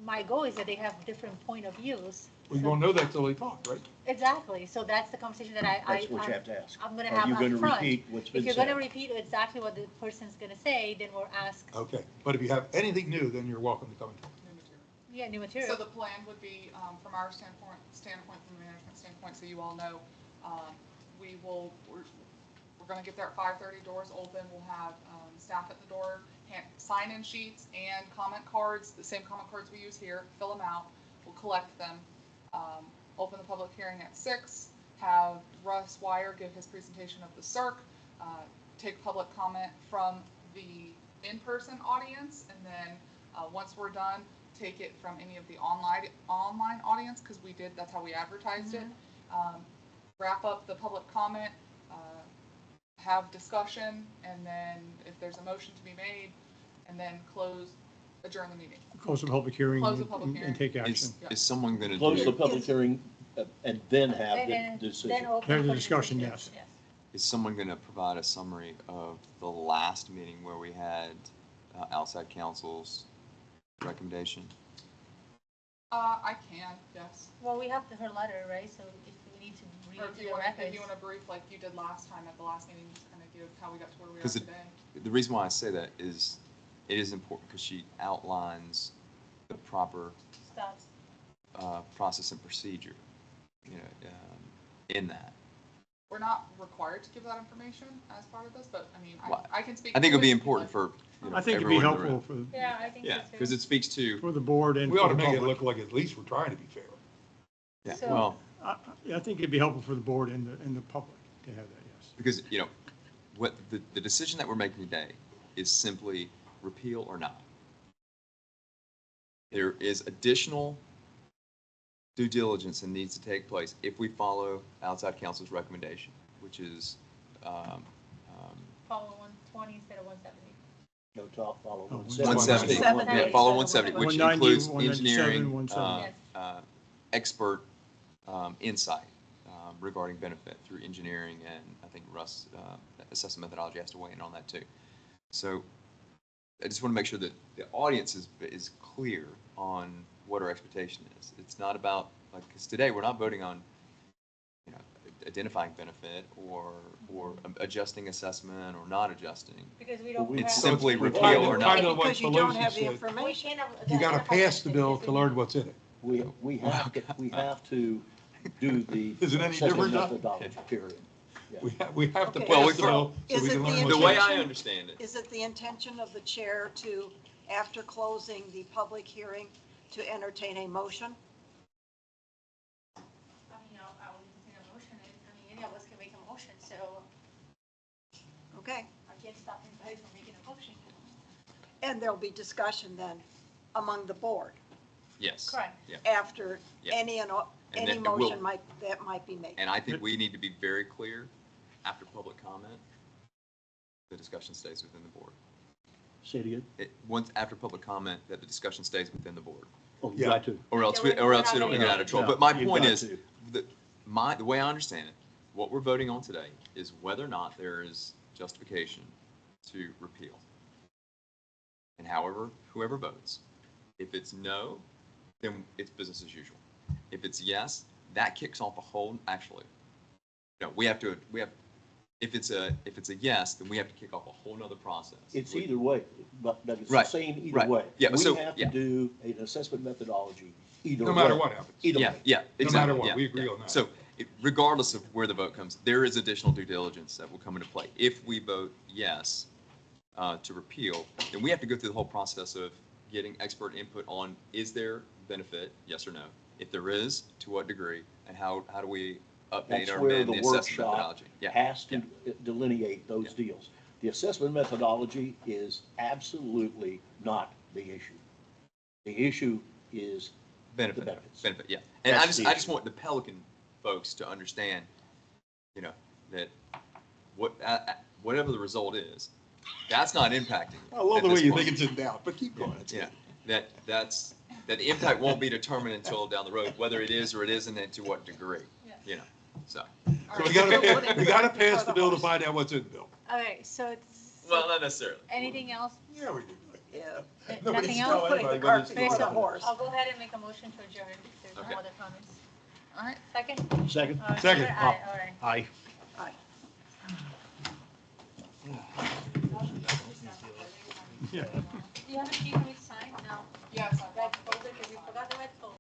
my goal is that they have different point of views. We So- won't know that till they talk, right? Exactly, so that's the conversation that That's what you have to ask. I'm gonna Are have you up going to front. repeat what's If been you're gonna said? repeat exactly what the person's gonna say, then we'll ask, Okay, but if you have anything new, then you're welcome to come and talk. New material. yeah, new So material. the plan would be, from our standpoint, from the management standpoint, so you all know, we're gonna get there at 5:30, doors open, we'll have, staff at the door, sign-in sheets and comment cards, the same comment cards we use here, fill them out, we'll collect them. Open the public hearing at 6, have Russ Wire give his presentation of the CERC, take public comment from the in-person audience, and then, once we're done, take it from any of the online audience, because that's how we advertised it. Wrap up the public comment, have discussion, and then if there's a motion to be made, and then adjourn the meeting. Close the public hearing Close the public and hearing. take action. Is someone going to Close the do, public hearing and then have And the then decision. open Have the for discussion, decisions, yes. is someone going to provide a summary of the last meeting where we had outside counsel's recommendation? I can, yes. Well, we have her letter, right, so if we need to read Or it if to you the want records. to brief like you did last time at the last meeting, just kind of give how we got to where we are 'Cause today. The reason why I say that is it is important because she outlines the proper Stops. process and procedure, in that. We're not required to give that information as part of this, but I mean, Well, I can speak. I think it to would be if you'd important like. for, I think it'd be everyone in the helpful room. for, Yeah, I think so Yeah, too. because it speaks to, for the board and We for ought to the make it public. look like at least we're trying to be fair. yeah, So- well, I think it'd be helpful for the board and the public to have that, yes. because, what the decision that we're making today is simply repeal or not. There is additional due diligence that needs to take place if we follow outside counsel's recommendation, which is, Follow 120 instead of 170. No talk, follow Oh, 170. 170. Yeah, follow 170, which 190, includes 197, engineering, 170. Yes. expert insight regarding benefit through engineering, and I think Russ, assessment methodology has to weigh in on that too. So I just want to make sure that the audience is clear on what our expectation is. It's not about, because today we're not voting on, identifying benefit or adjusting assessment or not adjusting. Because we don't. It's have- simply Well, repeal kind or of not. like Because you don't have the Pelosi said, We information. can't. You gotta pass the bill to learn what's in it. We have to do the Is it any assessment different, Doc? methodology, period. Yeah. We have to Okay. Well, pass the bill so is we it can the learn The what's way in it. I understand it, Is it the intention of the chair to, after closing the public hearing, to entertain a motion? I mean, I would entertain a motion, any of us can make a motion, so Okay, I can't stop anybody from making a motion. and there'll be discussion then among the board yes. Correct. Yeah. after Yeah. any And any then we'll- motion that might be made. And I think we need to be very clear, after public comment, the discussion stays within the board. Say it again? Once, after public comment, that the discussion stays within the board. Oh, you Yeah. got to. Or else, Yeah, or else we're not it'll get out of trouble. Yeah, But my you've point got is, to. the way I understand it, what we're voting on today is whether or not there is justification to repeal. And whoever votes, if it's no, then it's business as usual. If it's yes, that kicks off a whole, actually, if it's a yes, then we have to kick off a whole nother process. It's either way, but it's the Right, same either right. way. Yeah, so- We have to yeah. do an assessment methodology either way. No matter what happens. Either Yeah, way. yeah, No exactly. matter what, yeah, we agree yeah. on that. So regardless of where the vote comes, there is additional due diligence that will come into play. If we vote yes to repeal, then we have to go through the whole process of getting expert input on, is there benefit, yes or no? If there is, to what degree, and how do we update That's or where amend the the assessment workshop methodology? Yeah, has to yeah. delineate those deals. The assessment methodology is absolutely not the issue. The issue is the Benefit, benefits. benefit, yeah. And That's the I just issue. want the Pelican folks to understand, that whatever the result is, that's not impacting. I love at the way this you point. think it's in doubt, but keep going. Yeah, that's, that the impact won't be determined until down the road, whether it is or it isn't and to what degree, you know, so. So we gotta pass the bill to find out what's in the bill. Okay, so it's, Well, not necessarily. anything else? Yeah, we do. Yeah. Nobody's Nothing else? Putting the cart before the horse. I'll go ahead and make a motion to adjourn if there's Okay. no other comments. All right. Second? Second? All in Second. favor? Aye, all right. Aye. Yeah. Do you have a sheet for me to sign? No. Yes. Red folder, because we forgot the red folder.